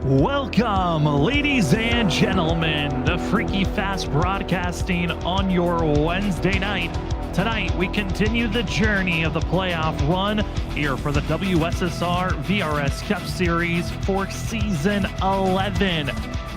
Welcome, ladies and gentlemen, to Freaky Fast Broadcasting on your Wednesday night. Tonight, we continue the journey of the playoff run here for the WSSR VRS Cup Series for Season 11.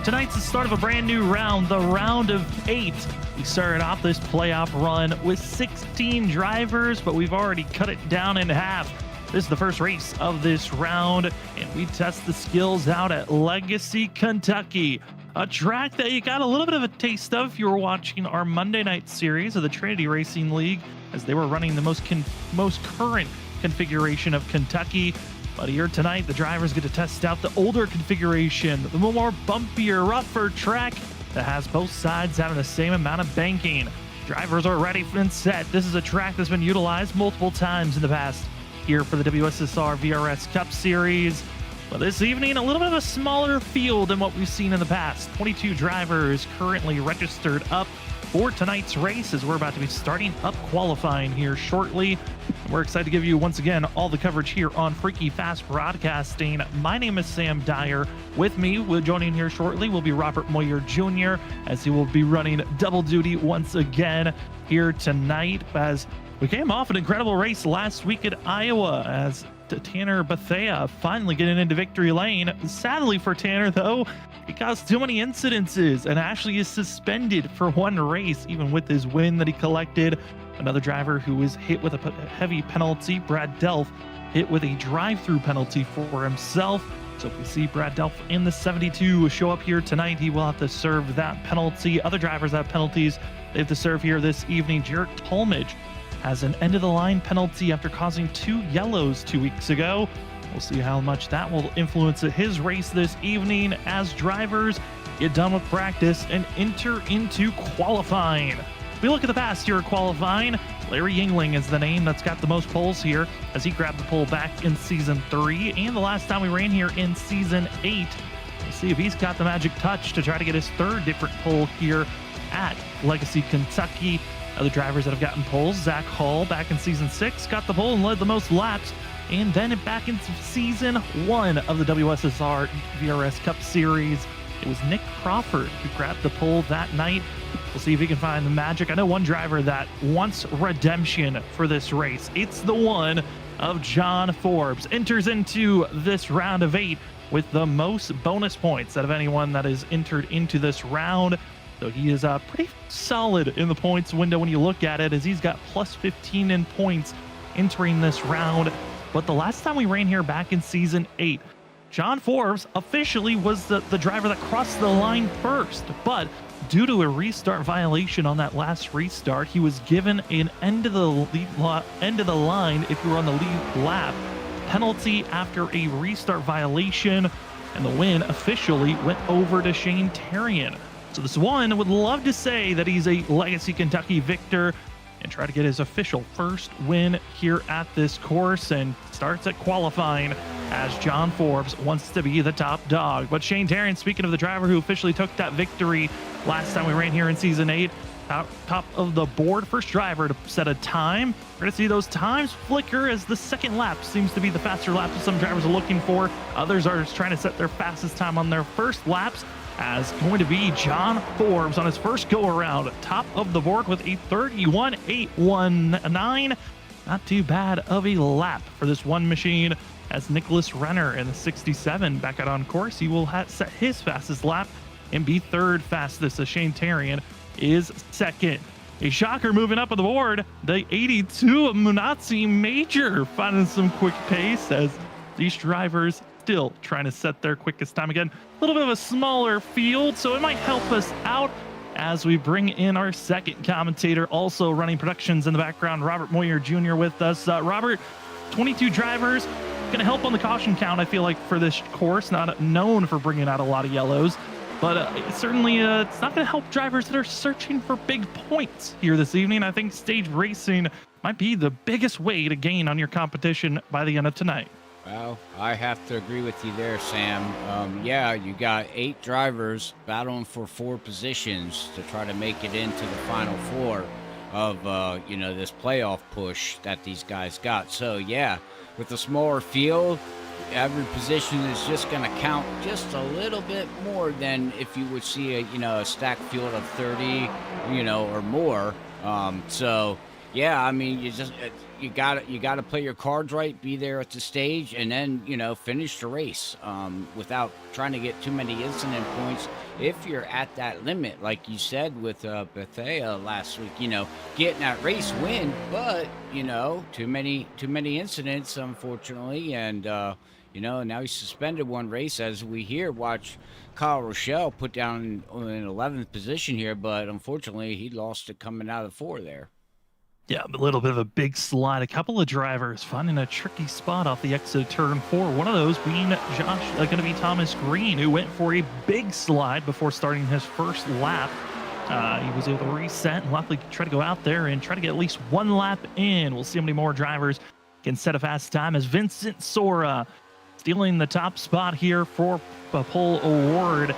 Tonight's the start of a brand new round, the round of 8. We started off this playoff run with 16 drivers, but we've already cut it down in half. This is the first race of this round, and we test the skills out at Legacy, Kentucky. A track that you got a little bit of a taste of if you were watching our Monday night series of the Trinity Racing League, as they were running the most current configuration of Kentucky. But here tonight, the drivers get to test out the older configuration, the more bumpier, rougher track that has both sides having the same amount of banking. Drivers are ready and set. This is a track that's been utilized multiple times in the past here for the WSSR VRS Cup Series. But this evening, a little bit of a smaller field than what we've seen in the past. 22 drivers currently registered up for tonight's race, as we're about to be starting up qualifying here shortly. We're excited to give you, once again, all the coverage here on Freaky Fast Broadcasting. My name is Sam Dyer. With me, joining here shortly, will be Robert Moyer Jr., as he will be running double duty once again here tonight, as we came off an incredible race last week at Iowa, as Tanner Bethea finally getting into victory lane. Sadly for Tanner, though, he caused too many incidences and actually is suspended for one race, even with his win that he collected. Another driver who was hit with a heavy penalty, Brad Delph, hit with a drive-through penalty for himself. So if we see Brad Delph in the 72 show up here tonight, he will have to serve that penalty. Other drivers have penalties they have to serve here this evening. Jarrett Talmadge has an end-of-the-line penalty after causing 2 yellows 2 weeks ago. We'll see how much that will influence his race this evening as drivers get done with practice and enter into qualifying. If we look at the past here at qualifying, Larry Yingling is the name that's got the most poles here, as he grabbed the pole back in Season 3, and the last time we ran here in Season 8. We'll see if he's got the magic touch to try to get his 3rd different pole here at Legacy, Kentucky. Other drivers that have gotten poles, Zach Hall back in Season 6 got the pole and led the most laps. And then back into Season 1 of the WSSR VRS Cup Series, it was Nick Crawford who grabbed the pole that night. We'll see if he can find the magic. I know one driver that wants redemption for this race. It's the one of John Forbes. Enters into this round of 8 with the most bonus points out of anyone that is entered into this round. So he is pretty solid in the points window when you look at it, as he's got plus 15 in points entering this round. But the last time we ran here back in Season 8, John Forbes officially was the driver that crossed the line first. But due to a restart violation on that last restart, he was given an end of the line if you were on the lead lap penalty after a restart violation, and the win officially went over to Shane Terrian. So this one would love to say that he's a Legacy Kentucky victor and try to get his official first win here at this course, and starts at qualifying as John Forbes wants to be the top dog. But Shane Terrian, speaking of the driver who officially took that victory last time we ran here in Season 8, top of the board, first driver to set a time. We're going to see those times flicker as the second lap seems to be the faster lap that some drivers are looking for. Others are just trying to set their fastest time on their first laps, as going to be John Forbes on his first go-around, top of the board with a 31.819. Not too bad of a lap for this one machine, as Nicholas Renner in the 67 back out on course. He will set his fastest lap and be 3rd fastest, as Shane Terrian is 2nd. A shocker moving up on the board, the 82 of Munatsi Major finding some quick pace, as these drivers still trying to set their quickest time. Again, a little bit of a smaller field, so it might help us out as we bring in our second commentator, also running productions in the background, Robert Moyer Jr. with us. Robert, 22 drivers, going to help on the caution count, I feel like, for this course. Not known for bringing out a lot of yellows, but certainly it's not going to help drivers that are searching for big points here this evening. I think stage racing might be the biggest way to gain on your competition by the end of tonight. Well, I have to agree with you there, Sam. Yeah, you got 8 drivers battling for 4 positions to try to make it into the final 4 of, this playoff push that these guys got. So, yeah, with the smaller field, every position is just going to count just a little bit more than if you would see a stacked field of 30, or more. So yeah, I mean, you got to play your cards right, be there at the stage, and then finish the race without trying to get too many incident points. If you're at that limit, like you said with Bethea last week, getting that race win, but too many incidents, unfortunately, and now he's suspended one race, as we watch Kyle Rochelle put down in 11th position here, but unfortunately he lost it coming out of 4 there. Yeah, a little bit of a big slide. A couple of drivers finding a tricky spot off the exit of turn 4. One of those being going to be Thomas Green, who went for a big slide before starting his first lap. He was able to reset and luckily try to go out there and try to get at least one lap in. We'll see how many more drivers can set a fast time as Vincent Sora stealing the top spot here for a pole award.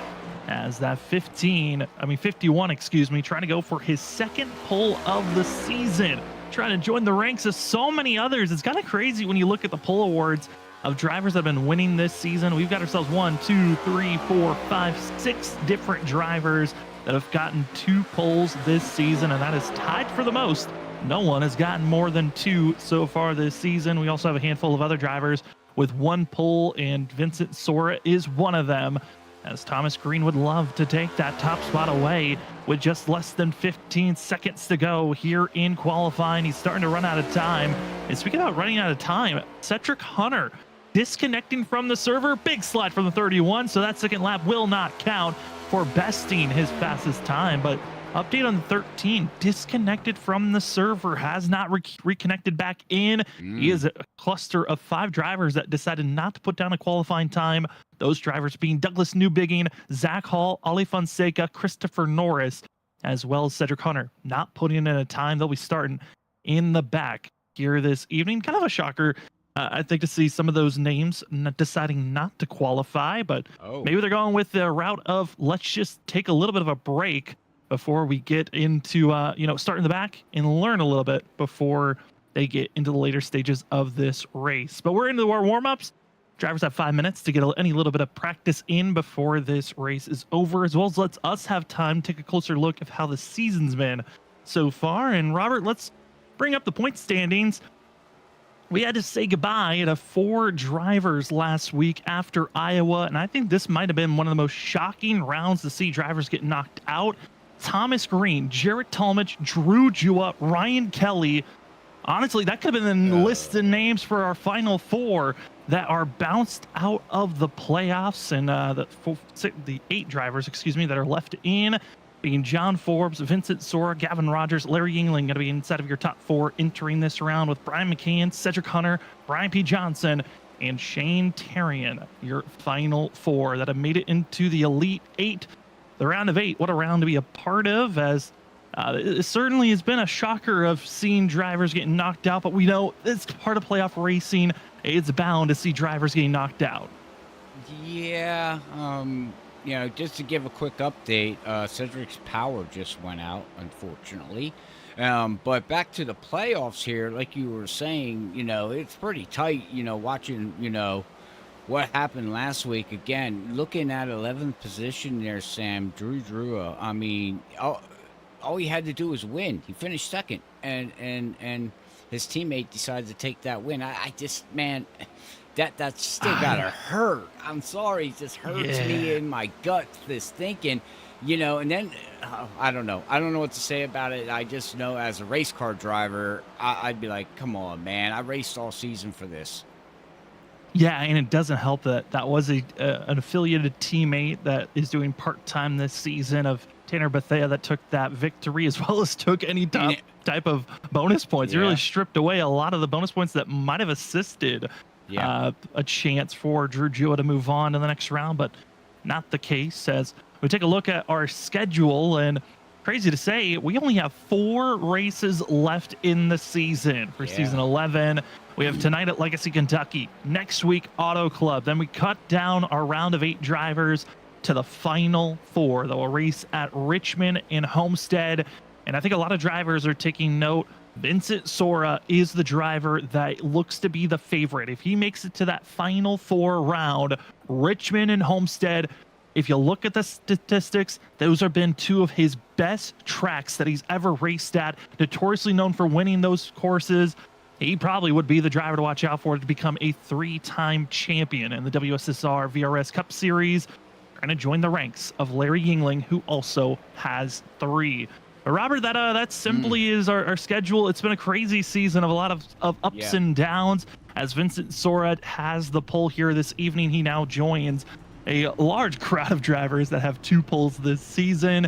As that 51, trying to go for his second pole of the season, trying to join the ranks of so many others. It's kind of crazy when you look at the pole awards of drivers that have been winning this season. We've got ourselves 1, 2, 3, 4, 5, 6 different drivers that have gotten 2 poles this season, and that is tied for the most. No one has gotten more than 2 so far this season. We also have a handful of other drivers with 1 pole, and Vincent Sora is one of them, as Thomas Green would love to take that top spot away with just less than 15 seconds to go here in qualifying. He's starting to run out of time. And speaking about running out of time, Cedric Hunter disconnecting from the server. Big slide from the 31, so that second lap will not count for besting his fastest time. But update on the 13, disconnected from the server, has not reconnected back in. He is a cluster of 5 drivers that decided not to put down a qualifying time. Those drivers being Douglas Newbigging, Zach Hall, Ali Fonseca, Christopher Norris, as well as Cedric Hunter, not putting in a time. They'll be starting in the back here this evening. Kind of a shocker, I think, to see some of those names deciding not to qualify, but maybe they're going with the route of let's just take a little bit of a break before we get into, start in the back and learn a little bit before they get into the later stages of this race. But we're into our warm-ups. Drivers have 5 minutes to get any little bit of practice in before this race is over, as well as lets us have time to take a closer look at how the season's been so far. And Robert, let's bring up the point standings. We had to say goodbye to 4 drivers last week after Iowa, and I think this might have been one of the most shocking rounds to see drivers get knocked out. Thomas Green, Jarrett Talmadge, Drew Jua, Ryan Kelly. Honestly, that could have been the list of names for our final 4 that are bounced out of the playoffs, and the 8 drivers, that are left in, being John Forbes, Vincent Sora, Gavin Rogers, Larry Yingling, going to be inside of your top 4 entering this round, with Brian McCann, Cedric Hunter, Brian P. Johnson, and Shane Terrian, your final 4 that have made it into the Elite 8. The round of 8, what a round to be a part of, as it certainly has been a shocker of seeing drivers getting knocked out, but we know it's part of playoff racing. It's bound to see drivers getting knocked out. Yeah, just to give a quick update, Cedric's power just went out, unfortunately. But back to the playoffs here, like you were saying, it's pretty tight, watching, what happened last week. Again, looking at 11th position there, Sam, Drew Drua, I mean, all he had to do was win. He finished second, and his teammate decided to take that win. I just, man, that still gotta hurt. I'm sorry, it just hurts me in my gut, this thinking, and then I don't know what to say about it. I just know as a race car driver, I'd be like, come on, man, I raced all season for this. Yeah, and it doesn't help that that was an affiliated teammate that is doing part-time this season of Tanner Bethea that took that victory, as well as took any type of bonus points. He really stripped away a lot of the bonus points that might have assisted a chance for Drew Jua to move on to the next round, but not the case. As we take a look at our schedule, and crazy to say, we only have 4 races left in the season for season 11. We have tonight at Legacy, Kentucky. Next week, Auto Club. Then we cut down our round of 8 drivers to the final 4 that will race at Richmond and Homestead. And I think a lot of drivers are taking note Vincent Sora is the driver that looks to be the favorite. If he makes it to that final 4 round, Richmond and Homestead, if you look at the statistics, those have been 2 of his best tracks that he's ever raced at, notoriously known for winning those courses. He probably would be the driver to watch out for to become a 3-time champion in the WSSR VRS Cup Series. Trying to join the ranks of Larry Yingling, who also has 3. But Robert, that simply is our schedule. It's been a crazy season of a lot of ups and downs. As Vincent Sora has the pole here this evening, he now joins a large crowd of drivers that have 2 poles this season.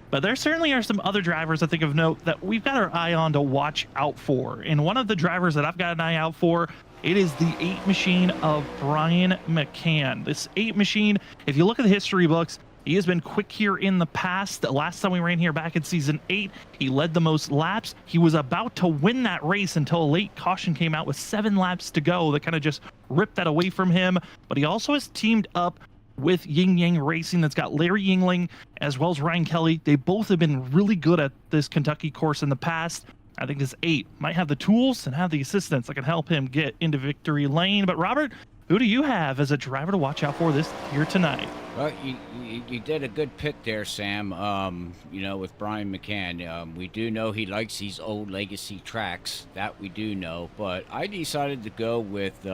But there certainly are some other drivers I think of note that we've got our eye on to watch out for. And one of the drivers that I've got an eye out for, it is the 8 machine of Brian McCann. This 8 machine, if you look at the history books, he has been quick here in the past. The last time we ran here back in season 8, he led the most laps. He was about to win that race until a late caution came out with 7 laps to go that kind of just ripped that away from him. But he also has teamed up with Yin Yang Racing that's got Larry Yingling as well as Ryan Kelly. They both have been really good at this Kentucky course in the past. I think this 8 might have the tools and have the assistance that can help him get into victory lane. But Robert, who do you have as a driver to watch out for this here tonight? Well, you did a good pick there, Sam. You know, with Brian McCann, we do know he likes these old legacy tracks. That we do know. But I decided to go with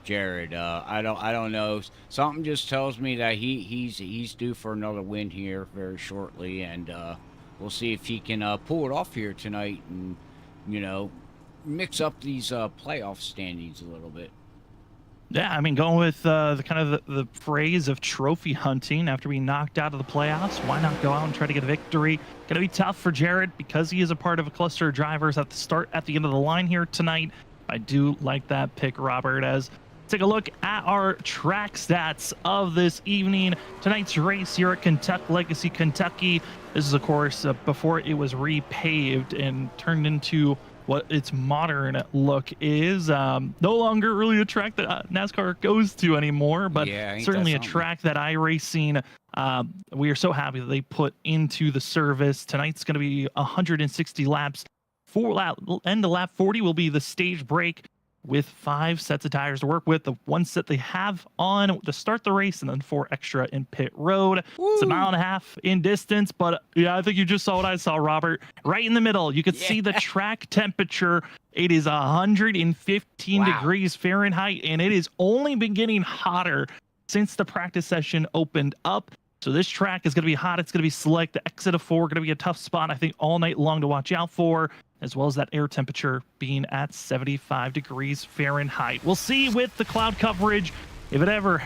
Jared. I don't know. Something just tells me that he's due for another win here very shortly, and we'll see if he can pull it off here tonight, and mix up these playoff standings a little bit. Yeah, I mean, going with the kind of the phrase of trophy hunting after being knocked out of the playoffs, why not go out and try to get a victory? Going to be tough for Jared because he is a part of a cluster of drivers at the end of the line here tonight. I do like that pick, Robert. As take a look at our track stats of this evening. Tonight's race here at Kentucky Legacy, Kentucky. This is, of course, before it was repaved and turned into what its modern look is. No longer really a track that NASCAR goes to anymore, but certainly a track that iRacing, we are so happy that they put into the service. Tonight's going to be 160 laps. End of lap 40 will be the stage break with 5 sets of tires to work with. The 1 set they have on to start the race, and then 4 extra in pit road. Woo! It's a 1.5 miles in distance, but yeah, I think you just saw what I saw, Robert. Right in the middle, you could see the track temperature. It is 115 degrees Fahrenheit, and it has only been getting hotter since the practice session opened up. So this track is going to be hot. It's going to be slick. The exit of 4 going to be a tough spot, I think, all night long to watch out for, as well as that air temperature being at 75 degrees Fahrenheit. We'll see with the cloud coverage if it ever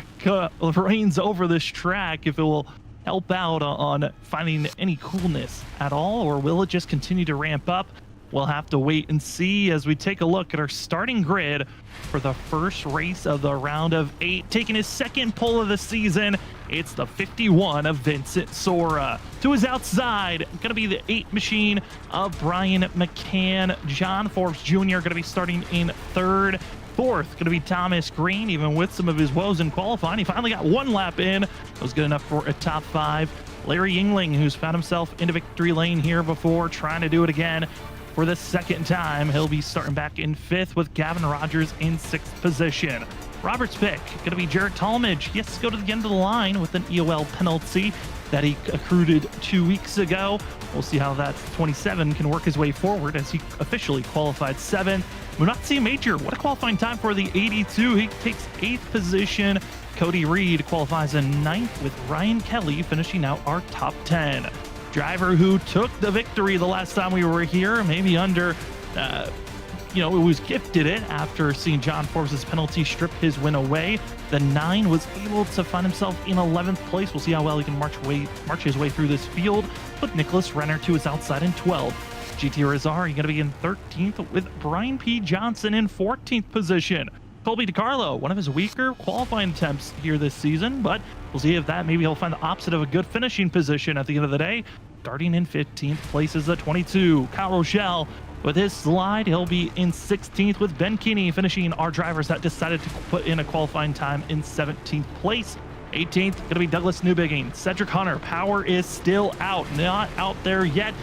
rains over this track, if it will help out on finding any coolness at all, or will it just continue to ramp up? We'll have to wait and see as we take a look at our starting grid for the first race of the round of 8. Taking his second pole of the season, it's the 51 of Vincent Sora. To his outside, going to be the 8 machine of Brian McCann. John Forbes Jr. going to be starting in 3rd. 4th, going to be Thomas Green. Even with some of his woes in qualifying, he finally got 1 lap in. It was good enough for a top 5. Larry Yingling, who's found himself into victory lane here before, trying to do it again for the 2nd time. He'll be starting back in 5th with Gavin Rogers in 6th position. Robert's pick going to be Jarrett Talmadge. Yes, go to the end of the line with an EOL penalty that he accrued 2 weeks ago. We'll see how that 27 can work his way forward as he officially qualified 7th. Munatsi Major, what a qualifying time for the 82. He takes 8th position. Cody Reed qualifies in 9th with Ryan Kelly finishing out our top 10. Driver who took the victory the last time we were here, maybe under, it was gifted it after seeing John Forbes' penalty strip his win away. The 9 was able to find himself in 11th place. We'll see how well he can march his way through this field. With Nicholas Renner to his outside in 12th. GT Rizzari going to be in 13th with Brian P. Johnson in 14th position. Colby DiCarlo, one of his weaker qualifying attempts here this season, but we'll see if maybe he'll find the opposite of a good finishing position at the end of the day. Starting in 15th place is the 22. Kyle Rochelle, with his slide, he'll be in 16th with Ben Kinney finishing our drivers that decided to put in a qualifying time in 17th place. 18th, going to be Douglas Newbigging. Cedric Hunter, power is still out, not out there yet.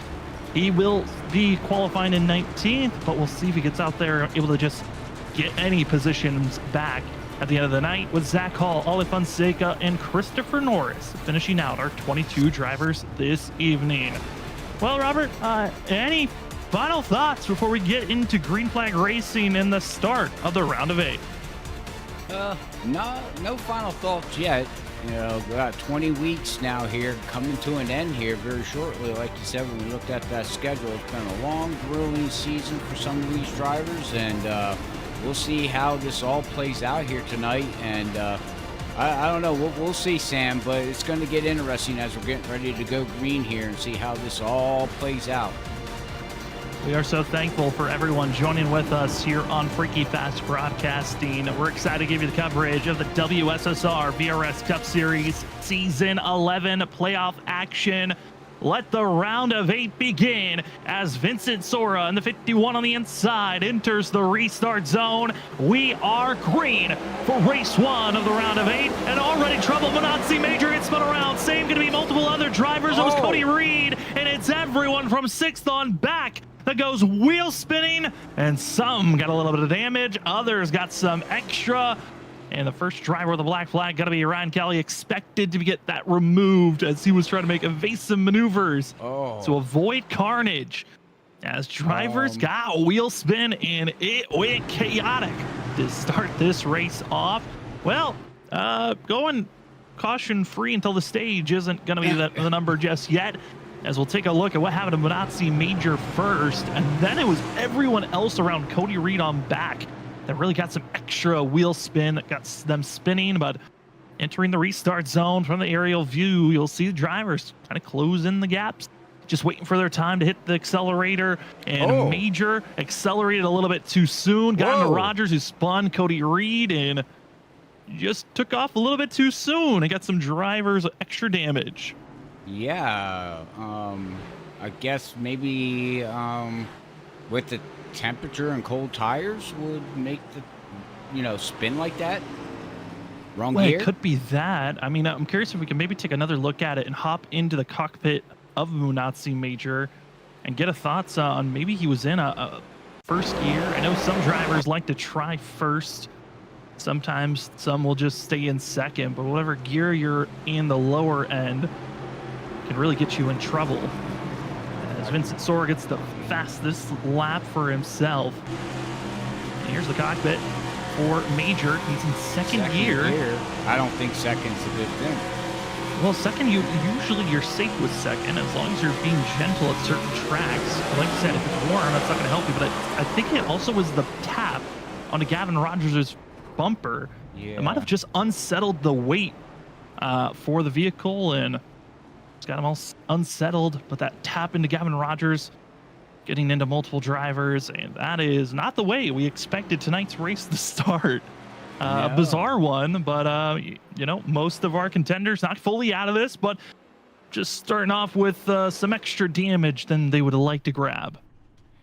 He will be qualifying in 19th, but we'll see if he gets out there able to just get any positions back at the end of the night, with Zach Hall, Ollie Fonseca, and Christopher Norris finishing out our 22 drivers this evening. Well, Robert, any final thoughts before we get into green flag racing and the start of the round of 8? No final thoughts yet. You know, we got 20 weeks now here, coming to an end here very shortly. Like you said, when we looked at that schedule, it's been a long, grueling season for some of these drivers, and we'll see how this all plays out here tonight. And I don't know, we'll see, Sam, but it's going to get interesting as we're getting ready to go green here and see how this all plays out. We are so thankful for everyone joining with us here on Freaky Fast Broadcasting. We're excited to give you the coverage of the WSSR VRS Cup Series Season 11 playoff action. Let the round of 8 begin as Vincent Sora in the 51 on the inside enters the restart zone. We are green for race 1 of the round of 8, and already trouble. Manazzi Major gets spun around. Same going to be multiple other drivers. It was Cody Reed, and it's everyone from 6th on back that goes wheel spinning, and some got a little bit of damage, others got some extra. And the first driver with the black flag got to be Ryan Kelly, expected to get that removed as he was trying to make evasive maneuvers to avoid carnage. As drivers got a wheel spin, and it went chaotic to start this race off. Well, going caution free until the stage isn't going to be the number just yet, as we'll take a look at what happened to Manazzi Major first, and then it was everyone else around Cody Reed on back that really got some extra wheel spin that got them spinning. But entering the restart zone from the aerial view, you'll see the drivers kind of close in the gaps, just waiting for their time to hit the accelerator. And Major accelerated a little bit too soon, got into Rogers, who spun Cody Reed, and just took off a little bit too soon and got some drivers with extra damage. Yeah, I guess maybe with the temperature and cold tires would make the, spin like that. Wrong gear? It could be that. I mean, I'm curious if we can maybe take another look at it and hop into the cockpit of Manazzi Major and get a thoughts on maybe he was in a first gear. I know some drivers like to try first. Sometimes some will just stay in second, but whatever gear you're in the lower end can really get you in trouble. As Vincent Sora gets the fastest lap for himself. And here's the cockpit for Major. He's in second gear. I don't think second's a good thing. Well, second, usually you're safe with second as long as you're being gentle at certain tracks. Like I said, if it's warm, that's not going to help you. But I think it also was the tap onto Gavin Rogers' bumper. Yeah. It might have just unsettled the weight for the vehicle, and it's got him all unsettled. But that tap into Gavin Rogers, getting into multiple drivers, and that is not the way we expected tonight's race to start. A bizarre one, but most of our contenders not fully out of this, but just starting off with some extra damage than they would have liked to grab.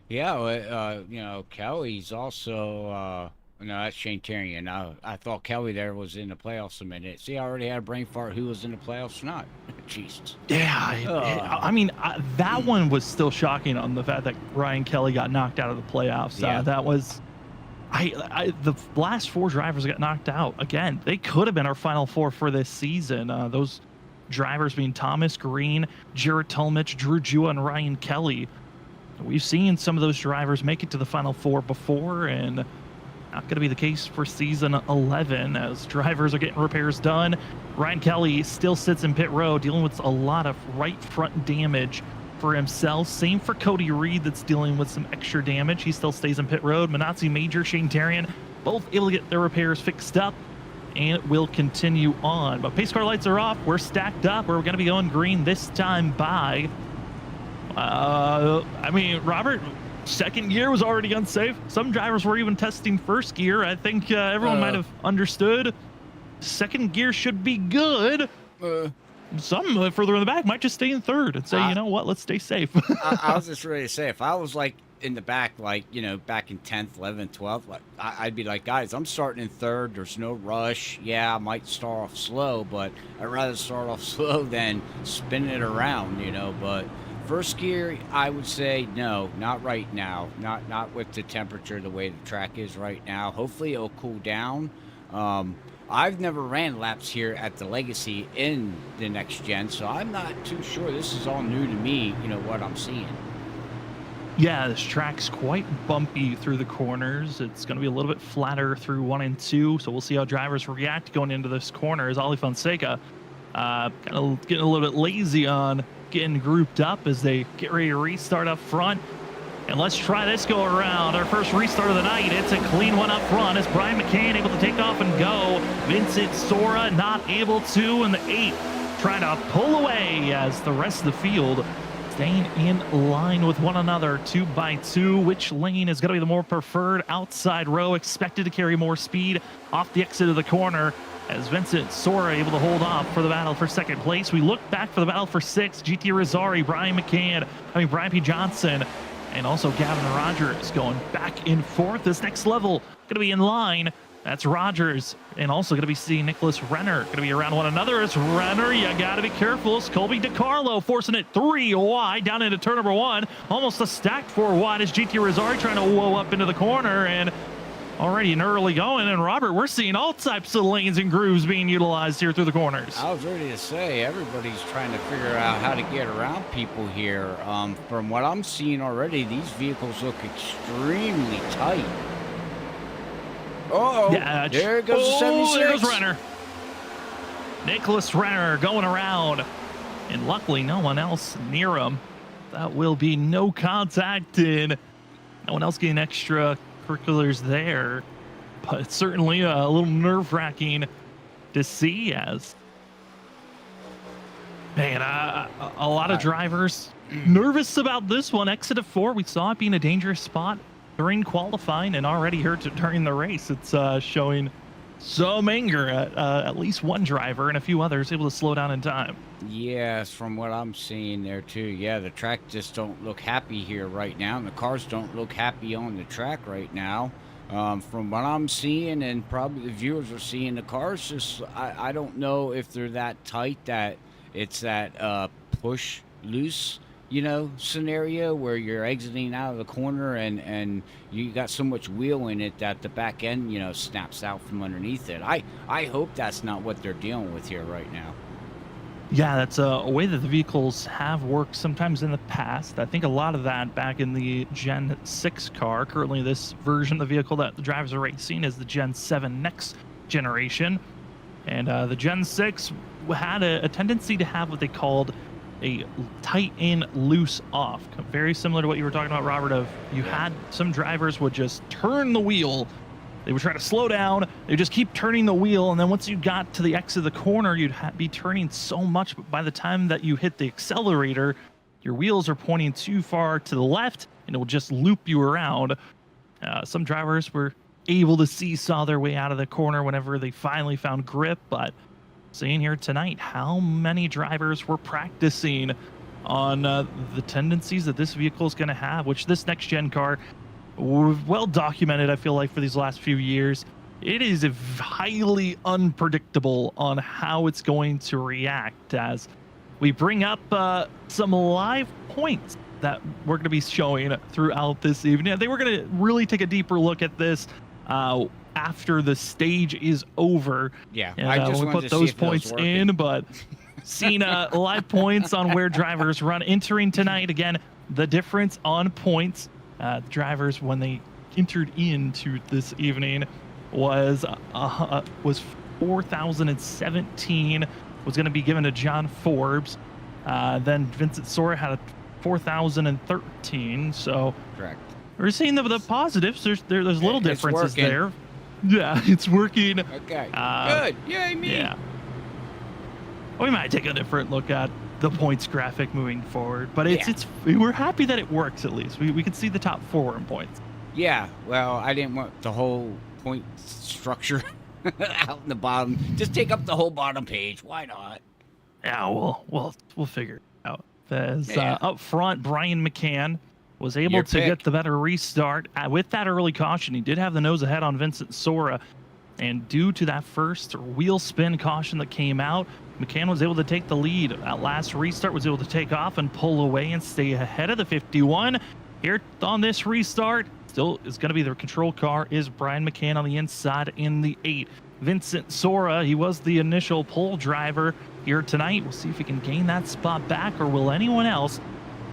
Yeah, Kelly's also that's Shane Terrian. I thought Kelly there was in the playoffs a minute. See, I already had a brain fart. Who was in the playoffs or not? Jesus. Yeah, I mean, that one was still shocking on the fact that Ryan Kelly got knocked out of the playoffs. Yeah. That was, the last four drivers got knocked out. Again, they could have been our final four for this season. Those drivers being Thomas Green, Jarrett Tulmich, Drew Jua, and Ryan Kelly. We've seen some of those drivers make it to the final four before, and not going to be the case for season 11 as drivers are getting repairs done. Ryan Kelly still sits in pit road dealing with a lot of right front damage for himself. Same for Cody Reed, that's dealing with some extra damage. He still stays in pit road. Manazzi Major, Shane Terrian, both able to get their repairs fixed up and will continue on. But pace car lights are off. We're stacked up. We're going to be going green this time by, Robert, second gear was already unsafe. Some drivers were even testing first gear. I think everyone might have understood. Second gear should be good. Some further in the back might just stay in third and say, you know what, let's stay safe. I was just ready to say, if I was like in the back, like, back in 10th, 11th, 12th, like, I'd be like, guys, I'm starting in third. There's no rush. Yeah, I might start off slow, but I'd rather start off slow than spin it around, but First gear, I would say no, not right now. Not with the temperature, the way the track is right now. Hopefully, it'll cool down. I've never ran laps here at the Legacy in the next gen, so I'm not too sure. This is all new to me, what I'm seeing. Yeah, this track's quite bumpy through the corners. It's going to be a little bit flatter through 1 and 2, so we'll see how drivers react going into this corner as Ali Fonseca kind of getting a little bit lazy on getting grouped up as they get ready to restart up front. And let's try this go around. Our first restart of the night. It's a clean one up front as Brian McCann able to take off and go. Vincent Sora not able to in the 8th, trying to pull away as the rest of the field staying in line with one another 2 by 2. Which lane is going to be the more preferred? Outside row expected to carry more speed off the exit of the corner as Vincent Sora able to hold off for the battle for second place. We look back for the battle for 6th. GT Rizzari, Brian P. Johnson, and also Gavin Rogers going back and forth. This next level going to be in line. That's Rogers, and also going to be seeing Nicholas Renner going to be around one another. It's Renner, you got to be careful. It's Colby DiCarlo forcing it 3 wide down into turn number 1. Almost a stacked 4 wide as GT Rizzari trying to whoa up into the corner, and already an early going. And Robert, we're seeing all types of lanes and grooves being utilized here through the corners. I was ready to say everybody's trying to figure out how to get around people here. From what I'm seeing already, these vehicles look extremely tight. Uh-oh, yeah, there goes the 76. There goes Renner. Nicholas Renner going around, and luckily no one else near him. That will be no contact, and no one else getting extra curriculars there, but it's certainly a little nerve-wracking to see as, man, a lot of drivers nervous about this one. Exit of 4, we saw it being a dangerous spot during qualifying, and already here during the race, it's showing some anger at least one driver and a few others able to slow down in time. Yes, from what I'm seeing there too. Yeah, the track just don't look happy here right now, and the cars don't look happy on the track right now. From what I'm seeing, and probably the viewers are seeing, the cars just, I don't know if they're that tight that it's that push loose, scenario where you're exiting out of the corner and you got so much wheel in it that the back end, snaps out from underneath it. I hope that's not what they're dealing with here right now. Yeah, that's a way that the vehicles have worked sometimes in the past. I think a lot of that back in the Gen 6 car. Currently, this version of the vehicle that the drivers are racing is the Gen 7 next generation. And the Gen 6 had a tendency to have what they called a tight in, loose off. Very similar to what you were talking about, Robert, of you had some drivers would just turn the wheel. They would try to slow down. They would just keep turning the wheel. And then once you got to the exit of the corner, you'd be turning so much. But by the time that you hit the accelerator, your wheels are pointing too far to the left, and it will just loop you around. Some drivers were able to seesaw their way out of the corner whenever they finally found grip. But seeing here tonight, how many drivers were practicing on the tendencies that this vehicle is going to have, which this next-gen car, well documented, I feel like, for these last few years. It is highly unpredictable on how it's going to react as we bring up some live points that we're going to be showing throughout this evening. They were going to really take a deeper look at this after the stage is over. Yeah, and, I just we put those points in, but seeing live points on where drivers run entering tonight. Again, the difference on points. The drivers, when they entered into this evening, was 4,017. Was going to be given to John Forbes. Then Vincent Sora had a 4,013. So correct. We're seeing the positives. There's little differences there. Yeah, it's working. Okay. Good. Yay, me. Yeah. We might take a different look at the points graphic moving forward, but we're happy that it works. At least we can see the top 4 in points. Yeah, well, I didn't want the whole point structure out in the bottom. Just take up the whole bottom page. Why not? Yeah, we'll figure it out. As up front, Brian McCann was able to get the better restart with that early caution. He did have the nose ahead on Vincent Sora, and due to that first wheel spin caution that came out, McCann was able to take the lead. At last restart was able to take off and pull away and stay ahead of the 51. Here on this restart, still is going to be the control car is Brian McCann on the inside in the 8. Vincent Sora, he was the initial pole driver here tonight. We'll see if he can gain that spot back, or will anyone else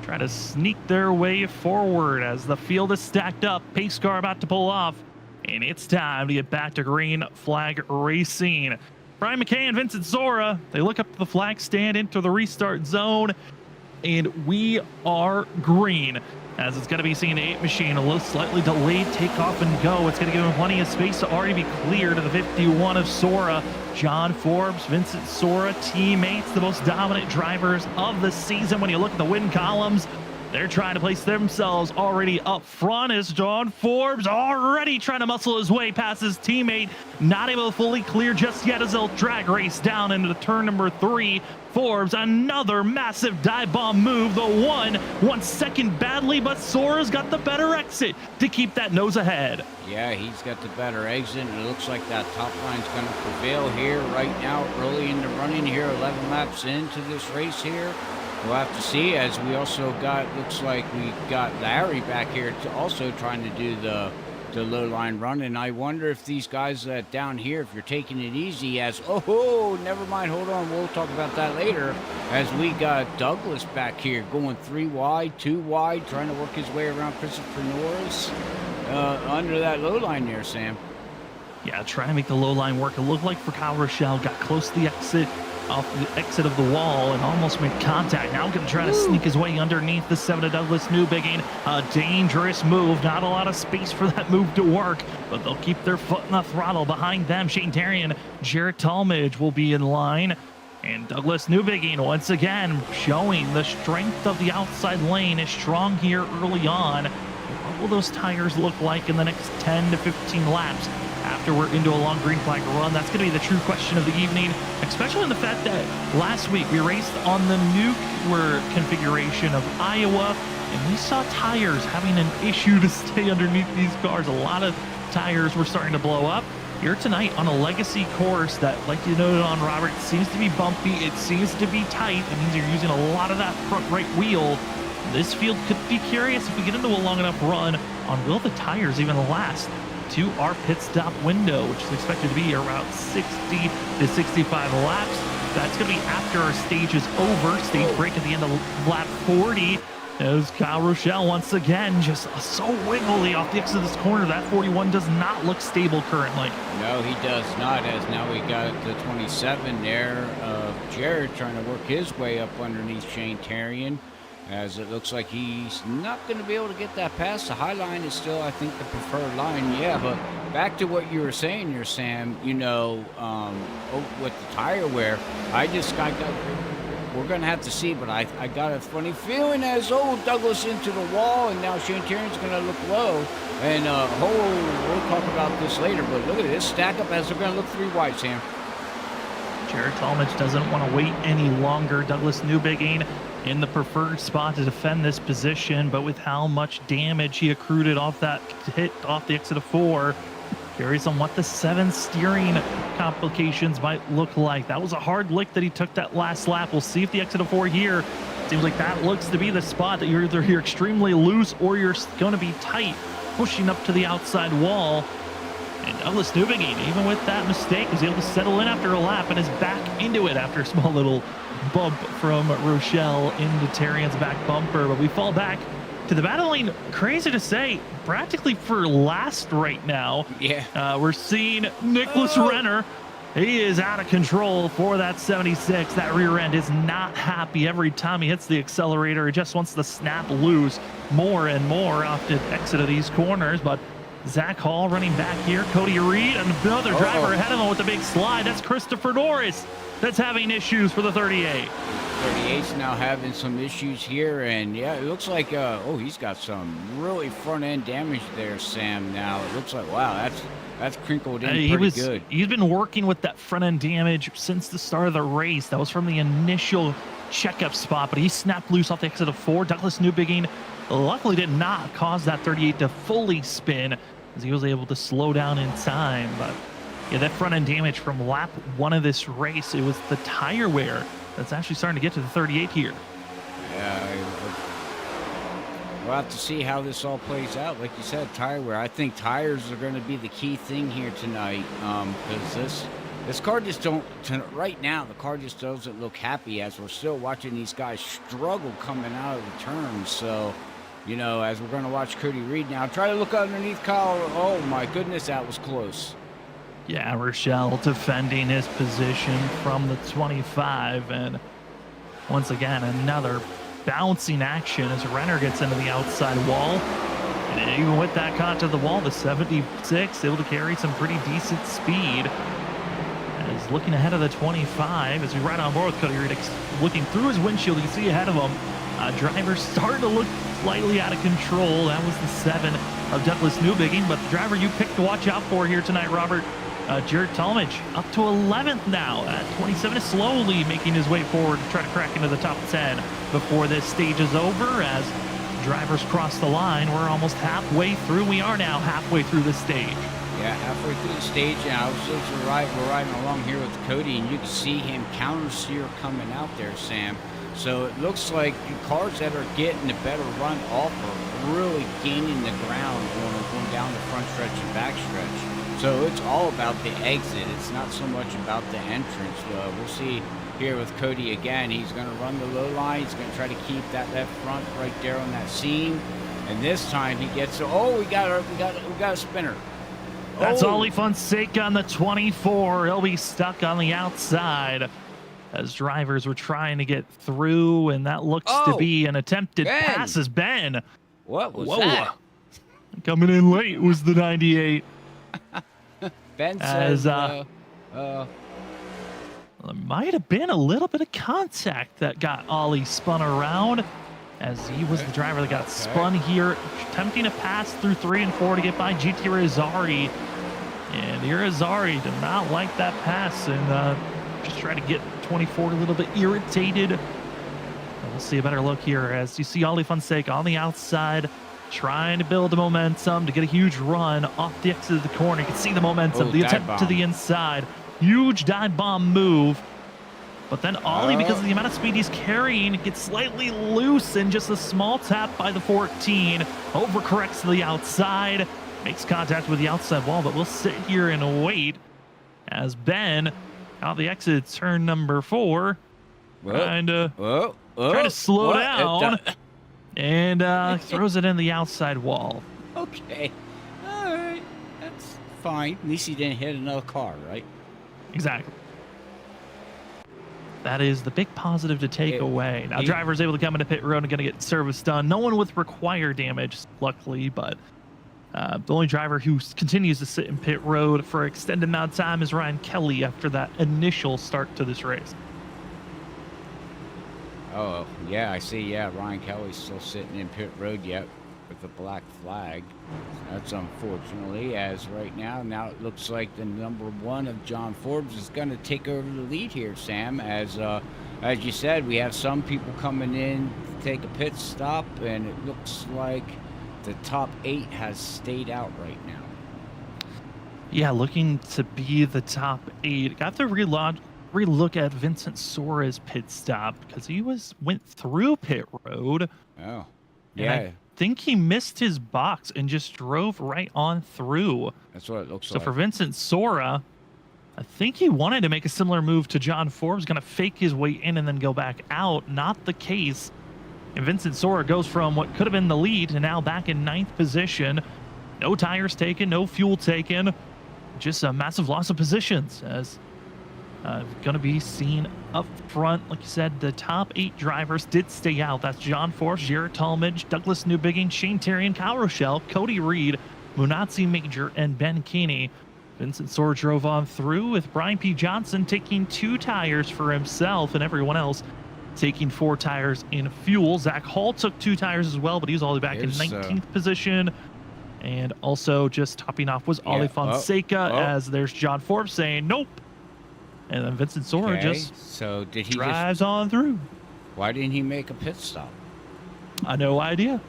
try to sneak their way forward as the field is stacked up. Pace car about to pull off, and it's time to get back to green flag racing. Brian McCann, Vincent Sora, they look up to the flag stand, into the restart zone, and we are green. As it's going to be seeing the 8 machine, a little slightly delayed takeoff and go. It's going to give him plenty of space to already be clear to the 51 of Sora. John Forbes, Vincent Sora, teammates, the most dominant drivers of the season. When you look at the win columns, they're trying to place themselves already up front as John Forbes already trying to muscle his way past his teammate. Not able to fully clear just yet as they'll drag race down into the turn number 3. Forbes, another massive dive bomb move. The 1 second badly, but Sora's got the better exit to keep that nose ahead. Yeah, he's got the better exit, and it looks like that top line's going to prevail here right now, early in the running here, 11 laps into this race here. We'll have to see, as we also got, looks like we got Larry back here to also trying to do the low line run. And I wonder if these guys down here, if you're taking it easy, as, oh, never mind, hold on, we'll talk about that later, as we got Douglas back here going 3 wide, 2 wide, trying to work his way around Christopher Norris under that low line there, Sam. Yeah, trying to make the low line work. It looked like for Kyle Rochelle, got close to the exit, off the exit of the wall, and almost made contact. Now going to try to sneak his way underneath the 7 of Douglas Newbigging. A dangerous move. Not a lot of space for that move to work, but they'll keep their foot in the throttle. Behind them, Shane Tarian, Jarrett Talmadge will be in line. And Douglas Newbigging, once again, showing the strength of the outside lane is strong here early on. What will those tires look like in the next 10 to 15 laps after we're into a long green flag run? That's going to be the true question of the evening, especially in the fact that last week we raced on the newer configuration of Iowa, and we saw tires having an issue to stay underneath these cars. A lot of tires were starting to blow up. Here tonight on a legacy course that, like you noted on, Robert, seems to be bumpy, it seems to be tight. It means you're using a lot of that front right wheel. This field could be curious if we get into a long enough run on will the tires even last to our pit stop window, which is expected to be around 60 to 65 laps. That's going to be after our stage is over. Stage break at the end of lap 40. As Kyle Rochelle once again just so wiggly off the exit of this corner. That 41 does not look stable currently. No, he does not, as now we got the 27 there. Jared trying to work his way up underneath Shane Tarian, as it looks like he's not going to be able to get that past. The high line is still, I think, the preferred line. Yeah, but back to what you were saying here, Sam, you know, with the tire wear, we're going to have to see, but I got a funny feeling as Douglas into the wall, and now Shane Tarian's going to look low. And we'll talk about this later, but look at this stack up as they're going to look 3 wide, Sam. Jared Talmadge doesn't want to wait any longer. Douglas Newbigging in the preferred spot to defend this position, but with how much damage he accrued it off that hit off the exit of 4, curious on what the 7 steering complications might look like. That was a hard lick that he took that last lap. We'll see if the exit of 4 here, seems like that looks to be the spot that you're extremely loose or you're going to be tight, pushing up to the outside wall. And Douglas Newbigging, even with that mistake, was able to settle in after a lap and is back into it after a small little bump from Rochelle into Tarian's back bumper. But we fall back to the battling, crazy to say, practically for last right now. Yeah. We're seeing Nicholas Renner. He is out of control for that 76. That rear end is not happy every time he hits the accelerator. He just wants to snap loose more and more off the exit of these corners. But Zach Hall running back here. Cody Reed, another driver ahead of him with a big slide. That's Christopher Norris that's having issues for the 38. 38's now having some issues here, and yeah, it looks like, he's got some really front-end damage there, Sam, now. It looks like, wow, that's crinkled in pretty good. He's been working with that front-end damage since the start of the race. That was from the initial checkup spot, but he snapped loose off the exit of 4. Douglas Newbigging luckily did not cause that 38 to fully spin, as he was able to slow down in time. But Yeah, that front end damage from lap 1 of this race, it was the tire wear that's actually starting to get to the 38 here. Yeah, we'll have to see how this all plays out. Like you said, tire wear. I think tires are going to be the key thing here tonight, because this car just don't. Right now, the car just doesn't look happy as we're still watching these guys struggle coming out of the turns. So, you know, as we're going to watch Cody Reed now, try to look underneath Kyle. Oh my goodness, that was close. Yeah, Rochelle defending his position from the 25, and once again, another bouncing action as Renner gets into the outside wall. And even with that contact to the wall, the 76 able to carry some pretty decent speed. As looking ahead of the 25, as we ride on board with Cody Reed, looking through his windshield, you can see ahead of him, driver starting to look slightly out of control. That was the 7 of Douglas Newbigging, but the driver you picked to watch out for here tonight, Robert, Jared Talmadge, up to 11th now at 27, is slowly making his way forward to try to crack into the top 10 before this stage is over. As drivers cross the line, we're almost halfway through. We are now halfway through this stage. Yeah, halfway through the stage, and we're riding along here with Cody, and you can see him counter steer coming out there, Sam. So it looks like the cars that are getting a better run off are really gaining the ground going down the front stretch and back stretch. So it's all about the exit. It's not so much about the entrance. We'll see here with Cody again. He's going to run the low line. He's going to try to keep that left front right there on that seam. And this time he gets. Oh, we got a spinner. That's Ollie Fonseca on the 24. He'll be stuck on the outside as drivers were trying to get through, and that looks to be an attempted pass as Ben. What was that? Coming in late was the 98. Ben says, there might have been a little bit of contact that got Ollie spun around, as he was the driver that got spun here, attempting to pass through 3 and 4 to get by GT Irizarry. And Irizarry did not like that pass and just tried to get 24 a little bit irritated. And we'll see a better look here as you see Ollie Fonseca on the outside, trying to build the momentum to get a huge run off the exit of the corner. You can see the momentum, the attempt to the inside. Huge dive bomb move. But then Ollie, because of the amount of speed he's carrying, gets slightly loose, and just a small tap by the 14. Overcorrects to the outside. Makes contact with the outside wall, but we'll sit here and wait as Ben, out the exit, turn number 4. Trying to slow down. And throws it in the outside wall. Okay. All right. That's fine. At least he didn't hit another car, right? Exactly. That is the big positive to take away. Now, driver's able to come into pit road and going to get service done. No one with required damage, luckily, but the only driver who continues to sit in pit road for an extended amount of time is Ryan Kelly after that initial start to this race. Oh, yeah, I see. Yeah, Ryan Kelly's still sitting in pit road yet with the black flag. That's unfortunately, as right now it looks like the number 1 of John Forbes is going to take over the lead here, Sam. As you said, we have some people coming in to take a pit stop, and it looks like the top 8 has stayed out right now. Yeah, looking to be the top 8. Got to relook at Vincent Sora's pit stop because he went through pit road. Oh, yeah. I think he missed his box and just drove right on through. That's what it looks like. So for Vincent Sora, I think he wanted to make a similar move to John Forbes, going to fake his way in and then go back out. Not the case. And Vincent Sora goes from what could have been the lead to now back in 9th position. No tires taken, no fuel taken. Just a massive loss of positions as going to be seen up front. Like you said, the top 8 drivers did stay out. That's John Forbes, Jared Talmadge, Douglas Newbigging, Shane Terry and Kyle Rochelle, Cody Reed, Munatsi Major, and Ben Keeney. Vincent Sora drove on through with Brian P. Johnson taking 2 tires for himself and everyone else taking 4 tires in fuel. Zach Hall took 2 tires as well, but he was all the way back in 19th position. And also just topping off was Ollie Fonseca as there's John Forbes saying nope. And then Vincent Sora drives on through. Why didn't he make a pit stop? No idea.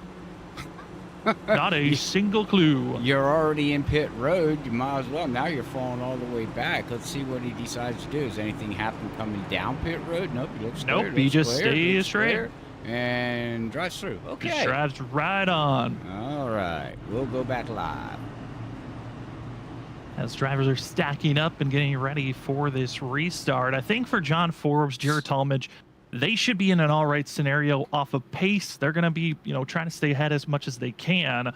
Not a single clue. You're already in pit road. You might as well. Now you're falling all the way back. Let's see what he decides to do. Does anything happen coming down pit road? Nope. He looks clear. Nope. He just stays straight. Clear, and drives through. Okay. Just drives right on. All right. We'll go back live. As drivers are stacking up and getting ready for this restart, I think for John Forbes, Jared Talmadge, they should be in an all right scenario off of pace. They're going to be, trying to stay ahead as much as they can.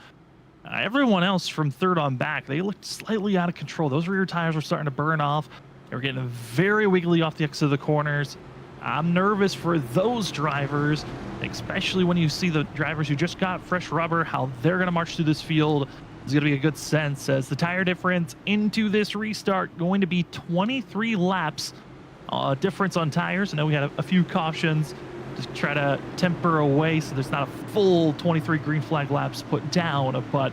Everyone else from third on back, they looked slightly out of control. Those rear tires were starting to burn off. They were getting very wiggly off the exit of the corners. I'm nervous for those drivers, especially when you see the drivers who just got fresh rubber, how they're going to march through this field. It's going to be a good sense as the tire difference into this restart going to be 23 laps difference on tires. I know we had a few cautions to try to temper away so there's not a full 23 green flag laps put down, but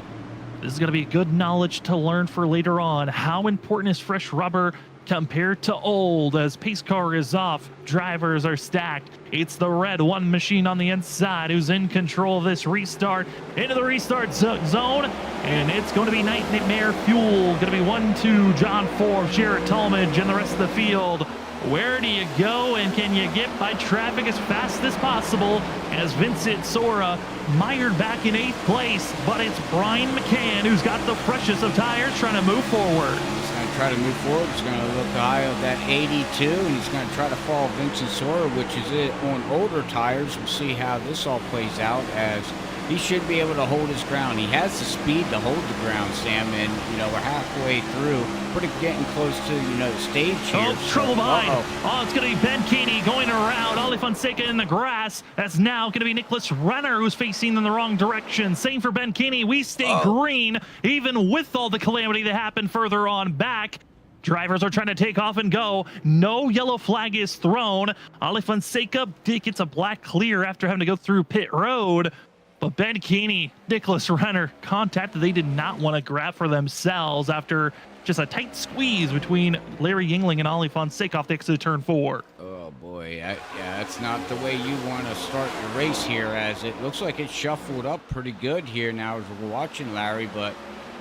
this is going to be good knowledge to learn for later on. How important is fresh rubber compared to old? As pace car is off, drivers are stacked. It's the red one machine on the inside who's in control of this restart. Into the restart zone, and it's going to be Nightmare Fuel. Going to be 1-2, John Forbes, Jared Talmadge, and the rest of the field. Where do you go, and can you get by traffic as fast as possible? As Vincent Sora mired back in 8th place, but it's Brian McCann who's got the freshest of tires trying to move forward. He's going to try to move forward. He's going to look high of that 82, and he's going to try to follow Vincent Sora, which is it on older tires. We'll see how this all plays out, as he should be able to hold his ground. He has the speed to hold the ground, Sam, and, we're halfway through. Pretty getting close to, the stage here. Oh, trouble behind. Oh, it's going to be Ben Keeney going around. Ali Fonseca in the grass. That's now going to be Nicholas Renner who's facing in the wrong direction. Same for Ben Keeney. We stay green, even with all the calamity that happened further on back. Drivers are trying to take off and go. No yellow flag is thrown. Ali Fonseca gets a black clear after having to go through pit road. But Ben Keeney, Nicholas Renner, contact they did not want to grab for themselves after just a tight squeeze between Larry Yingling and Ali Fonseca off the exit of turn 4. Oh, boy. Yeah, that's not the way you want to start your race here, as it looks like it shuffled up pretty good here now as we're watching Larry, but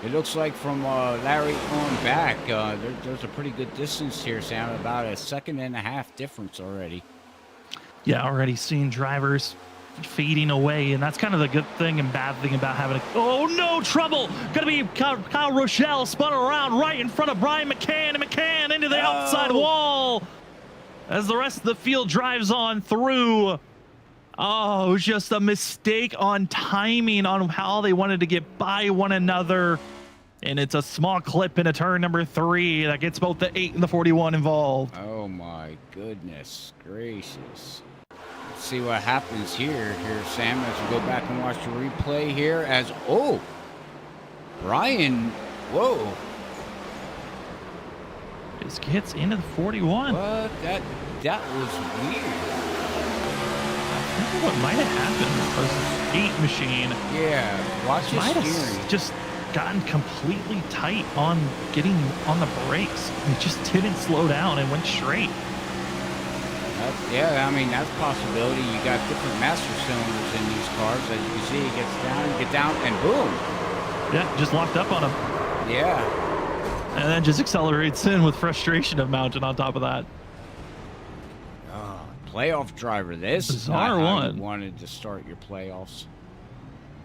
it looks like from Larry on back, there's a pretty good distance here, Sam, about a 1.5 seconds difference already. Yeah, already seeing drivers fading away, and that's kind of the good thing and bad thing about having oh no, trouble. Gonna be Kyle Rochelle spun around right in front of Brian McCann, and McCann into the outside wall as the rest of the field drives on through. Oh, it was just a mistake on timing on how they wanted to get by one another, and it's a small clip in a turn number 3 that gets both the 8 and the 41 involved. Oh my goodness gracious. See what happens here, Sam, as we go back and watch the replay here, as Brian, whoa, just gets into the 41. What? That was weird. I think what might have happened was the 8 machine, watch his might steering. have just gotten completely tight on getting on the brakes. It just didn't slow down and went straight. Yeah, I mean, that's a possibility. You got different master cylinders in these cars. As you can see, it gets down, and boom. Yeah, just locked up on him. Yeah. And then just accelerates in with frustration of mountain on top of that. Playoff driver. This is not how you wanted to start your playoffs.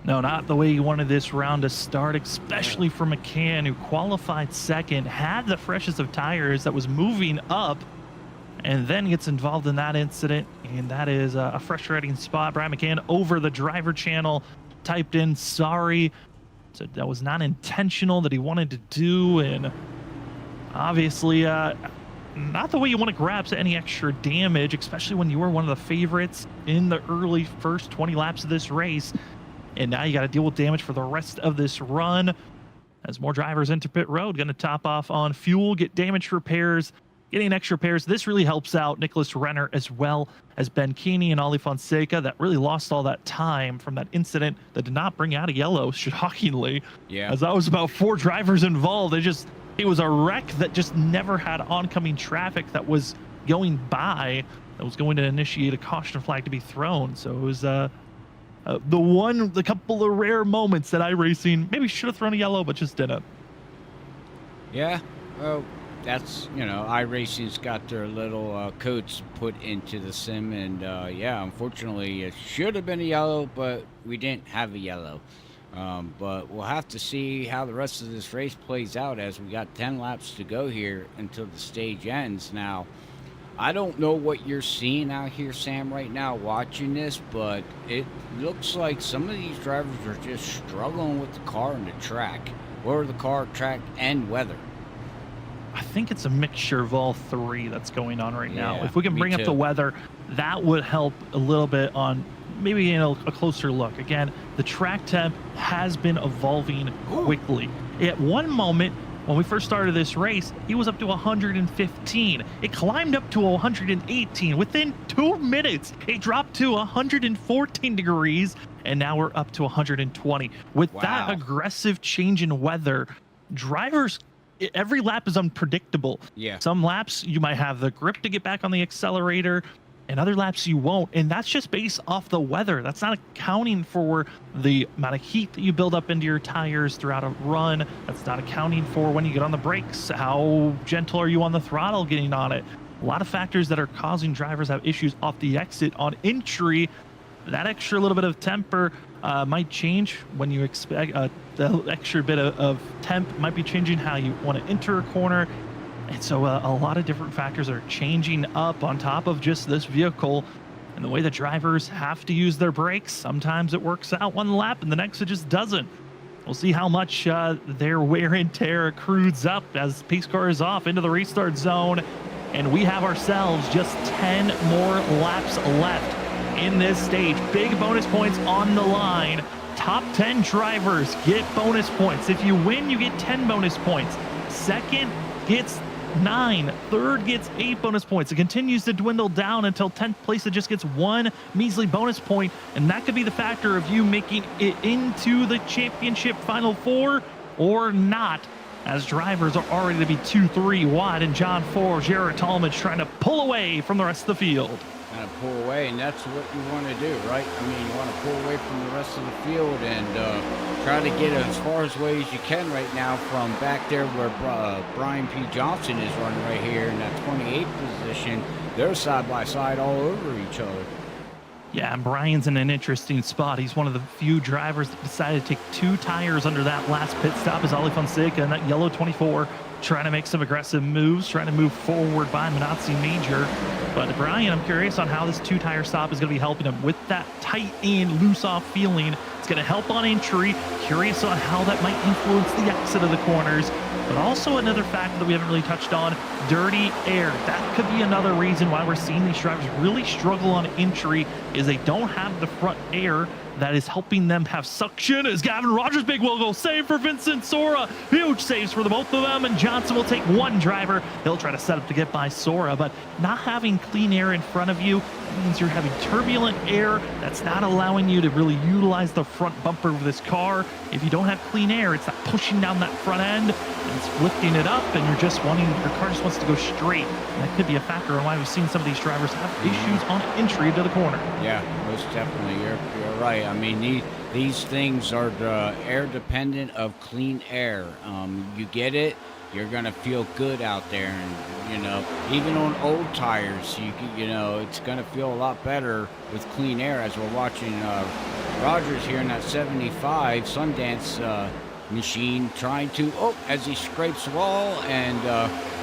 No, not the way you wanted this round to start, especially for McCann, who qualified second, had the freshest of tires, that was moving up, and then gets involved in that incident, and that is a frustrating spot. Brian McCann over the driver channel typed in sorry, so that was not intentional, that he wanted to do, and obviously not the way you want to grab any extra damage, especially when you were one of the favorites in the early first 20 laps of this race, and now you got to deal with damage for the rest of this run as more drivers enter pit road. Going to top off on fuel, get damage repairs, getting extra repairs. This really helps out Nicholas Renner as well as Ben Keeney and Ali Fonseca that really lost all that time from that incident that did not bring out a yellow, shockingly. Yeah. As that was about 4 drivers involved. It was a wreck that just never had oncoming traffic that was going by, that was going to initiate a caution flag to be thrown. So it was The couple of rare moments that iRacing maybe should have thrown a yellow, but just didn't. Yeah, well, that's, iRacing's got their little codes put into the sim, and yeah, unfortunately, it should have been a yellow, but we didn't have a yellow. But we'll have to see how the rest of this race plays out as we got 10 laps to go here until the stage ends. Now, I don't know what you're seeing out here, Sam, right now watching this, but it looks like some of these drivers are just struggling with the car and the track, or the car, track, and weather. I think it's a mixture of all three that's going on right now. Yeah, If we can bring up the weather, that would help a little bit on maybe a closer look. Again, the track temp has been evolving quickly. At one moment, when we first started this race, he was up to 115. It climbed up to 118. Within 2 minutes, it dropped to 114 degrees, and now we're up to 120. With that aggressive change in weather, drivers, every lap is unpredictable. Yeah. Some laps you might have the grip to get back on the accelerator, and other laps you won't. And that's just based off the weather. That's not accounting for the amount of heat that you build up into your tires throughout a run. That's not accounting for when you get on the brakes. How gentle are you on the throttle getting on it? A lot of factors that are causing drivers to have issues off the exit. On entry, that extra little bit of temper might change when you expect the extra bit of temp might be changing how you want to enter a corner. And so a lot of different factors are changing up on top of just this vehicle and the way the drivers have to use their brakes. Sometimes it works out one lap and the next it just doesn't. We'll see how much their wear and tear accrues up as pace car is off into the restart zone. And we have ourselves just 10 more laps left in this stage. Big bonus points on the line. Top 10 drivers get bonus points. If you win, you get 10 bonus points. Second gets 9. Third gets 8 bonus points. It continues to dwindle down until 10th place. It just gets 1 measly bonus point, and that could be the factor of you making it into the championship final 4 or not, as drivers are already to be 2-3 wide, and John Ford, Jared Talmadge trying to pull away from the rest of the field. Kind of pull away, and that's what you want to do, right? I mean, you want to pull away from the rest of the field and try to get as far away as you can right now from back there where Brian P. Johnson is running right here in that 28th position. They're side by side all over each other. Yeah, and Brian's in an interesting spot. He's one of the few drivers that decided to take 2 tires under that last pit stop as Ali Fonseca in that yellow 24, trying to make some aggressive moves, trying to move forward by Minazzi Major. But Brian, I'm curious on how this 2-tire stop is going to be helping him with that tight and loose off feeling. It's going to help on entry. Curious on how that might influence the exit of the corners. But also another factor that we haven't really touched on, dirty air. That could be another reason why we're seeing these drivers really struggle on entry, is they don't have the front air that is helping them have suction. As Gavin Rogers, big will go save for Vincent Sora. Huge saves for the both of them, and Johnson will take 1 driver. He'll try to set up to get by Sora, but not having clean air in front of you means you're having turbulent air that's not allowing you to really utilize the front bumper of this car. If you don't have clean air, it's not pushing down that front end, and it's lifting it up, and your car just wants to go straight. And that could be a factor in why we've seen some of these drivers have issues on entry to the corner. Yeah, most definitely. You're right. I mean, these things are air dependent of clean air. You get it, you're gonna feel good out there, and even on old tires, it's gonna feel a lot better with clean air. As we're watching Rogers here in that 75 Sundance machine trying to, as he scrapes the wall, and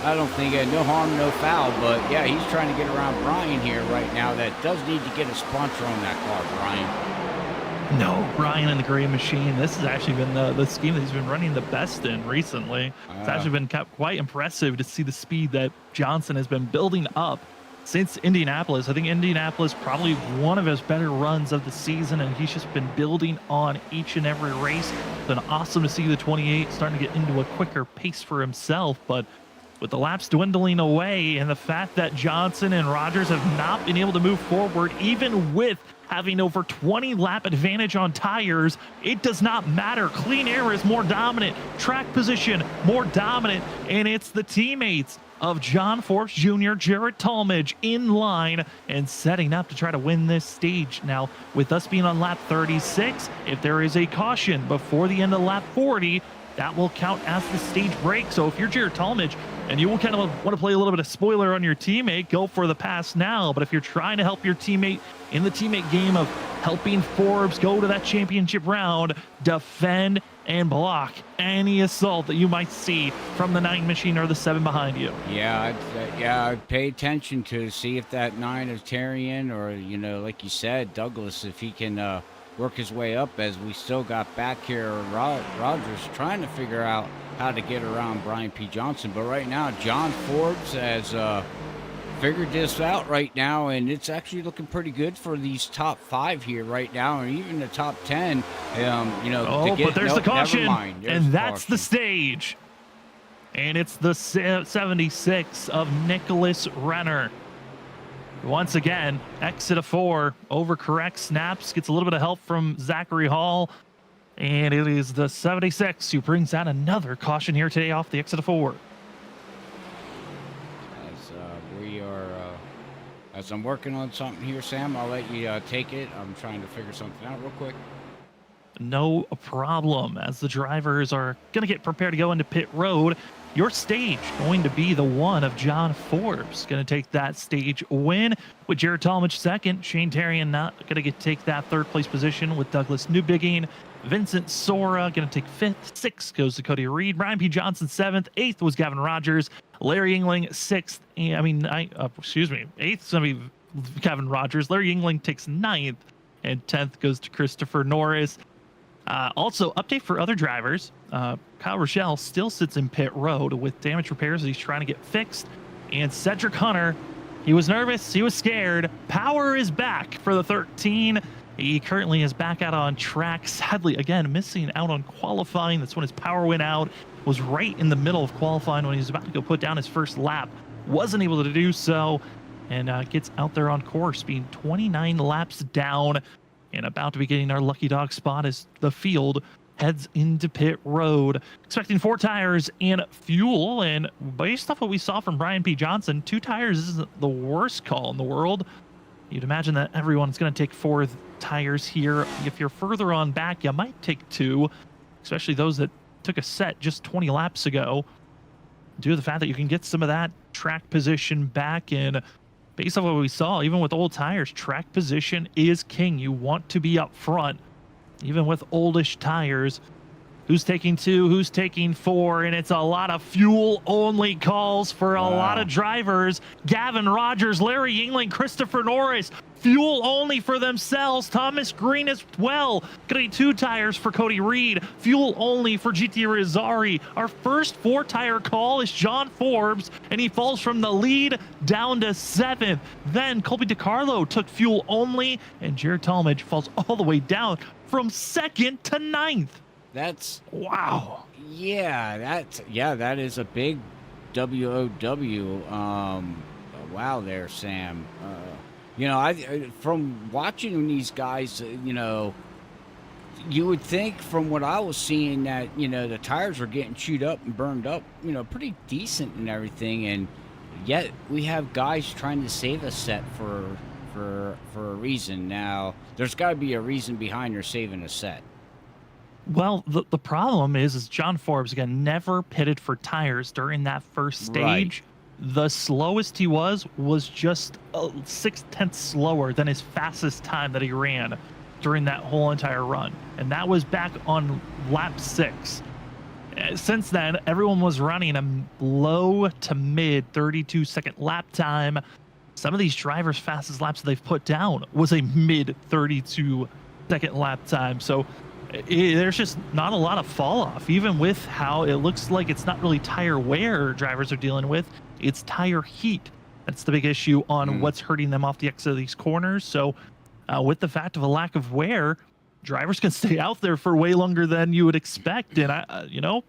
I don't think no harm, no foul, but yeah, he's trying to get around Brian here right now. That does need to get a sponsor on that car, Brian. No, Brian and the gray machine. This has actually been the scheme that he's been running the best in recently. It's actually been quite impressive to see the speed that Johnson has been building up since Indianapolis. I think Indianapolis probably one of his better runs of the season, and he's just been building on each and every race. It's been awesome to see the 28 starting to get into a quicker pace for himself, but with the laps dwindling away and the fact that Johnson and Rogers have not been able to move forward, even with having over 20 lap advantage on tires. It does not matter. Clean air is more dominant, track position more dominant, and it's the teammates of John Forbes Jr., Jared Talmadge in line and setting up to try to win this stage. Now, with us being on lap 36, if there is a caution before the end of lap 40, that will count as the stage break. So if you're Jared Talmadge and you will kind of want to play a little bit of spoiler on your teammate, go for the pass now. But if you're trying to help your teammate in the teammate game of helping Forbes go to that championship round, defend and block any assault that you might see from the 9 machine or the 7 behind you. Yeah, I'd pay attention to see if that 9 is Terrian or, like you said, Douglas, if he can work his way up, as we still got back here Rogers trying to figure out how to get around Brian P. Johnson. But right now, John Forbes has figured this out right now, and it's actually looking pretty good for these top 5 here right now, and even the top 10. But there's the caution, and that's the stage. And it's the 76 of Nicholas Renner. Once again, exit of 4, overcorrects, snaps, gets a little bit of help from Zachary Hall, and it is the 76 who brings out another caution here today off the exit of 4. As I'm working on something here, Sam, I'll let you take it. I'm trying to figure something out real quick. No problem. As the drivers are going to get prepared to go into pit road, your stage going to be the one of John Forbes. Going to take that stage win with Jared Talmadge second. Shane Terrian not going to take that third place position with Douglas Newbigging. Vincent Sora going to take 5th. 6th goes to Cody Reed. Brian P. Johnson 7th. 8th was Gavin Rogers. Larry Yingling 6th. 8th. Gavin Rogers. Larry Yingling takes 9th, and 10th goes to Christopher Norris. Also, update for other drivers. Kyle Rochelle still sits in pit road with damage repairs that he's trying to get fixed. And Cedric Hunter, he was nervous, he was scared. Power is back for the 13. He currently is back out on track. Sadly, again, missing out on qualifying. That's when his power went out. Was right in the middle of qualifying when he was about to go put down his first lap. Wasn't able to do so, and gets out there on course, being 29 laps down and about to be getting our lucky dog spot as the field heads into pit road. Expecting 4 tires and fuel, and based off what we saw from Brian P. Johnson, 2 tires isn't the worst call in the world. You'd imagine that everyone's going to take 4 tires here. If you're further on back, you might take 2, especially those that took a set just 20 laps ago, due to the fact that you can get some of that track position back in. Based on what we saw, even with old tires, track position is king. You want to be up front, even with oldish tires. Who's taking 2? Who's taking 4? And it's a lot of fuel-only calls for a lot of drivers. Gavin Rogers, Larry Yingling, Christopher Norris, fuel only for themselves. Thomas Green as well. Getting 2 tires for Cody Reed. Fuel only for GT Rizzari. Our first 4-tire call is John Forbes, and he falls from the lead down to 7th. Then Colby DiCarlo took fuel only, and Jared Talmadge falls all the way down from 2nd to 9th. That's wow. Yeah, that is a big WOW. Wow there, Sam. I from watching these guys, you would think from what I was seeing that, the tires were getting chewed up and burned up, pretty decent and everything, and yet we have guys trying to save a set for a reason. Now, there's got to be a reason behind their saving a set. Well, the problem is John Forbes, again, never pitted for tires during that first stage. Right. The slowest he was just 0.6 slower than his fastest time that he ran during that whole entire run. And that was back on lap 6. Since then, everyone was running a low to mid 32-second lap time. Some of these drivers' fastest laps they've put down was a mid 32-second lap time. So there's just not a lot of fall off, even with how it looks like it's not really tire wear drivers are dealing with. It's tire heat. That's the big issue on what's hurting them off the exit of these corners. So with the fact of a lack of wear, drivers can stay out there for way longer than you would expect. And,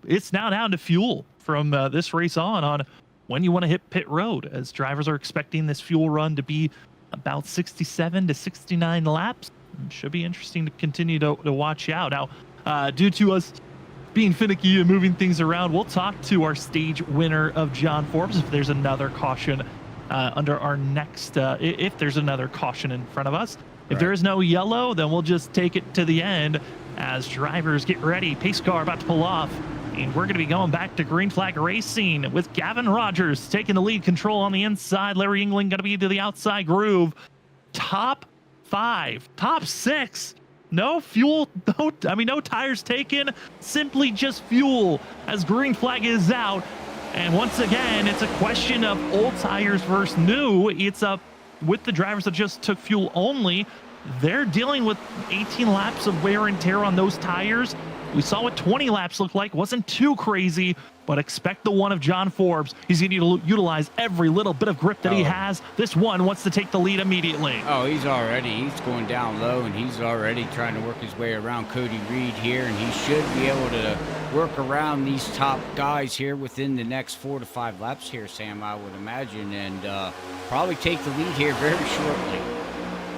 it's now down to fuel from this race on when you want to hit pit road, as drivers are expecting this fuel run to be about 67 to 69 laps. Should be interesting to continue to watch out. Now, due to us being finicky and moving things around, we'll talk to our stage winner of John Forbes if there's another caution under our next, if there's another caution in front of us. If there is no yellow, then we'll just take it to the end as drivers get ready. Pace car about to pull off. And we're going to be going back to green flag racing with Gavin Rogers taking the lead control on the inside. Larry England going to be to the outside groove. Top 5, top 6. No fuel, no tires taken, simply just fuel as green flag is out. And once again, it's a question of old tires versus new. It's with the drivers that just took fuel only, they're dealing with 18 laps of wear and tear on those tires. We saw what 20 laps looked like. Wasn't too crazy, but expect the one of John Forbes. He's going to utilize every little bit of grip that he has. This one wants to take the lead immediately. Oh, he's going down low, and he's already trying to work his way around Cody Reed here, and he should be able to work around these top guys here within the next 4 to 5 laps here, Sam, I would imagine, and probably take the lead here very shortly.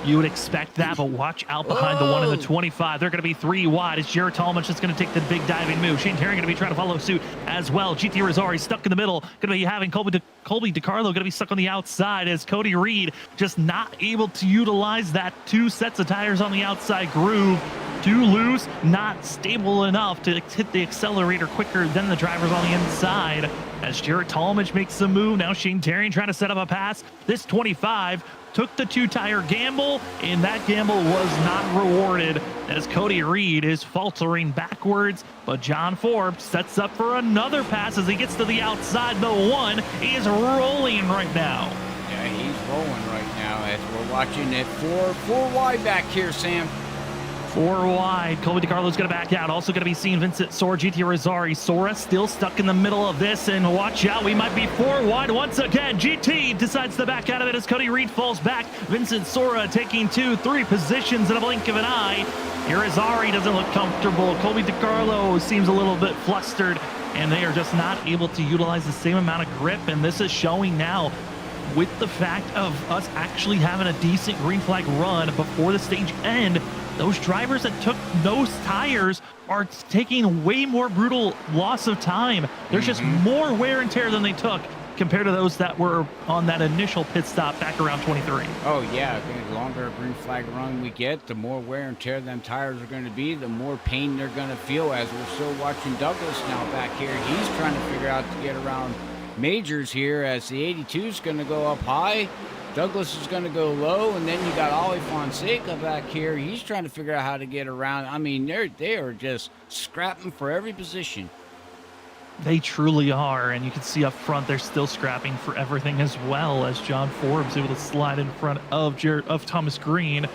You would expect that, but watch out behind the one in the 25. They're going to be 3 wide. It's Jared Tallman just going to take the big diving move. Shane Terry going to be trying to follow suit as well. GT Rizzari stuck in the middle. Going to be having Colby DiCarlo going to be stuck on the outside as Cody Reed just not able to utilize that 2 sets of tires on the outside groove. Too loose, not stable enough to hit the accelerator quicker than the drivers on the inside. As Jared Tallmadge makes the move, now Shane Terry trying to set up a pass. This 25 took the 2-tire gamble, and that gamble was not rewarded as Cody Reed is faltering backwards. But John Forbes sets up for another pass as he gets to the outside. The one is rolling right now. Yeah, he's rolling right now as we're watching it. Four wide back here, Sam. 4 wide. Colby DiCarlo's going to back out. Also going to be seeing Vincent Sora, GT Rizzari. Sora still stuck in the middle of this, and watch out. We might be 4 wide once again. GT decides to back out of it as Cody Reed falls back. Vincent Sora taking 2, 3 positions in a blink of an eye. Here Rizzari doesn't look comfortable. Colby DiCarlo seems a little bit flustered, and they are just not able to utilize the same amount of grip, and this is showing now with the fact of us actually having a decent green flag run before the stage end. Those drivers that took those tires are taking way more brutal loss of time. There's just more wear and tear than they took compared to those that were on that initial pit stop back around 23. Oh, yeah. The longer a green flag run we get, the more wear and tear them tires are going to be, the more pain they're going to feel. As we're still watching Douglas now back here, he's trying to figure out to get around Majors here as the 82 is going to go up high. Douglas is going to go low, and then you got Ollie Fonseca back here. He's trying to figure out how to get around. I mean, they are just scrapping for every position. They truly are, and you can see up front they're still scrapping for everything as well as John Forbes able to slide in front of Thomas Green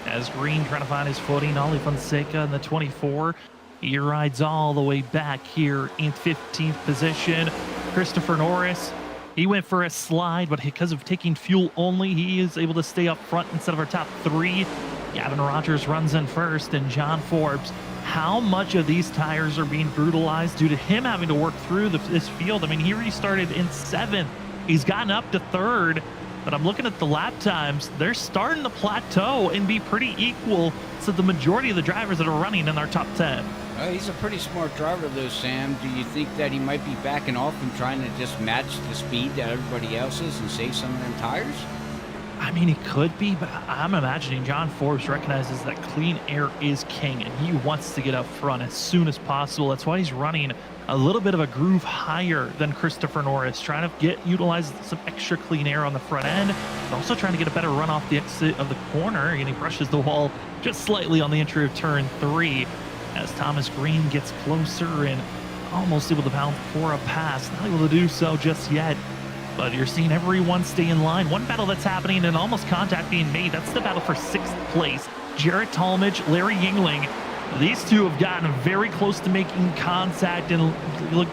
as Green trying to find his footing. Ollie Fonseca in the 24. He rides all the way back here in 15th position. Christopher Norris, he went for a slide, but because of taking fuel only, he is able to stay up front instead of our top 3. Gavin Rogers runs in first, and John Forbes. How much of these tires are being brutalized due to him having to work through this field? I mean, he restarted in 7th. He's gotten up to 3rd, but I'm looking at the lap times. They're starting to plateau and be pretty equal to the majority of the drivers that are running in our top 10. He's a pretty smart driver, though, Sam. Do you think that he might be backing off and trying to just match the speed that everybody else is and save some of them tires? I mean, he could be, but I'm imagining John Forbes recognizes that clean air is king, and he wants to get up front as soon as possible. That's why he's running a little bit of a groove higher than Christopher Norris, trying to utilize some extra clean air on the front end, but also trying to get a better run off the exit of the corner, and he brushes the wall just slightly on the entry of turn 3. As Thomas Green gets closer and almost able to pound for a pass. Not able to do so just yet, but you're seeing everyone stay in line. One battle that's happening and almost contact being made. That's the battle for 6th place. Jared Tallmadge, Larry Yingling. These two have gotten very close to making contact, and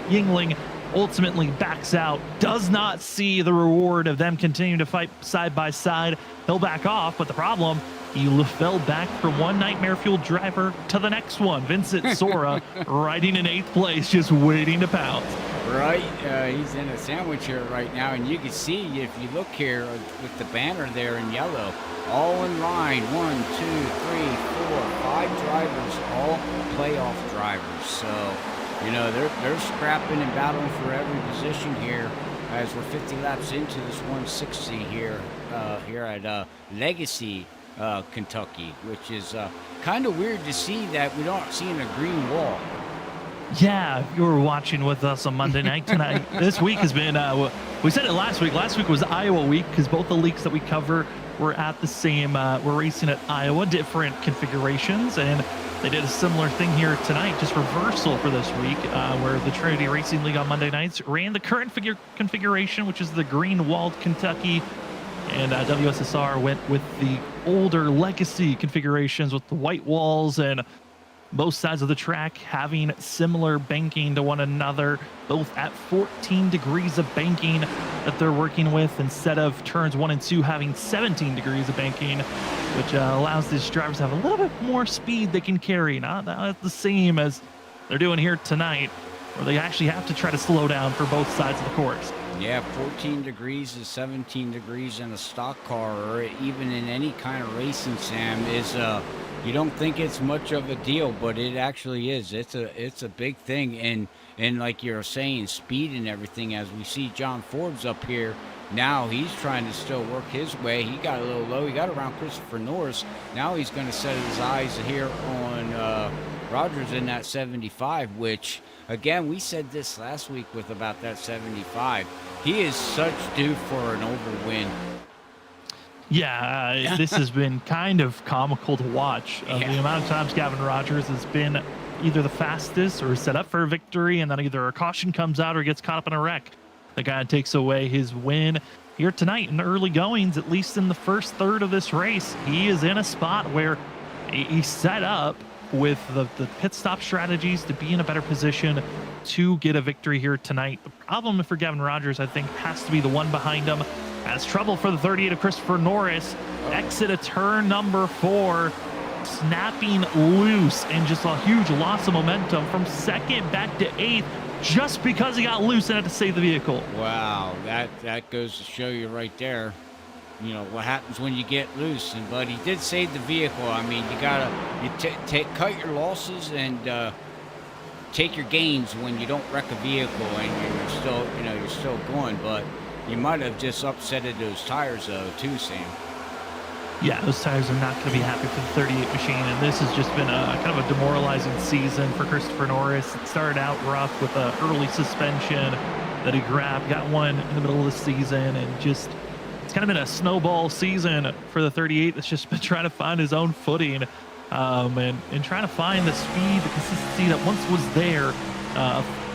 Yingling ultimately backs out. Does not see the reward of them continuing to fight side by side. He'll back off, but the problem, he fell back from one nightmare fuel driver to the next one. Vincent Sora riding in 8th place, just waiting to pounce. Right, he's in a sandwich here right now, and you can see if you look here with the banner there in yellow, all in line, 1, 2, 3, 4, 5 drivers, all playoff drivers. So, you know, they're scrapping and battling for every position here as we're 50 laps into this 160 here at Legacy, Kentucky, which is kind of weird to see that we don't see a green wall. Yeah, if you were watching with us on Monday night tonight, this week has been, we said it last week. Last week was Iowa week because both the leagues that we cover were at the same, we're racing at Iowa, different configurations. And they did a similar thing here tonight, just reversal for this week, where the Trinity Racing League on Monday nights ran the current configuration, which is the green walled Kentucky. And WSSR went with the older legacy configurations with the white walls and both sides of the track having similar banking to one another, both at 14 degrees of banking that they're working with, instead of turns 1 and 2 having 17 degrees of banking, which allows these drivers to have a little bit more speed they can carry. Not the same as they're doing here tonight, where they actually have to try to slow down for both sides of the course. Yeah, 14 degrees to 17 degrees in a stock car, or even in any kind of racing, Sam, is you don't think it's much of a deal, but it actually is. It's a big thing, and like you're saying, speed and everything. As we see John Forbes up here now, he's trying to still work his way. He got a little low. He got around Christopher Norris. Now he's going to set his eyes here on Rogers in that 75, which, again, we said this last week with about that 75. He is such due for an overwin. Yeah, this has been kind of comical to watch. The amount of times Gavin Rogers has been either the fastest or set up for a victory, and then either a caution comes out or gets caught up in a wreck. The guy takes away his win here tonight in the early goings, at least in the first third of this race. He is in a spot where he's set up with the pit stop strategies to be in a better position to get a victory here tonight. The problem for Gavin Rogers, I think, has to be the one behind him. Has trouble for the 38 of Christopher Norris. Exit of turn number 4, snapping loose, and just a huge loss of momentum from second back to 8th just because he got loose and had to save the vehicle. Wow, that goes to show you right there, you know, what happens when you get loose. But he did save the vehicle. I mean, you gotta cut your losses and take your gains when you don't wreck a vehicle and you're still, you know, you're still going. But you might have just upsetted those tires though too, Sam. Yeah, those tires are not going to be happy for the 38 machine, and this has just been a kind of a demoralizing season for Christopher Norris. It started out rough with an early suspension that he grabbed, got one in the middle of the season, and just it's kind of been a snowball season for the 38 that's just been trying to find his own footing and trying to find the speed, the consistency that once was there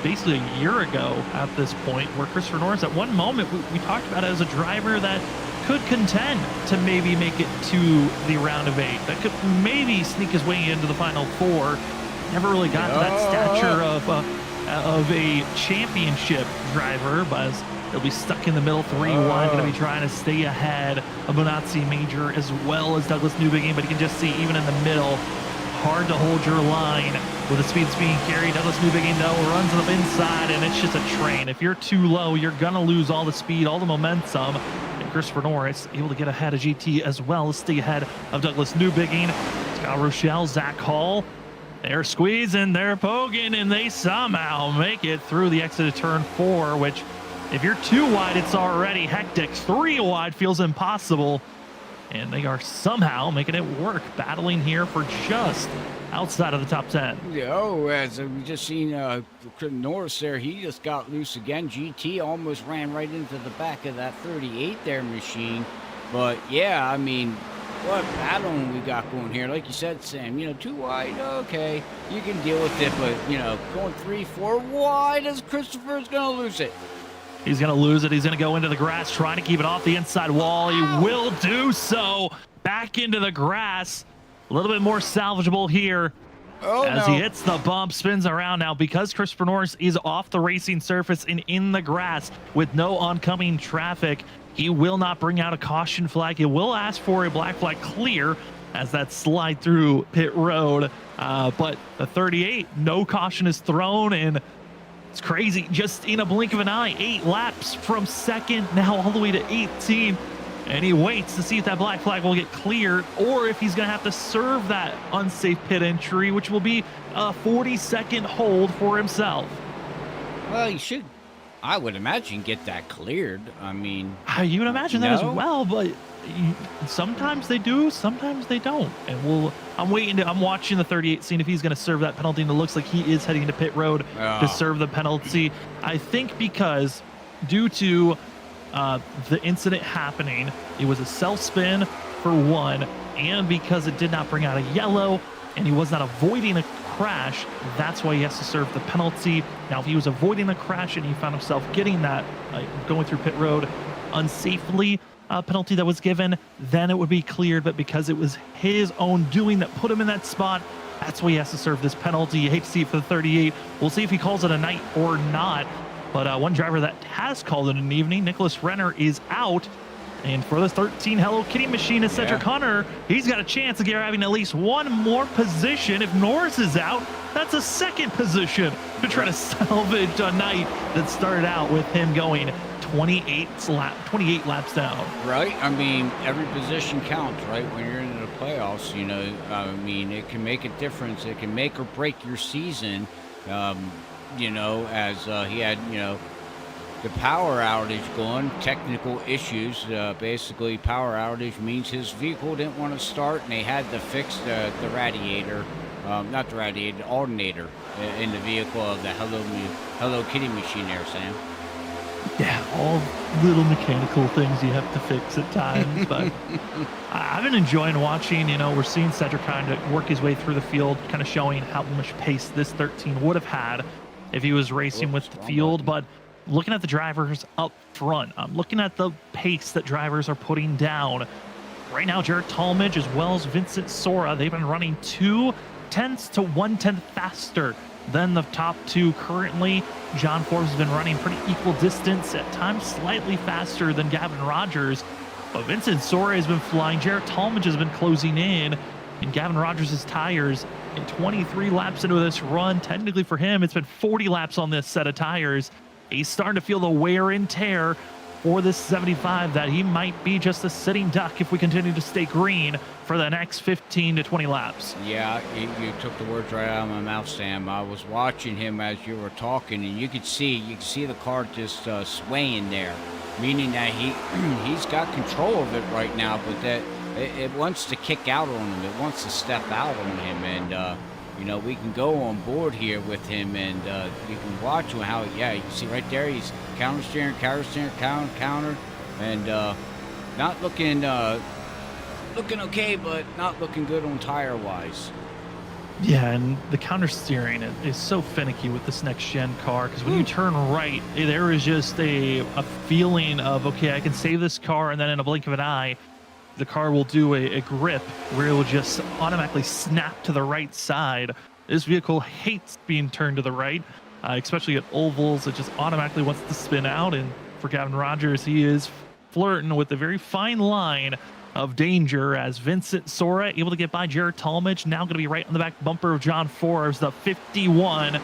basically a year ago at this point, where Christopher Norris at one moment we talked about it as a driver that could contend to maybe make it to the round of 8, that could maybe sneak his way into the final 4. Never really got to that stature of a championship driver, but he'll be stuck in the middle 3 wide, going to be trying to stay ahead of Bonazzi Major as well as Douglas Newbigin, but you can just see even in the middle, hard to hold your line with the speed that's being carried. Douglas Newbigin, though, runs up inside, and it's just a train. If you're too low, you're going to lose all the speed, all the momentum. Christopher Norris able to get ahead of GT as well as stay ahead of Douglas Newbigin. Scott Rochelle, Zach Hall, they're squeezing, they're poking, and they somehow make it through the exit of turn 4, which if you're 2 wide, it's already hectic. 3 wide feels impossible, and they are somehow making it work, battling here for just outside of the top 10. Oh, as we just seen Norris there, he just got loose again. GT almost ran right into the back of that 38 there machine. But yeah, I mean, what battling we got going here. Like you said, Sam, you know, 2 wide, okay, you can deal with it, but you know, going 3, 4 wide, as Christopher's gonna lose it. He's going to lose it. He's going to go into the grass, trying to keep it off the inside wall. He will do so. Back into the grass. A little bit more salvageable here as he hits the bump, spins around now. Because Christopher Norris is off the racing surface and in the grass with no oncoming traffic, he will not bring out a caution flag. He will ask for a black flag clear as that slide through pit road. But the 38, no caution is thrown, and It's crazy. Just in a blink of an eye, 8 laps from second, now all the way to 18. And he waits to see if that black flag will get cleared or if he's going to have to serve that unsafe pit entry, which will be a 40-second hold for himself. Well, you should, I would imagine, get that cleared. I mean, you would imagine that as well, but sometimes they do, sometimes they don't. And I'm watching the 38, seeing if he's going to serve that penalty, and it looks like he is heading into pit road to serve the penalty. I think because due to the incident happening, it was a self-spin for one, and because it did not bring out a yellow and he was not avoiding a crash, that's why he has to serve the penalty. Now, if he was avoiding a crash and he found himself getting that, going through pit road unsafely, penalty that was given, then it would be cleared. But because it was his own doing that put him in that spot, that's why he has to serve this penalty. You hate to see it for the 38. We'll see if he calls it a night or not. But one driver that has called it an evening, Nicholas Renner, is out. And for the 13 Hello Kitty machine is Cedric Hunter. He's got a chance of grabbing at least one more position. If Norris is out, that's a second position to try to salvage a night that started out with him going 28 laps down. Right. I mean, every position counts, right? When you're in the playoffs, you know, I mean, it can make a difference. It can make or break your season. You know, as he had, you know, the power outage going, technical issues. Basically, power outage means his vehicle didn't want to start, and they had to fix the radiator, not the radiator, the alternator in the vehicle of the Hello Kitty machine there, Sam. Yeah, all little mechanical things you have to fix at times. But I've been enjoying watching, you know, we're seeing Cedric kind of work his way through the field, kind of showing how much pace this 13 would have had if he was racing with the field. But looking at the drivers up front, I'm looking at the pace that drivers are putting down. Right now, Jared Talmadge as well as Vincent Sora, they've been running 0.2 to 1/10 faster than the top two currently. John Forbes has been running pretty equal distance, at times slightly faster than Gavin Rogers. But Vincent Sora has been flying. Jared Talmadge has been closing in. And Gavin Rogers' tires in 23 laps into this run. Technically for him, it's been 40 laps on this set of tires. He's starting to feel the wear and tear for this 75 that he might be just a sitting duck if we continue to stay green for the next 15 to 20 laps. Yeah, you took the words right out of my mouth, Sam. I was watching him as you were talking, and you could see the car just swaying there, meaning that he's got control of it right now, but that it wants to kick out on him. It wants to step out on him, and you know, we can go on board here with him, and you can watch him how, yeah, you can see right there, he's counter steering, counter, and not looking okay, but not looking good on tire wise. Yeah, and the counter steering is so finicky with this next gen car, because when you turn right, there is just a feeling of, okay, I can save this car, and then in a blink of an eye, the car will do a grip where it will just automatically snap to the right side. This vehicle hates being turned to the right, especially at ovals. It just automatically wants to spin out. And for Gavin Rogers, he is flirting with a very fine line of danger as Vincent Sora able to get by Jared Talmadge. Now going to be right on the back bumper of John Forbes. The 51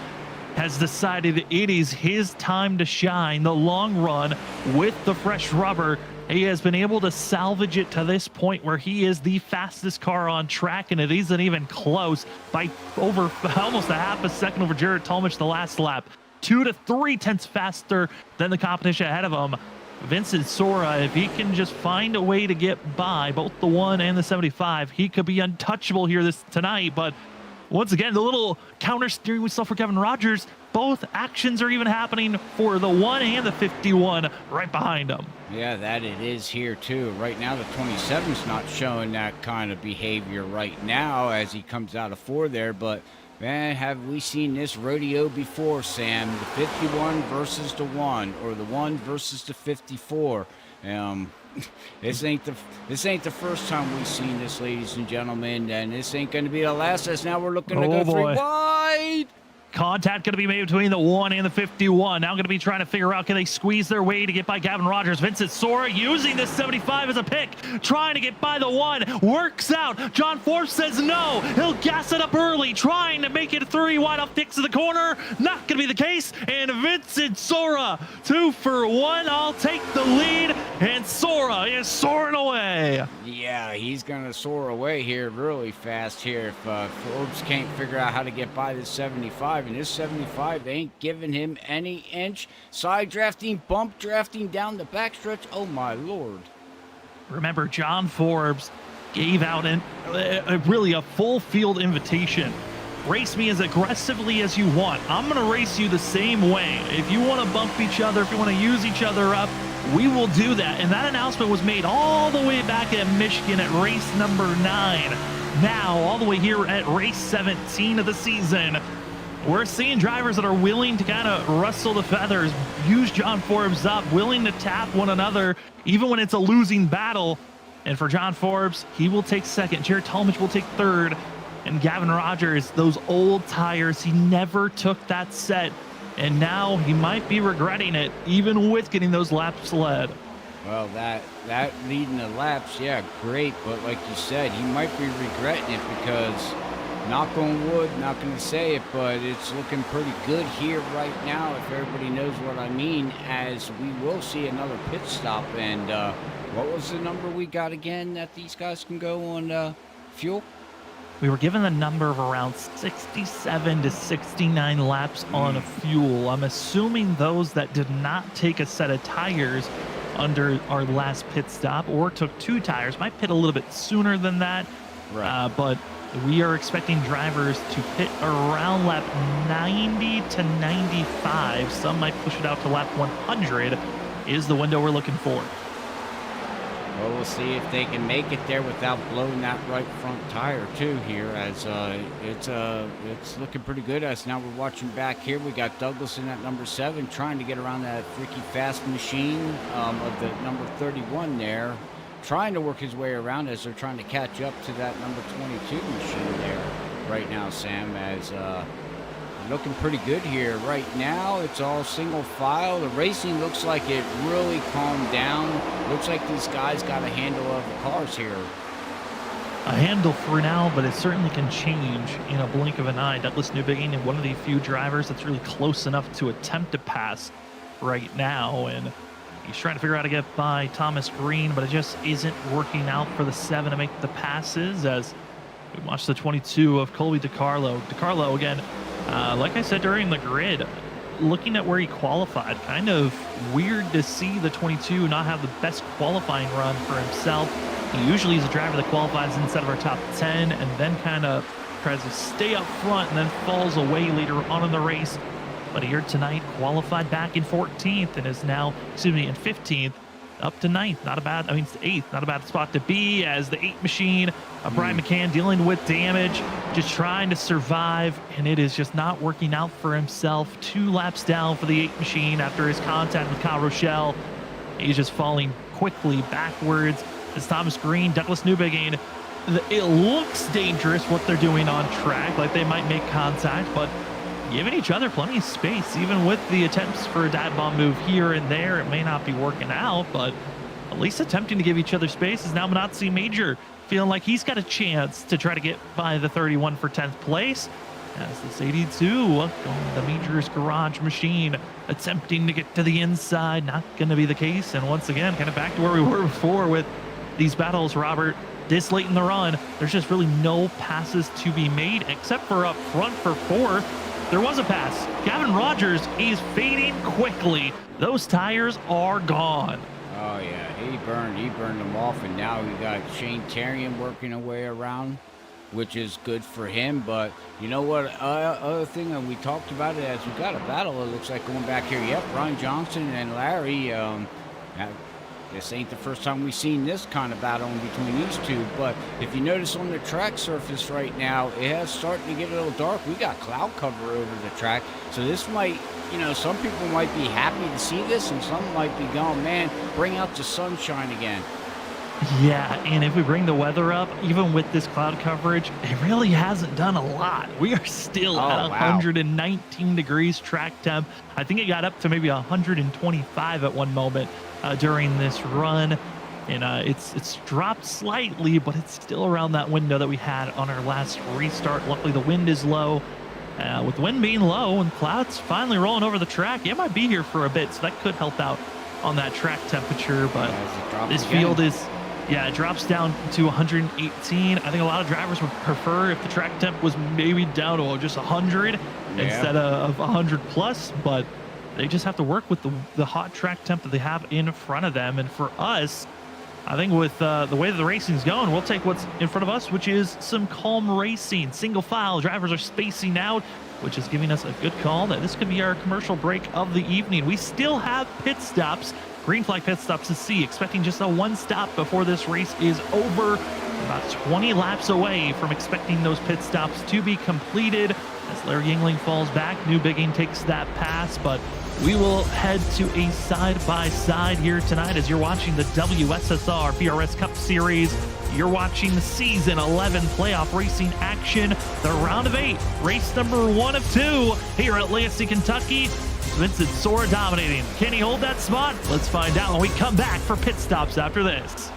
has decided it is his time to shine. The long run with the fresh rubber. He has been able to salvage it to this point where he is the fastest car on track, and it isn't even close by over almost a half a second over Jared Talmadge the last lap. 2 to 3 tenths faster than the competition ahead of him. Vincent Sora, if he can just find a way to get by both the 1 and the 75, he could be untouchable here tonight. But once again, the little counter steering we saw for Gavin Rogers, both actions are even happening for the 1 and the 51 right behind him. Yeah, that it is here too. Right now, the 27's not showing that kind of behavior right now as he comes out of 4 there. But, man, have we seen this rodeo before, Sam? The 51 versus the 1, or the 1 versus the 54. This ain't the first time we've seen this, ladies and gentlemen, and this ain't going to be the last. As now we're looking to go 3 wide. Contact going to be made between the 1 and the 51. Now going to be trying to figure out, can they squeeze their way to get by Gavin Rogers. Vincent Sora using this 75 as a pick, trying to get by the 1. Works out. John Forbes says no. He'll gas it up early, trying to make it 3 wide off Dix to the corner. Not going to be the case. And Vincent Sora, 2 for 1. I'll take the lead. And Sora is soaring away. Yeah, he's going to soar away here really fast here if Forbes can't figure out how to get by this 75. And this 75, they ain't giving him any inch. Side drafting, bump drafting down the backstretch. Oh, my Lord. Remember, John Forbes gave out really a full field invitation. Race me as aggressively as you want. I'm going to race you the same way. If you want to bump each other, if you want to use each other up, we will do that. And that announcement was made all the way back at Michigan at race number 9. Now, all the way here at race 17 of the season, we're seeing drivers that are willing to kind of rustle the feathers, use John Forbes up, willing to tap one another, even when it's a losing battle. And for John Forbes, he will take second. Jared Talmadge will take third. And Gavin Rogers, those old tires, he never took that set. And now he might be regretting it, even with getting those laps led. Well, that leading the laps, yeah, great. But like you said, he might be regretting it because, knock on wood, not going to say it, but it's looking pretty good here right now, if everybody knows what I mean, as we will see another pit stop. And what was the number we got again that these guys can go on fuel? We were given the number of around 67 to 69 laps on fuel. I'm assuming those that did not take a set of tires under our last pit stop or took 2 tires might pit a little bit sooner than that. Right. But we are expecting drivers to pit around lap 90 to 95. Some might push it out to lap 100 is the window we're looking for. Well, we'll see if they can make it there without blowing that right front tire too here, as it's looking pretty good. As now we're watching back here, we got Douglas in at number 7 trying to get around that freaky fast machine of the number 31 there, trying to work his way around as they're trying to catch up to that number 22 machine there right now, Sam, as looking pretty good here right now. It's all single file. The racing looks like it really calmed down. Looks like these guys got a handle of the cars here. A handle for now, but it certainly can change in a blink of an eye. Douglas Newbegin is one of the few drivers that's really close enough to attempt to pass right now, and he's trying to figure out how to get by Thomas Green, but it just isn't working out for the 7 to make the passes, as we watch the 22 of Colby DiCarlo. DiCarlo, again, like I said during the grid, looking at where he qualified, kind of weird to see the 22 not have the best qualifying run for himself. He usually is a driver that qualifies inside of our top 10 and then kind of tries to stay up front and then falls away later on in the race. But here tonight, qualified back in 14th and is now, in 15th, up to 9th. Not a bad, it's 8th. Not a bad spot to be, as the 8 machine, Brian McCann dealing with damage, just trying to survive, and it is just not working out for himself. 2 laps down for the 8 machine after his contact with Kyle Rochelle. He's just falling quickly backwards. It's Thomas Green, Douglas Newbegin. It looks dangerous what they're doing on track, like they might make contact, but giving each other plenty of space, even with the attempts for a dive bomb move here and there. It may not be working out, but at least attempting to give each other space is now Manatsi Major, feeling like he's got a chance to try to get by the 31 for 10th place. As this 82 going the Major's garage machine, attempting to get to the inside, not going to be the case. And once again, kind of back to where we were before with these battles, Robert. This late in the run, there's just really no passes to be made, except for up front for 4th. There was a pass. Gavin Rogers is fading quickly. Those tires are gone. Oh yeah, he burned them off, and now we got Shane Terrian working a way around, which is good for him. But you know what? Other thing, and we talked about it as we got a battle. It looks like going back here. Yep, Ron Johnson and Larry. This ain't the first time we've seen this kind of battle in between these two, but if you notice on the track surface right now, it has started to get a little dark. We got cloud cover over the track, so this might, some people might be happy to see this, and some might be going, man, bring out the sunshine again. Yeah, and if we bring the weather up, even with this cloud coverage, it really hasn't done a lot. We are still Oh, at wow. 119 degrees track temp. I think it got up to maybe 125 at one moment during this run. And it's dropped slightly, but it's still around that window that we had on our last restart. Luckily, the wind is low. With the wind being low and clouds finally rolling over the track, it might be here for a bit, so that could help out on that track temperature. But this field is... Yeah, it drops down to 118. I think a lot of drivers would prefer if the track temp was maybe down to just 100 instead of 100 plus, but they just have to work with the hot track temp that they have in front of them. And for us, I think with the way that the racing's going, we'll take what's in front of us, which is some calm racing. Single file, drivers are spacing out, which is giving us a good call that this could be our commercial break of the evening. We still have pit stops. Green flag pit stops to see, expecting just a one stop before this race is over. About 20 laps away from expecting those pit stops to be completed. As Larry Yingling falls back, New Bigging takes that pass, but we will head to a side-by-side here tonight as you're watching the WSSR PRS Cup Series. You're watching the Season 11 playoff racing action, the round of 8, race number 1 of 2 here at Lansing, Kentucky. Vincent Sora dominating. Can he hold that spot? Let's find out when we come back for pit stops after this.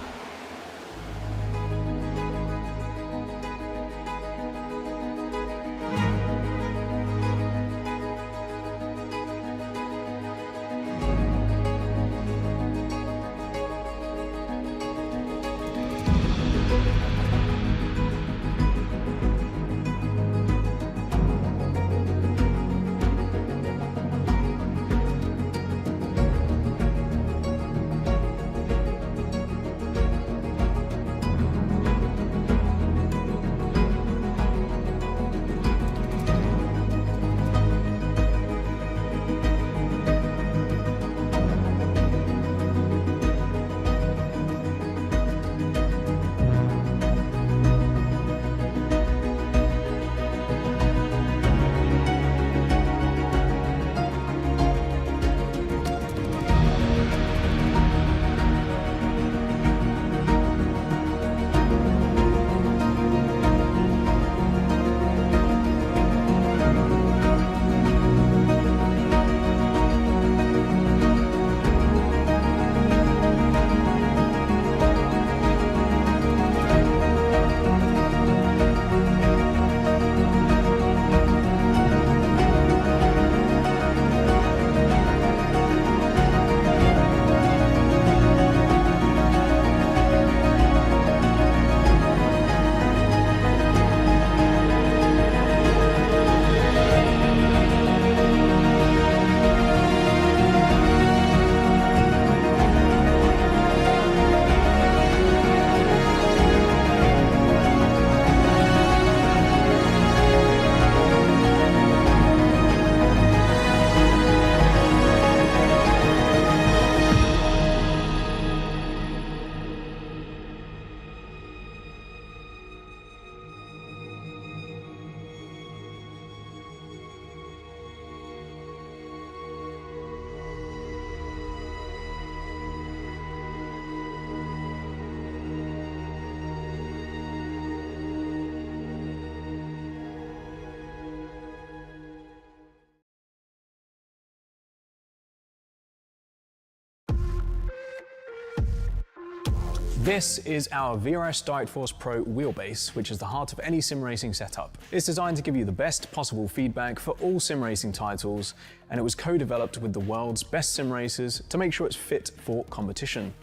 This is our VRS Direct Force Pro wheelbase, which is the heart of any sim racing setup. It's designed to give you the best possible feedback for all sim racing titles, and it was co-developed with the world's best sim racers to make sure it's fit for competition.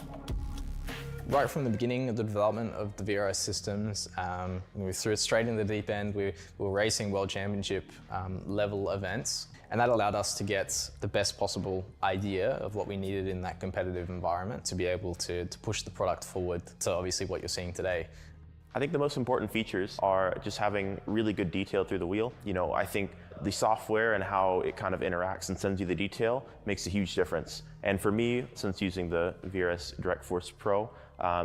Right from the beginning of the development of the VRS systems, we threw it straight in the deep end. We were racing World Championship level events, and that allowed us to get the best possible idea of what we needed in that competitive environment to be able to push the product forward to obviously what you're seeing today. I think the most important features are just having really good detail through the wheel. You know, I think the software and how it kind of interacts and sends you the detail makes a huge difference. And for me, since using the VRS Direct Force Pro,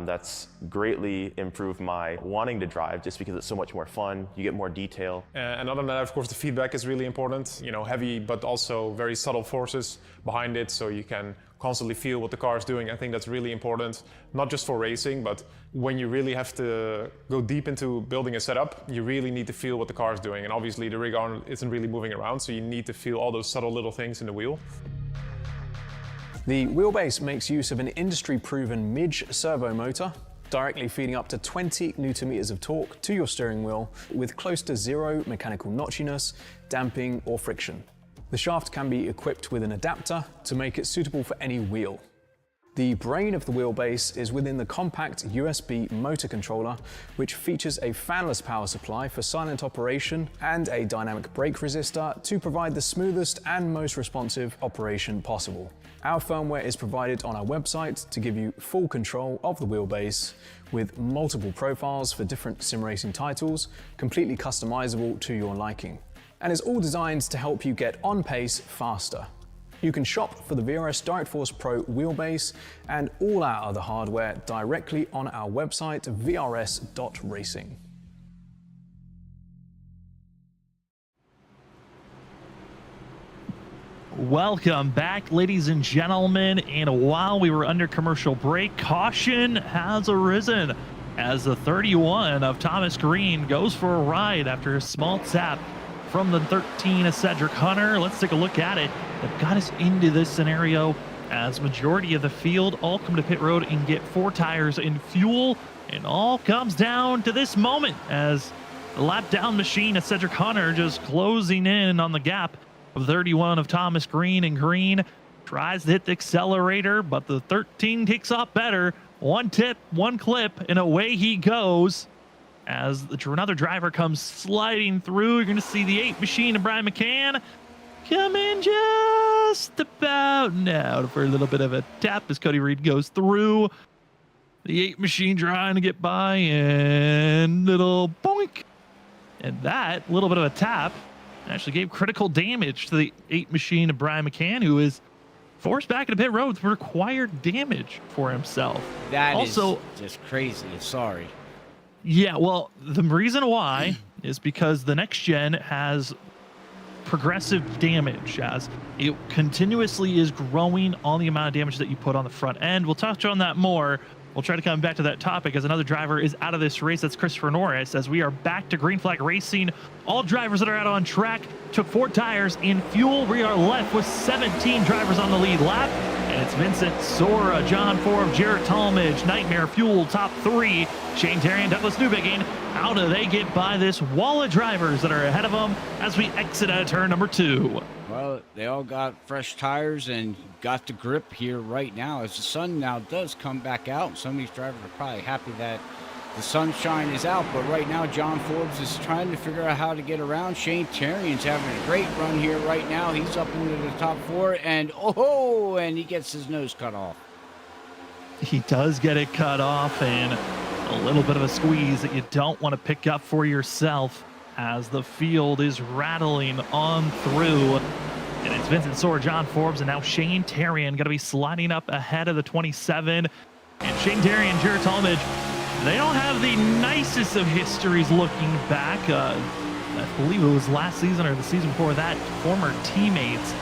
that's greatly improved my wanting to drive just because it's so much more fun. You get more detail. And other than that, of course, the feedback is really important. You know, heavy but also very subtle forces behind it, so you can constantly feel what the car is doing. I think that's really important, not just for racing, but when you really have to go deep into building a setup, you really need to feel what the car is doing. And obviously the rig arm isn't really moving around, so you need to feel all those subtle little things in the wheel. The wheelbase makes use of an industry-proven Midge servo motor, directly feeding up to 20 Newton meters of torque to your steering wheel with close to zero mechanical notchiness, damping, or friction. The shaft can be equipped with an adapter to make it suitable for any wheel. The brain of the wheelbase is within the compact USB motor controller, which features a fanless power supply for silent operation and a dynamic brake resistor to provide the smoothest and most responsive operation possible. Our firmware is provided on our website to give you full control of the wheelbase with multiple profiles for different sim racing titles, completely customizable to your liking. And is all designed to help you get on pace faster. You can shop for the VRS Direct Force Pro wheelbase and all our other hardware directly on our website vrs.racing. Welcome back, ladies and gentlemen, and while we were under commercial break, caution has arisen as the 31 of Thomas Green goes for a ride after a small tap from the 13 of Cedric Hunter. Let's take a look at it. They've got us into this scenario as majority of the field all come to pit road and get 4 tires and fuel, and all comes down to this moment as the lap down machine of Cedric Hunter just closing in on the gap of 31 of Thomas Green, and Green tries to hit the accelerator, but the 13 takes off better. One tip, one clip, and away he goes. As another driver comes sliding through, you're going to see the 8 machine of Brian McCann come in just about now for a little bit of a tap as Cody Reed goes through. The 8 machine trying to get by, and little boink. And that little bit of a tap actually gave critical damage to the 8 machine of Brian McCann, who is forced back into pit road with required damage for himself. That also is just crazy. Sorry. Yeah, well, the reason why is because the next gen has progressive damage, as it continuously is growing on the amount of damage that you put on the front end. We'll touch on that more. We'll try to come back to that topic as another driver is out of this race. That's Christopher Norris, as we are back to green flag racing. All drivers that are out on track took 4 tires in fuel. We are left with 17 drivers on the lead lap. And it's Vincent Sora, John Forbes, Jarrett Talmadge, Nightmare Fuel, top 3. Shane Terry and Douglas Newbegin. How do they get by this wall of drivers that are ahead of them as we exit out of turn number 2? Well, they all got fresh tires and got the grip here right now as the sun now does come back out. Some of these drivers are probably happy that the sunshine is out, but right now John Forbes is trying to figure out how to get around. Shane Terrian's having a great run here right now. He's up into the top 4, and and he gets his nose cut off. He does get it cut off, and a little bit of a squeeze that you don't want to pick up for yourself as the field is rattling on through. And it's Vincent Sora, John Forbes, and now Shane Terrian going to be sliding up ahead of the 27. And Shane Terrian, Jared Talmadge, they don't have the nicest of histories looking back. I believe it was last season or the season before that, former teammates.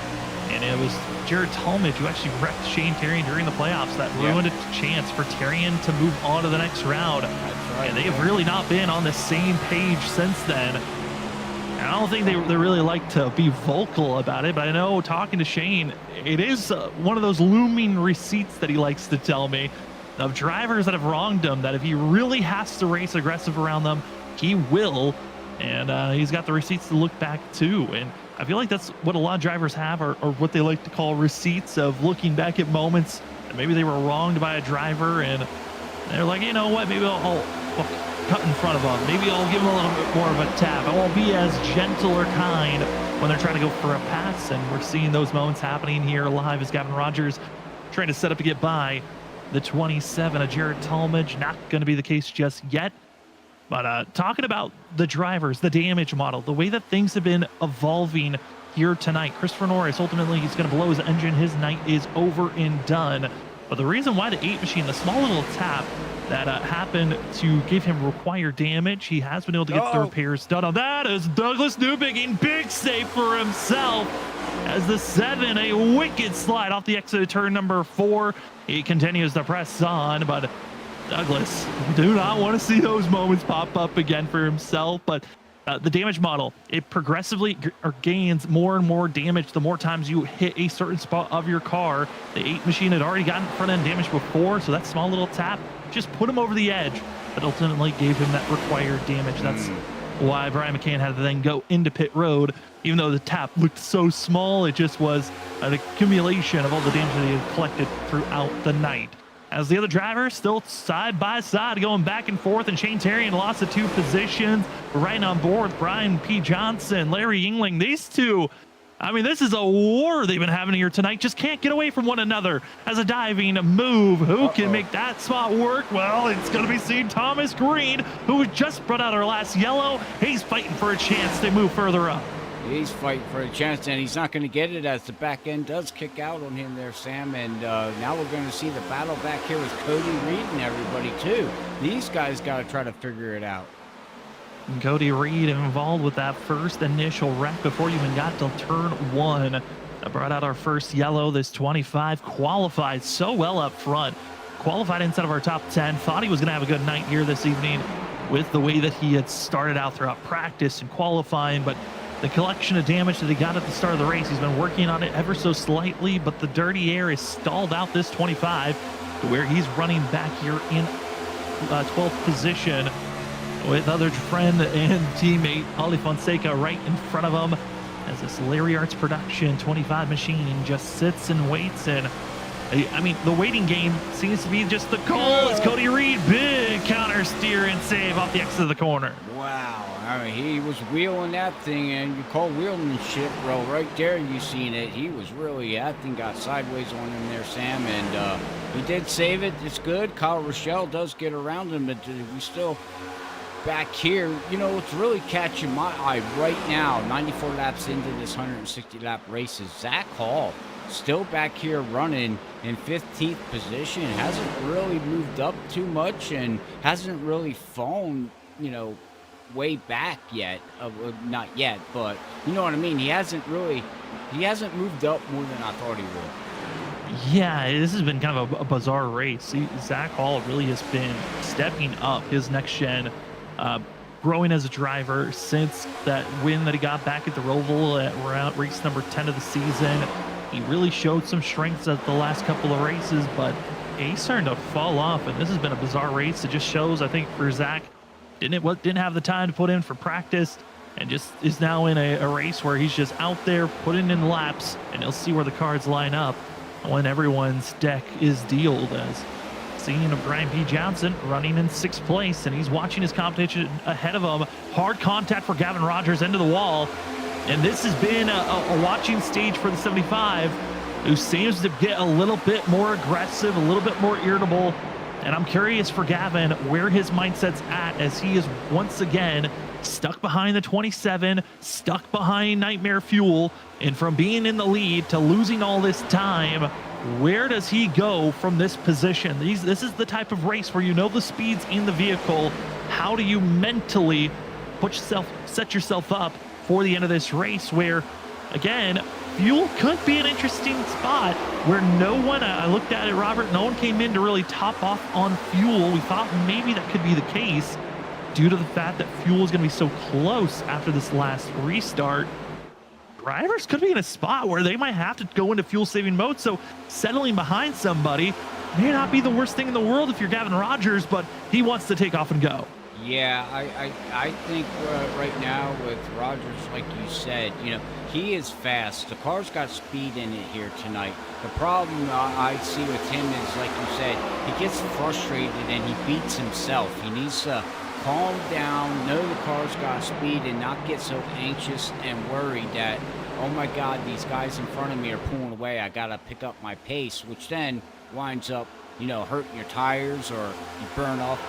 And it was Jared Talmadge who actually wrecked Shane Terrian during the playoffs. That ruined a chance for Terrian to move on to the next round. Right. And they have really not been on the same page since then. And I don't think they really like to be vocal about it, but I know talking to Shane, it is one of those looming receipts that he likes to tell me of drivers that have wronged him, that if he really has to race aggressive around them, he will. And he's got the receipts to look back to. And I feel like that's what a lot of drivers have, or what they like to call receipts of looking back at moments that maybe they were wronged by a driver, and they're like, you know what, maybe I'll cut in front of them. Maybe I'll give them a little bit more of a tap. I won't be as gentle or kind when they're trying to go for a pass. And we're seeing those moments happening here live as Gavin Rogers trying to set up to get by the 27 of Jared Talmadge. Not going to be the case just yet. But talking about the drivers, the damage model, the way that things have been evolving here tonight, Christopher Norris, ultimately, he's going to blow his engine. His night is over and done. But the reason why the 8 machine, the small little tap that happened to give him required damage, he has been able to get the repairs done on that. Is Douglas Newbegin, big save for himself as the 7, a wicked slide off the exit of turn number 4. He continues to press on, but Douglas do not want to see those moments pop up again for himself. But the damage model, it progressively gains more and more damage the more times you hit a certain spot of your car. The 8 machine had already gotten front end damage before, so that small little tap just put him over the edge, but ultimately gave him that required damage. That's why Brian McCann had to then go into pit road. Even though the tap looked so small, it just was an accumulation of all the damage that he had collected throughout the night. As the other drivers still side by side going back and forth, and Shane Terrian lost the 2 positions. Right on board with Brian P. Johnson, Larry Yingling. These two, I mean, this is a war they've been having here tonight. Just can't get away from one another. As a diving move, who can make that spot work? Well, it's going to be seen Thomas Green, who just brought out our last yellow. He's fighting for a chance to move further up. He's fighting for a chance, and he's not going to get it as the back end does kick out on him there, Sam. And now we're going to see the battle back here with Cody Reed and everybody, too. These guys got to try to figure it out. And Cody Reed involved with that first initial wreck before you even got to turn 1. That brought out our first yellow. This 25 qualified so well up front. Qualified inside of our top 10. Thought he was going to have a good night here this evening with the way that he had started out throughout practice and qualifying, but the collection of damage that he got at the start of the race, he's been working on it ever so slightly, but the dirty air is stalled out this 25 to where he's running back here in 12th position with other friend and teammate Ali Fonseca right in front of him, as this Larry Arts production 25 machine just sits and waits. And I mean, the waiting game seems to be just the call. As Cody Reed, big counter steer and save off the exit of the corner. Wow. I mean, he was wheeling that thing, and you call wheelmanship, bro. Right there, you seen it. He was really, that thing got sideways on him there, Sam, and he did save it. It's good. Kyle Rochelle does get around him, but we still back here. You know, what's really catching my eye right now, 94 laps into this 160-lap race, is Zach Hall. Still back here running in 15th position. Hasn't really moved up too much and hasn't really fallen, you know, way back yet. Not yet, but you know what I mean. He hasn't moved up more than I thought he would. Yeah, this has been kind of a bizarre race. Zach Hall really has been stepping up his next gen, growing as a driver since that win that he got back at the Roval at race number 10 of the season. He really showed some strengths at the last couple of races, but he's starting to fall off, and this has been a bizarre race. It just shows, I think, for Zach, didn't have the time to put in for practice, and just is now in a race where he's just out there putting in laps, and he'll see where the cards line up when everyone's deck is dealed. As seeing Brian P. Johnson running in 6th place, and he's watching his competition ahead of him. Hard contact for Gavin Rogers into the wall. And this has been a watching stage for the 75, who seems to get a little bit more aggressive, a little bit more irritable. And I'm curious for Gavin where his mindset's at, as he is once again stuck behind the 27, stuck behind Nightmare Fuel. And from being in the lead to losing all this time, where does he go from this position? This is the type of race where you know the speed's in the vehicle. How do you mentally set yourself up for the end of this race, where, again, fuel could be an interesting spot where no one, I looked at it, Robert, no one came in to really top off on fuel. We thought maybe that could be the case due to the fact that fuel is going to be so close after this last restart. Drivers could be in a spot where they might have to go into fuel saving mode, so settling behind somebody may not be the worst thing in the world if you're Gavin Rogers, but he wants to take off and go. Yeah, I think right now with Rogers, like you said, you know, he is fast. The car's got speed in it here tonight. The problem I see with him is, like you said, he gets frustrated and he beats himself. He needs to calm down, know the car's got speed, and not get so anxious and worried that, oh my God, these guys in front of me are pulling away. I got to pick up my pace, which then winds up, you know, hurting your tires, or you burn off,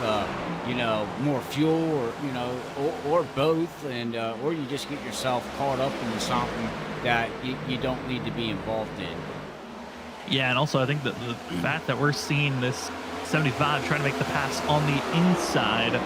you know, more fuel, or, you know, or both, and or you just get yourself caught up into something that you don't need to be involved in. Yeah, and also I think that the fact that we're seeing this 75 trying to make the pass on the inside,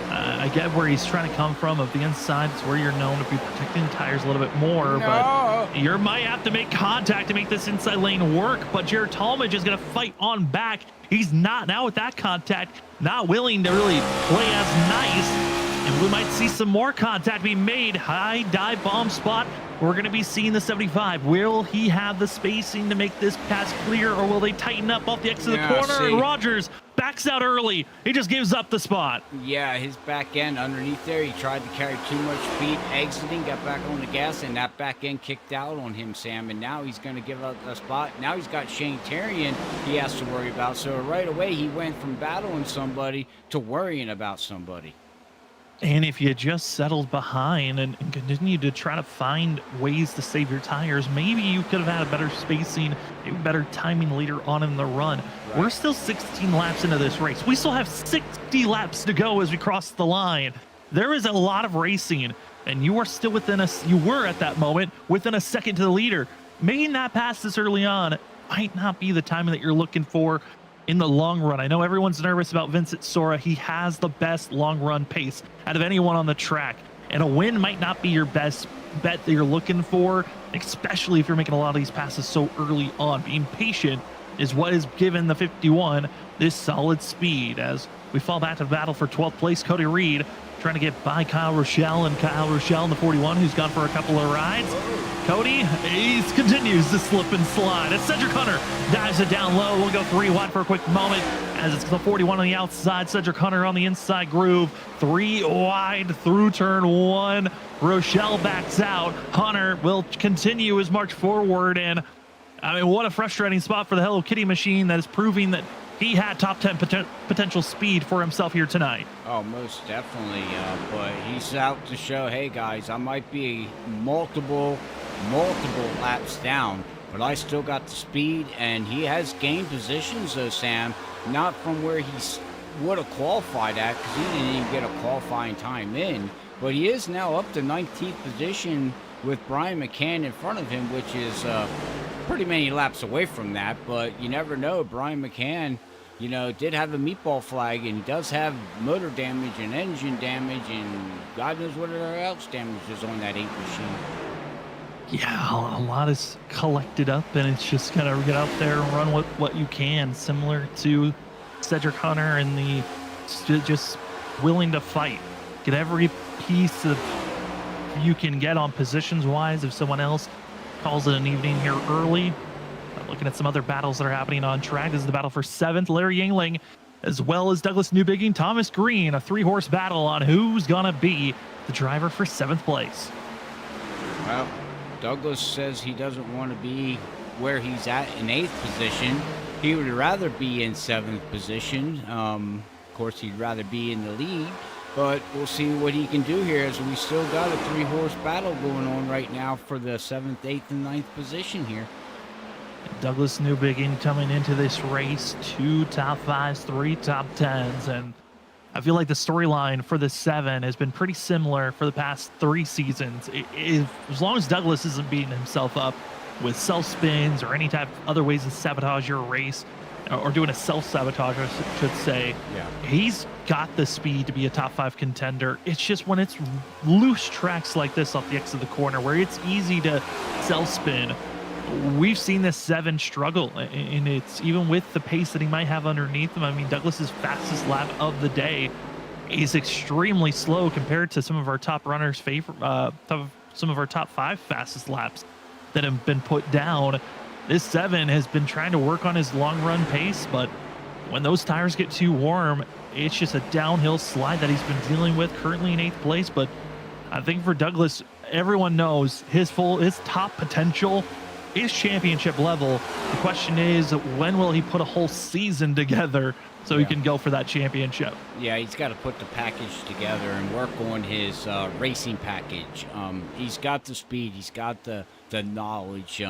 I get where he's trying to come from. Of the inside, it's where you're known to be protecting the tires a little bit more, but You might have to make contact to make this inside lane work, but Jared Talmadge is going to fight on back. He's not, now with that contact, not willing to really play as nice. And we might see some more contact be made. High dive bomb spot. We're going to be seeing the 75. Will he have the spacing to make this pass clear, or will they tighten up off the exit of the corner? And Rogers backs out early. He just gives up the spot. Yeah, his back end underneath there, he tried to carry too much speed, exiting, got back on the gas, and that back end kicked out on him, Sam. And now he's going to give up a spot. Now he's got Shane Terrian he has to worry about. So right away, he went from battling somebody to worrying about somebody. And if you just settled behind and continued to try to find ways to save your tires, maybe you could have had a better spacing, maybe better timing later on in the run. Right. We're still 16 laps into this race. We still have 60 laps to go as we cross the line. There is a lot of racing, and you are still you were at that moment within a second to the leader. Making that pass this early on might not be the timing that you're looking for in the long run. I know everyone's nervous about Vincent Sora. He has the best long run pace out of anyone on the track, and a win might not be your best bet that you're looking for, especially if you're making a lot of these passes so early on. Being patient is what has given the 51 this solid speed. As we fall back to the battle for 12th place, Cody Reed trying to get by Kyle Rochelle, and Kyle Rochelle in the 41, who's gone for a couple of rides. Cody, he continues to slip and slide as Cedric Hunter dives it down low. We'll go 3 wide for a quick moment as it's the 41 on the outside. Cedric Hunter on the inside groove. 3 wide through turn 1. Rochelle backs out. Hunter will continue his march forward, and I mean, what a frustrating spot for the Hello Kitty machine that is proving that he had top 10 potential speed for himself here tonight. Oh, most definitely. But he's out to show, hey, guys, I might be multiple laps down, but I still got the speed, and he has gained positions, though, Sam, not from where he would have qualified at, because he didn't even get a qualifying time in, but he is now up to 19th position with Brian McCann in front of him, which is pretty many laps away from that. But you never know. Brian McCann, you know, did have a meatball flag, and he does have motor damage and engine damage, and God knows what else damage is on that 8 machine. Yeah, a lot is collected up, and it's just gotta get out there and run what you can, similar to Cedric Hunter, and the just willing to fight, get every piece of you can get on positions wise. If someone else calls it an evening here early, looking at some other battles that are happening on track. This is the battle for 7th. Larry Yingling, as well as Douglas Newbigging, Thomas Green, a 3-horse battle on who's gonna be the driver for 7th place. Well, Douglas says he doesn't want to be where he's at in 8th position. He would rather be in 7th position. Of course, he'd rather be in the lead, but we'll see what he can do here, as we still got a 3-horse battle going on right now for the 7th, 8th, and 9th position here. Douglas Newbigging coming into this race, 2 top 5s, 3 top 10s, and I feel like the storyline for the 7 has been pretty similar for the past 3 seasons. As long as Douglas isn't beating himself up with self-spins or any type of other ways to sabotage your race, or doing a self-sabotage, I should say, yeah, he's got the speed to be a top 5 contender. It's just when it's loose tracks like this off the exit of the corner, where it's easy to self-spin, we've seen this 7 struggle, and it's even with the pace that he might have underneath him. I mean, Douglas's fastest lap of the day is extremely slow compared to some of our top runners' some of our top 5 fastest laps that have been put down. This 7 has been trying to work on his long run pace, but when those tires get too warm, it's just a downhill slide that he's been dealing with, currently in 8th place. But I think for Douglas, everyone knows his top potential is championship level. The question is, when will he put a whole season together so he can go for that championship? Yeah, he's got to put the package together and work on his racing package. He's got the speed, he's got the knowledge.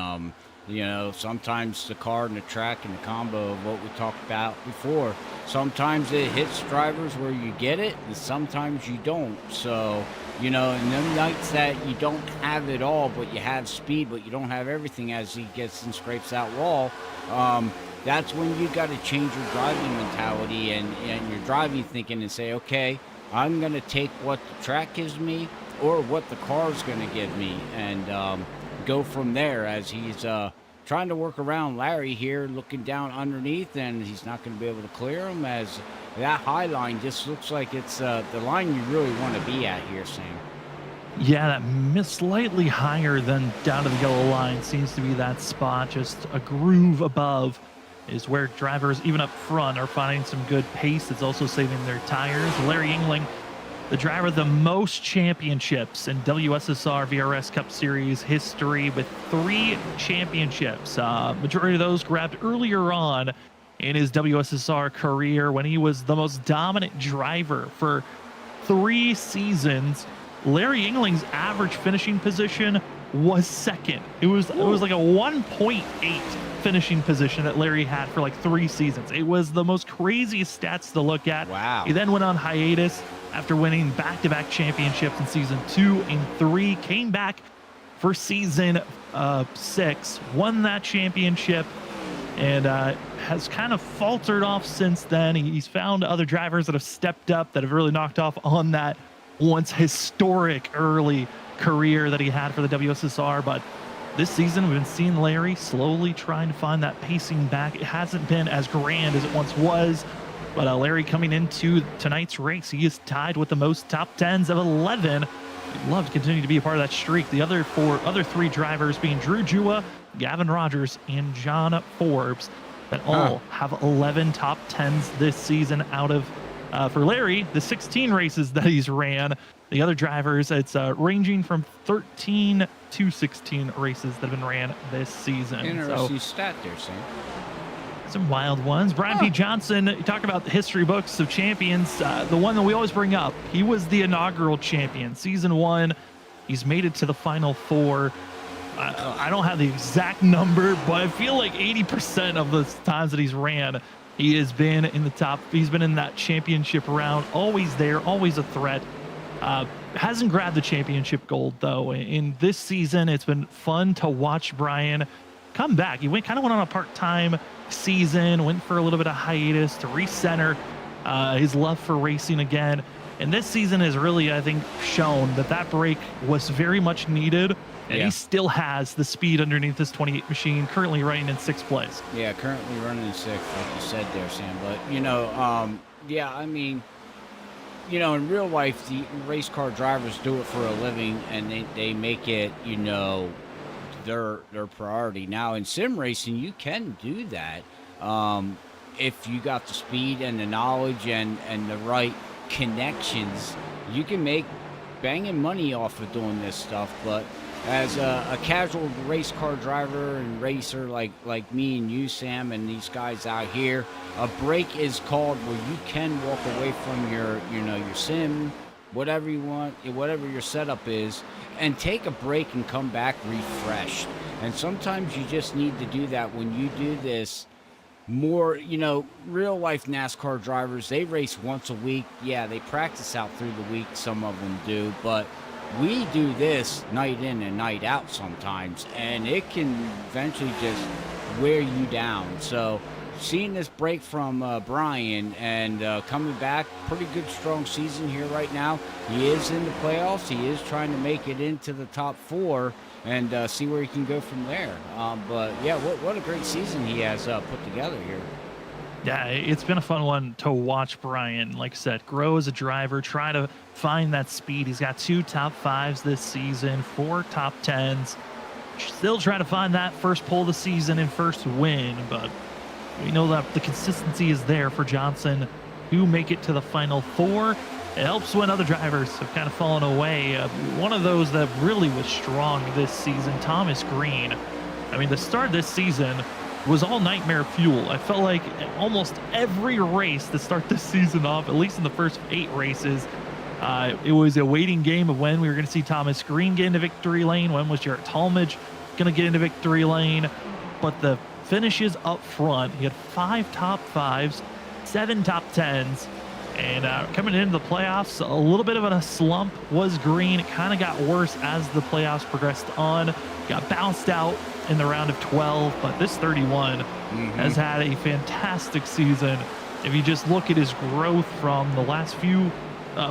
You know, sometimes the car and the track and the combo of what we talked about before, sometimes it hits drivers where you get it, and sometimes you don't. So, you know, in them nights that you don't have it all, but you have speed, but you don't have everything, as he gets and scrapes that wall, that's when you got to change your driving mentality and your driving thinking and say, okay, I'm going to take what the track gives me or what the car's going to give me. And go from there as he's trying to work around Larry here, looking down underneath, and he's not going to be able to clear him as that high line just looks like it's the line you really want to be at here, Sam. Yeah, that slightly higher than down to the yellow line seems to be that spot. Just a groove above is where drivers, even up front, are finding some good pace. It's also saving their tires. Larry Yingling, the driver with the most championships in WSSR VRS Cup Series history, with 3 championships. Majority of those grabbed earlier on in his WSSR career when he was the most dominant driver for 3 seasons. Larry Yingling's average finishing position was second. It was like a 1.8 finishing position that Larry had for like 3 seasons. It was the most craziest stats to look at. Wow. He then went on hiatus after winning back-to-back championships in season 2 and 3, came back for season 6, won that championship, and has kind of faltered off since then. He's found other drivers that have stepped up, that have really knocked off on that once historic early career that he had for the WSSR. But this season we've been seeing Larry slowly trying to find that pacing back. It hasn't been as grand as it once was, but Larry coming into tonight's race, he is tied with the most top 10s of 11. We'd love to continue to be a part of that streak. The other 3 drivers being Drew Jua, Gavin Rogers, and John Forbes, that all have 11 top 10s this season out of, for Larry, the 16 races that he's ran. The other drivers, it's ranging from 13 to 16 races that have been ran this season. Interesting stat there, Sam. Some wild ones. Brian P. Johnson, you talk about the history books of champions. The one that we always bring up, he was the inaugural champion. Season 1, he's made it to the final 4. I don't have the exact number, but I feel like 80% of the times that he's ran, he has been in the top. He's been in that championship round, always there, always a threat. Hasn't grabbed the championship gold, though. In this season, it's been fun to watch Brian come back. He kind of went on a part-time season, went for a little bit of hiatus to recenter his love for racing again. And this season has really, I think, shown that break was very much needed. And he still has the speed underneath this 28 machine, currently running in 6th place. Yeah, currently running in 6th, like you said there, Sam. But, you know, yeah, I mean, you know, in real life, the race car drivers do it for a living, and they make it, you know, their priority. Now, in sim racing, you can do that if you got the speed and the knowledge and the right connections. You can make banging money off of doing this stuff, but as a casual race car driver and racer like me and you, Sam, and these guys out here, a break is called where you can walk away from your sim, whatever you want, whatever your setup is, and take a break and come back refreshed. And sometimes you just need to do that when you do this. More, you know, real life NASCAR drivers, they race once a week. Yeah, they practice out through the week, some of them do, but we do this night in and night out sometimes, and it can eventually just wear you down. So seeing this break from Brian and coming back, pretty good strong season here right now. He is in the playoffs. He is trying to make it into the top 4 and see where he can go from there. But yeah, what a great season he has put together here. Yeah, it's been a fun one to watch Brian, like I said, grow as a driver, try to find that speed. He's got 2 top 5s this season, 4 top 10s. Still trying to find that first pole of the season and first win, but we know that the consistency is there for Johnson to make it to the final 4. It helps when other drivers have kind of fallen away. One of those that really was strong this season, Thomas Green. I mean, the start of this season was all nightmare fuel. I felt like almost every race to start this season off, at least in the first 8 races, it was a waiting game of when we were going to see Thomas Green get into victory lane, when was Jarrett Talmadge going to get into victory lane. But the finishes up front, he had 5 top 5s, 7 top 10s, and coming into the playoffs, a little bit of a slump was Green. It kind of got worse as the playoffs progressed on. Got bounced out in the round of 12, but this 31 has had a fantastic season. If you just look at his growth from the last few,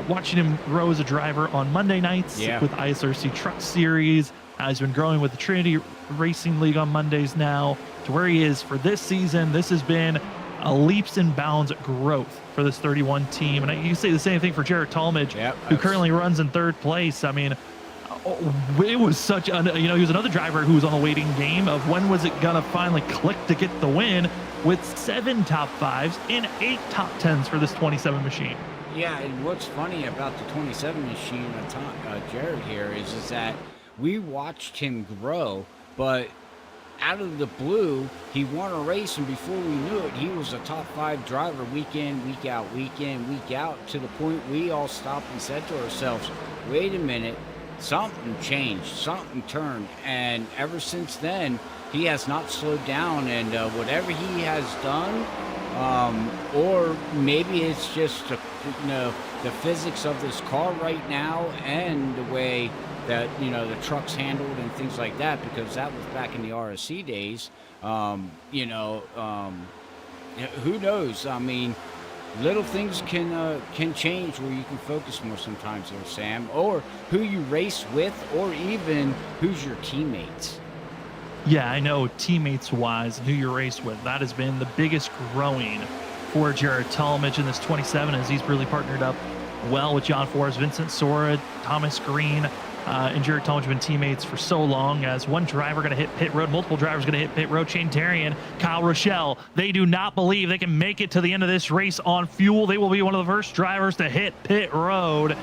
watching him grow as a driver on Monday nights with ISRC Truck Series, He's been growing with the Trinity Racing League on Mondays now to where he is for this season. This has been a leaps and bounds growth for this 31 team. And you can say the same thing for Jarrett Talmadge, who currently runs in 3rd place. I mean, it was such a, he was another driver who was on the waiting game of when was it going to finally click to get the win, with 7 top 5s and 8 top 10s for this 27 machine. Yeah, and what's funny about the 27 machine, Jared here, is that we watched him grow, but out of the blue, he won a race, and before we knew it, he was a top 5 driver week in, week out, week in, week out, to the point we all stopped and said to ourselves, wait a minute, something changed, something turned, and ever since then, he has not slowed down, and whatever he has done, or maybe it's just the physics of this car right now and the way that the truck's handled and things like that, because that was back in the RSC days. Who knows? I mean, little things can change where you can focus more sometimes there, Sam, or who you race with, or even who's your teammates. Yeah, I know, teammates-wise, who you race with, that has been the biggest growing for Jarrett Talmadge in this 27, as he's really partnered up well with John Forrest, Vincent Sora, Thomas Green, and Jarrett Talmadge have been teammates for so long. As one driver going to hit pit road, multiple drivers going to hit pit road. Shane Tarian, Kyle Rochelle, they do not believe they can make it to the end of this race on fuel. They will be one of the first drivers to hit pit road,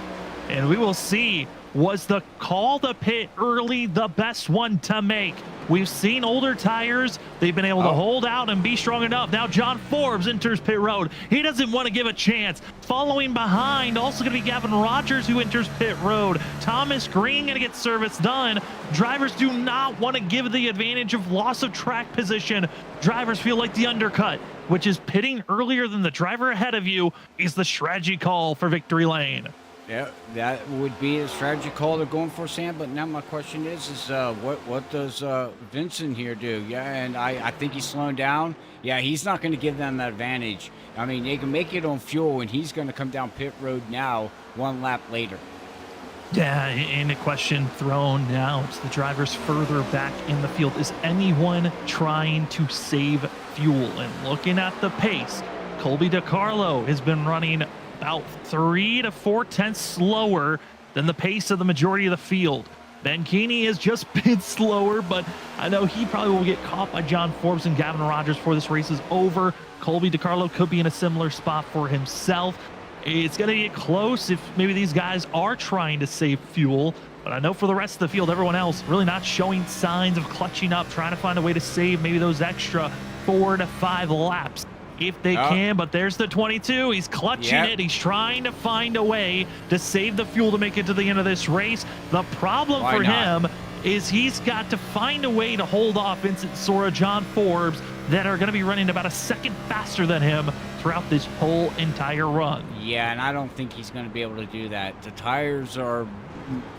and we will see, was the call to pit early the best one to make? We've seen older tires. They've been able to hold out and be strong enough. Now John Forbes enters pit road. He doesn't want to give a chance. Following behind, also going to be Gavin Rogers, who enters pit road. Thomas Green going to get service done. Drivers do not want to give the advantage of loss of track position. Drivers feel like the undercut, which is pitting earlier than the driver ahead of you, is the strategy call for victory lane. Yeah, that would be a strategy call they're going for, Sam. But now my question is what does Vincent here do? Yeah, and I think he's slowing down. Yeah, he's not going to give them that advantage. I mean, they can make it on fuel, and he's going to come down pit road now 1 lap later. Yeah, and a question thrown now to the drivers further back in the field. Is anyone trying to save fuel? And looking at the pace, Colby DiCarlo has been running about 3 to 4 tenths slower than the pace of the majority of the field. Ben Keeney has just been slower, but I know he probably will get caught by John Forbes and Gavin Rogers before this race is over. Colby DiCarlo could be in a similar spot for himself. It's going to get close if maybe these guys are trying to save fuel, but I know for the rest of the field, everyone else really not showing signs of clutching up, trying to find a way to save maybe those extra 4 to 5 laps if they can. But there's the 22. He's clutching it. He's trying to find a way to save the fuel to make it to the end of this race. The problem for him is he's got to find a way to hold off Vincent Sora, John Forbes, that are going to be running about a second faster than him throughout this whole entire run. Yeah, and I don't think he's going to be able to do that. The tires are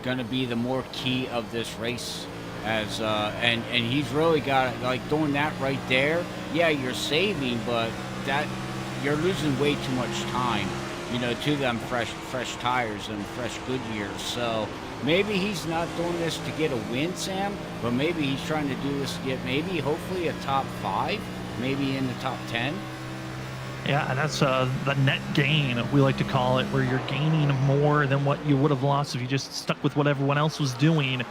going to be the more key of this race. As and he's really got, like, doing that right there. Yeah, you're saving, but that you're losing way too much time, you know, to them fresh tires and fresh Goodyears. So maybe he's not doing this to get a win, Sam, but maybe he's trying to do this to get maybe hopefully a top 5, maybe in the top 10. Yeah, and that's the net gain, we like to call it, where you're gaining more than what you would have lost if you just stuck with what everyone else was doing.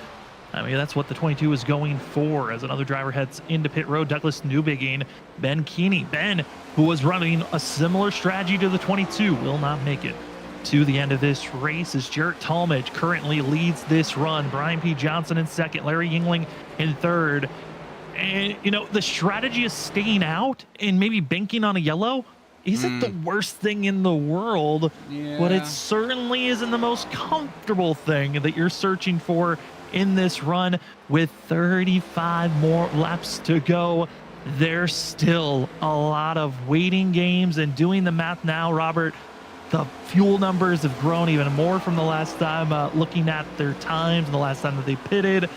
I mean, that's what the 22 is going for. As another driver heads into pit road, Douglas Newbegin, Ben Keeney. Ben, who was running a similar strategy to the 22, will not make it to the end of this race, as Jarrett Talmadge currently leads this run. Brian P. Johnson in second, Larry Yingling in third. And, you know, the strategy is staying out and maybe banking on a yellow isn't the worst thing in the world, but it certainly isn't the most comfortable thing that you're searching for in this run. With 35 more laps to go, there's still a lot of waiting games. And doing the math now, Robert, the fuel numbers have grown even more from the last time, looking at their times and the last time that they pitted.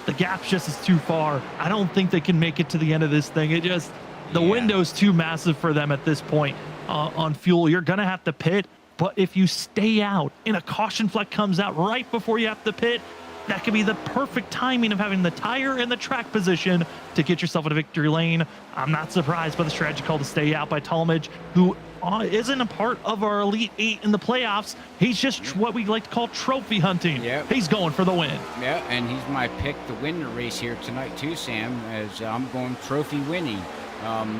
The gap's just is too far. I don't think they can make it to the end of this thing. It just, the window's too massive for them at this point on fuel. You're gonna have to pit, but if you stay out and a caution flag comes out right before you have to pit, that could be the perfect timing of having the tire and the track position to get yourself into victory lane. I'm not surprised by the strategy call to stay out by Talmadge, who isn't a part of our Elite 8 in the playoffs. He's just what we like to call trophy hunting. Yep. He's going for the win. Yeah, and he's my pick to win the race here tonight too, Sam, as I'm going trophy winning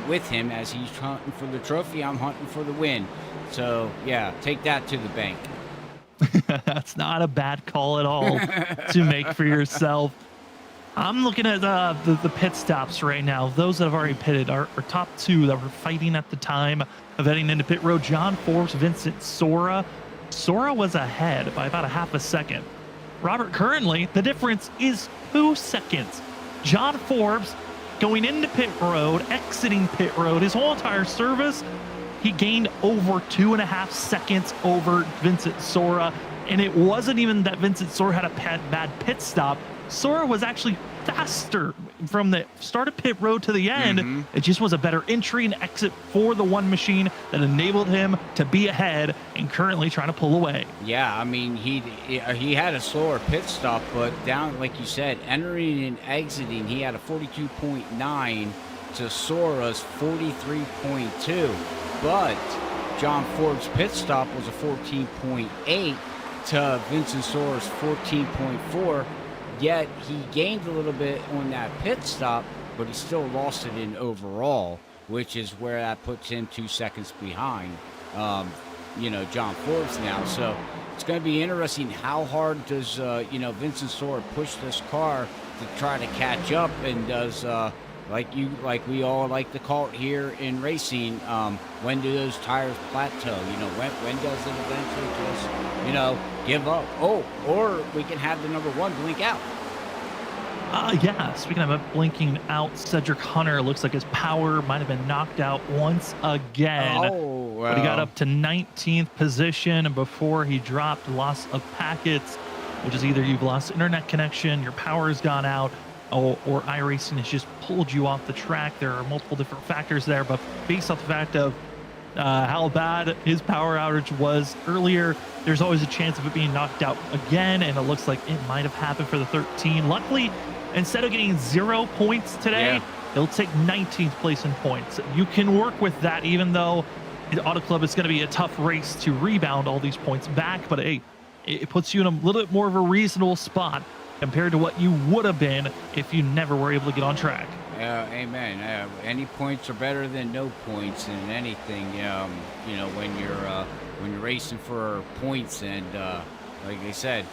with him. As he's hunting for the trophy, I'm hunting for the win. So, yeah, take that to the bank. That's not a bad call at all to make for yourself. I'm looking at the pit stops right now. Those that have already pitted are top two that were fighting at the time of heading into pit road. John Forbes, Vincent Sora. Sora was ahead by about a half a second. Robert, currently, the difference is 2 seconds. John Forbes going into pit road, exiting pit road, his whole entire service, he gained over 2.5 seconds over Vincent Sora. And it wasn't even that Vincent Sora had a bad pit stop. Sora was actually faster from the start of pit road to the end. It just was a better entry and exit for the one machine that enabled him to be ahead and currently trying to pull away. Yeah, I mean, he had a slower pit stop, but down, like you said, entering and exiting, he had a 42.9 to Sora's 43.2. But John Forbes' pit stop was a 14.8 to Vincent Sora's 14.4. Yet he gained a little bit on that pit stop, but he still lost it in overall, which is where that puts him 2 seconds behind, John Forbes now. So it's going to be interesting. How hard does, Vincent Sora push this car to try to catch up, and does, like we all like to call it here in racing, when do those tires plateau? When does it eventually just, give up? Oh, or we can have the number one blink out. Yeah, speaking of blinking out, Cedric Hunter looks like his power might have been knocked out once again. Oh, well. But he got up to 19th position before he dropped loss of packets, which is either you've lost internet connection, your power's gone out, or iRacing has just pulled you off the track. There are multiple different factors there, but based off the fact of how bad his power outage was earlier, there's always a chance of it being knocked out again, and it looks like it might have happened for the 13. Luckily, instead of getting 0 points today, he'll take 19th place in points. You can work with that, even though the Auto Club is going to be a tough race to rebound all these points back, but hey, it puts you in a little bit more of a reasonable spot compared to what you would have been if you never were able to get on track. Amen. Any points are better than no points in anything. When you're racing for points, and like I said,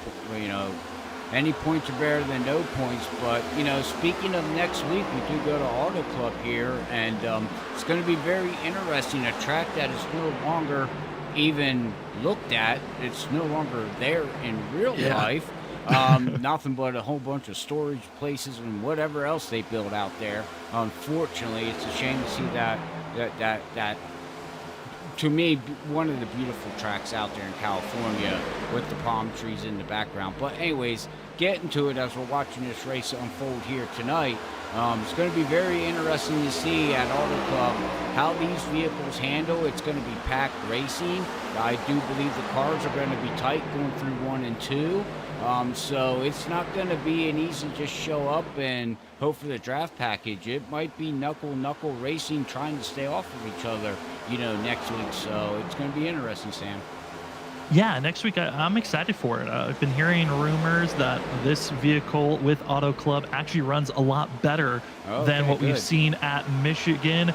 any points are better than no points. But speaking of next week, we do go to Auto Club here, and it's going to be very interesting. A track that is no longer even looked at. It's no longer there in real life. Nothing but a whole bunch of storage places and whatever else they build out there. Unfortunately, it's a shame to see that to me, one of the beautiful tracks out there in California with the palm trees in the background. But anyways, getting to it as we're watching this race unfold here tonight. It's going to be very interesting to see at Auto Club how these vehicles handle. It's going to be packed racing. I do believe the cars are going to be tight going through 1 and 2. So it's not going to be an easy just show up and hope for the draft package. It might be knuckle racing, trying to stay off of each other, next week. So it's going to be interesting, Sam. Yeah, next week I'm excited for it. I've been hearing rumors that this vehicle with Auto Club actually runs a lot better than what we've seen at Michigan,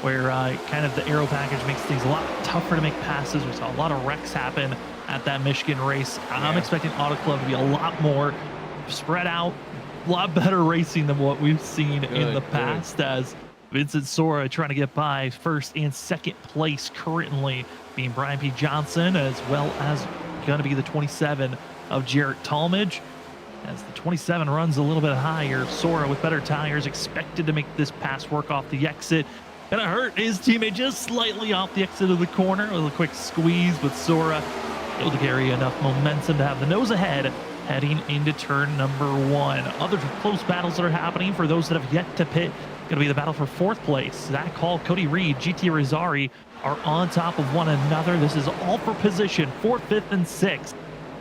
where kind of the aero package makes things a lot tougher to make passes. We saw a lot of wrecks happen at that Michigan race. I'm expecting Auto Club to be a lot more spread out, a lot better racing than what we've seen in the past, as Vincent Sora trying to get by first and second place currently being Brian P. Johnson, as well as going to be the 27 of Jarrett Talmadge. As the 27 runs a little bit higher, Sora with better tires expected to make this pass work off the exit. Gonna hurt his teammate just slightly off the exit of the corner with a quick squeeze, but Sora able to carry enough momentum to have the nose ahead heading into turn number 1. Other close battles that are happening for those that have yet to pit. Going to be the battle for 4th place. Zach Hall, Cody Reed, GT Rizzari are on top of one another. This is all for position 4th, 5th, and 6th.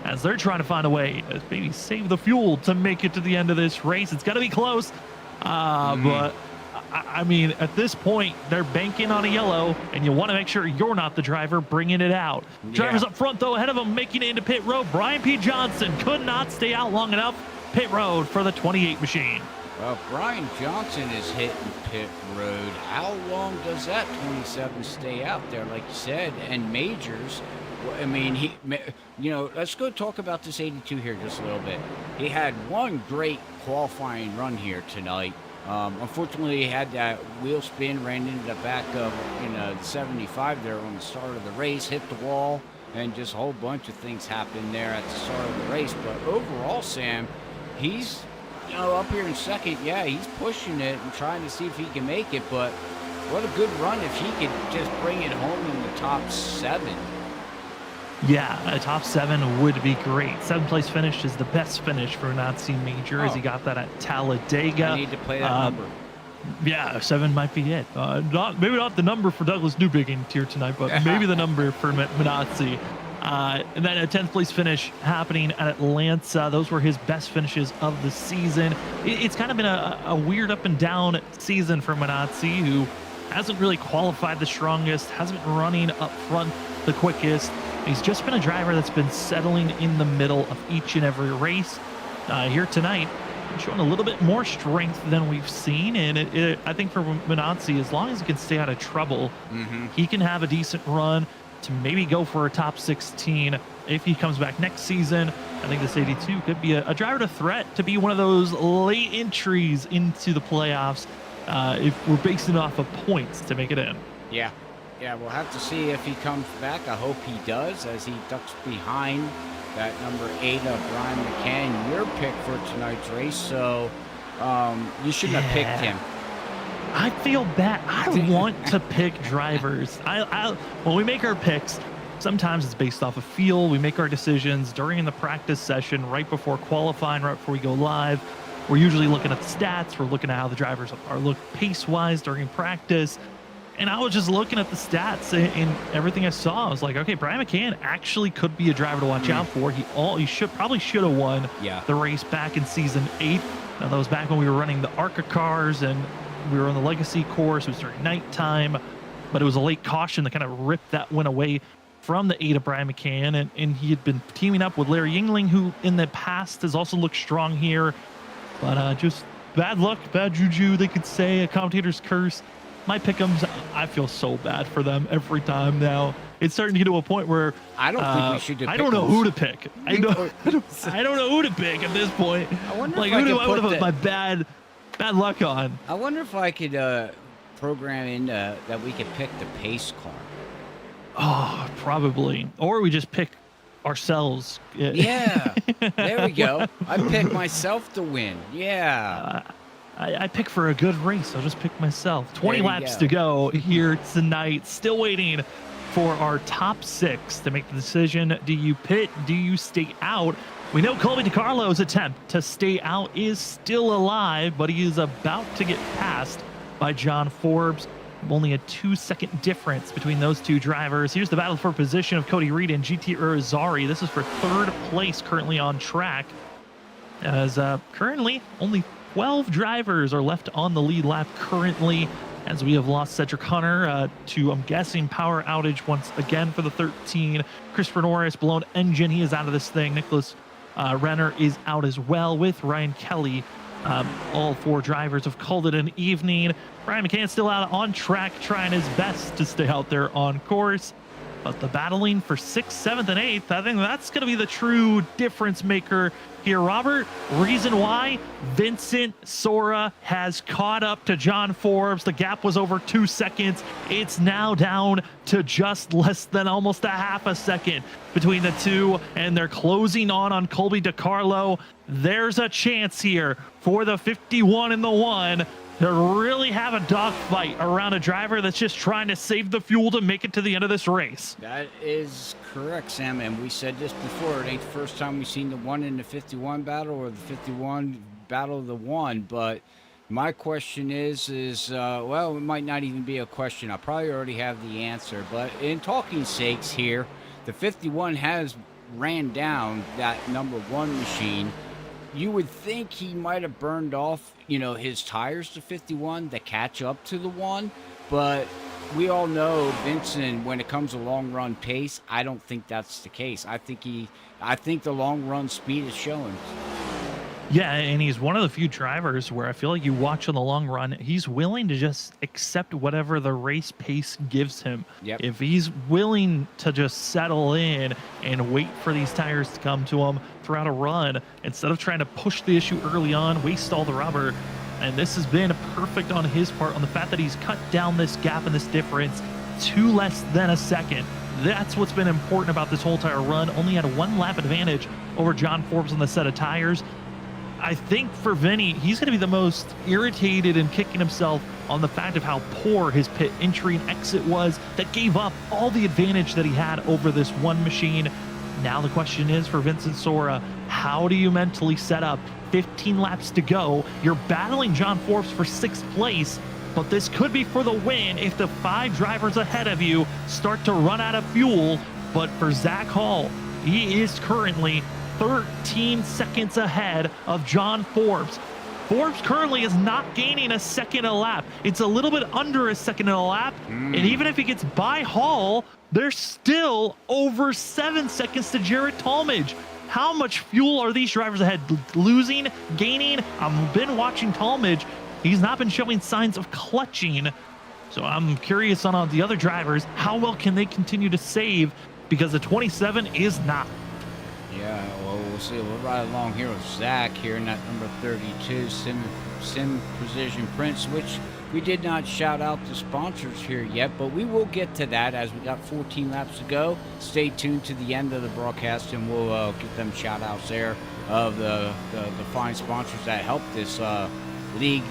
as they're trying to find a way to maybe save the fuel to make it to the end of this race. It's going to be close, but I mean, at this point, they're banking on a yellow, and you want to make sure you're not the driver bringing it out. Drivers up front, though, ahead of them, making it into pit road. Brian P. Johnson could not stay out long enough. Pit road for the 28 machine. Well, Brian Johnson is hitting pit road. How long does that 27 stay out there, like you said? And Majors, I mean, let's go talk about this 82 here just a little bit. He had one great qualifying run here tonight. Unfortunately, he had that wheel spin, ran into the back of the 75 there on the start of the race, hit the wall, and just a whole bunch of things happened there at the start of the race. But overall, Sam, he's up here in second. Yeah, he's pushing it and trying to see if he can make it. But what a good run if he could just bring it home in the top 7. Yeah, a top 7 would be great. 7th place finish is the best finish for Nazi Major, as he got that at Talladega. I need to play that number. Yeah, 7 might be it. Maybe not the number for Douglas Newbigin here tonight, but maybe the number for Minazzi. And then a 10th place finish happening at Atlanta. Those were his best finishes of the season. It's kind of been a weird up and down season for Minazzi, who hasn't really qualified the strongest, hasn't been running up front the quickest. He's just been a driver that's been settling in the middle of each and every race. Here tonight, showing a little bit more strength than we've seen. And I think for Minazzi, as long as he can stay out of trouble, he can have a decent run to maybe go for a top 16. If he comes back next season, I think this 82 could be a driver to threat to be one of those late entries into the playoffs if we're basing it off of points to make it in. Yeah, we'll have to see if he comes back. I hope he does, as he ducks behind that number 8 of Brian McCann, your pick for tonight's race. So you shouldn't have picked him. I feel bad. I want to pick drivers. When we make our picks, sometimes it's based off of feel. We make our decisions during the practice session, right before qualifying, right before we go live. We're usually looking at the stats. We're looking at how the drivers are look pace-wise during practice. And I was just looking at the stats and everything I saw. I was like, okay, Brian McCann actually could be a driver to watch out for. He probably should have won the race back in season 8. Now, that was back when we were running the ARCA cars and we were on the Legacy course. It was during nighttime, but it was a late caution that kind of ripped that win away from the 8 of Brian McCann. And he had been teaming up with Larry Yingling, who in the past has also looked strong here. But just bad luck, bad juju, they could say, a commentator's curse. My pick'ems, I feel so bad for them every time now. It's starting to get to a point where I don't think we should do I don't know who to pick. I don't know who to pick at this point. I wonder like, if who do I want to put my bad luck on? I wonder if I could program in that we could pick the pace car. Oh, probably. Or we just pick ourselves. Yeah, there we go. I pick myself to win. Yeah. I pick for a good race. I'll just pick myself. 20 laps to go here tonight. Still waiting for our top 6 to make the decision. Do you pit? Do you stay out? We know Colby DiCarlo's attempt to stay out is still alive, but he is about to get passed by John Forbes. Only a 2-second difference between those two drivers. Here's the battle for position of Cody Reed and GT Irizarry. This is for 3rd place currently on track, as currently only 12 drivers are left on the lead lap currently, as we have lost Cedric Hunter to, I'm guessing, power outage once again for the 13. Christopher Norris, blown engine. He is out of this thing. Nicholas Renner is out as well with Ryan Kelly. All 4 drivers have called it an evening. Brian McCann still out on track, trying his best to stay out there on course. But the battling for 6th, 7th, and 8th, I think that's going to be the true difference maker here, Robert. Reason why? Vincent Sora has caught up to John Forbes. The gap was over 2 seconds. It's now down to just less than almost a half a second between the two, and they're closing on Colby DiCarlo. There's a chance here for the 51 and the 1 to really have a dogfight around a driver that's just trying to save the fuel to make it to the end of this race. That is correct, Sam, and we said this before. It ain't the first time we've seen the 1 in the 51 battle or the 51 battle of the 1, but my question is well, it might not even be a question. I probably already have the answer, but in talking sakes here, the 51 has ran down that #1 machine, you would think he might have burned off, his tires to 51 to catch up to the one. But we all know Vincent, when it comes to long run pace, I don't think that's the case. I think the long run speed is showing. Yeah, and he's one of the few drivers where I feel like you watch on the long run, he's willing to just accept whatever the race pace gives him. Yep. If he's willing to just settle in and wait for these tires to come to him throughout a run, instead of trying to push the issue early on, waste all the rubber. And this has been perfect on his part, on the fact that he's cut down this gap and this difference to less than a second. That's what's been important about this whole entire run. Only had a 1 lap advantage over John Forbes on the set of tires. I think for Vinny, he's going to be the most irritated and kicking himself on the fact of how poor his pit entry and exit was that gave up all the advantage that he had over this one machine. Now the question is for Vincent Sora, how do you mentally set up 15 laps to go? You're battling John Forbes for 6th place, but this could be for the win if the 5 drivers ahead of you start to run out of fuel. But for Zach Hall, he is currently 13 seconds ahead of John Forbes. Forbes currently is not gaining a second a lap. It's a little bit under a second a lap. And even if he gets by Hall, there's still over 7 seconds to Jared Talmadge. How much fuel are these drivers ahead? Losing, gaining? I've been watching Talmadge. He's not been showing signs of clutching. So I'm curious on the other drivers. How well can they continue to save? Because the 27 is not. Yeah, well, we'll see. We'll ride along here with Zach here in that number 32, Sim Precision Prints, which we did not shout out the sponsors here yet, but we will get to that as we got 14 laps to go. Stay tuned to the end of the broadcast, and we'll get them shout outs there of the fine sponsors that help this league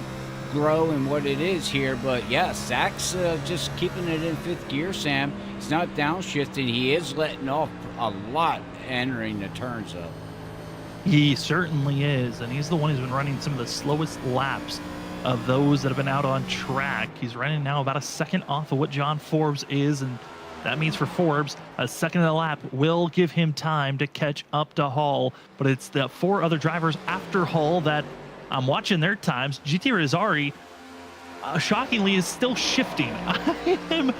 grow and what it is here. But yeah, Zach's just keeping it in 5th gear, Sam. He's not downshifting. He is letting off a lot entering the turns, though. He certainly is, and he's the one who's been running some of the slowest laps of those that have been out on track. He's running now about a second off of what John Forbes is, and that means for Forbes, a second a lap will give him time to catch up to Hall. But it's the 4 other drivers after Hall that I'm watching their times. GT Rizzari, shockingly, is still shifting. I am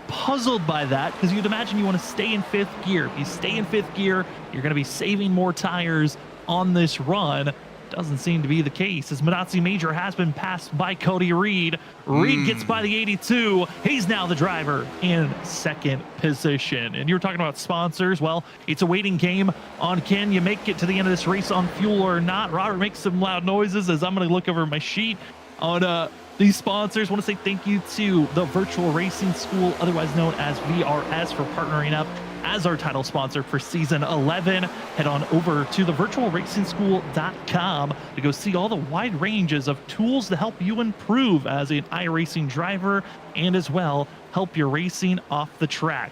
puzzled by that, because you'd imagine you want to stay in 5th gear. If you stay in 5th gear, you're going to be saving more tires on this run. Doesn't seem to be the case, as Manazzi Major has been passed by Cody Reed. Reed gets by the 82. He's now the driver in 2nd position. And you were talking about sponsors. Well, it's a waiting game on can you make it to the end of this race on fuel or not. Robert makes some loud noises as I'm going to look over my sheet on these sponsors. I want to say thank you to the Virtual Racing School, otherwise known as VRS, for partnering up as our title sponsor for season 11. Head on over to thevirtualracingschool.com to go see all the wide ranges of tools to help you improve as an iRacing driver and as well help your racing off the track.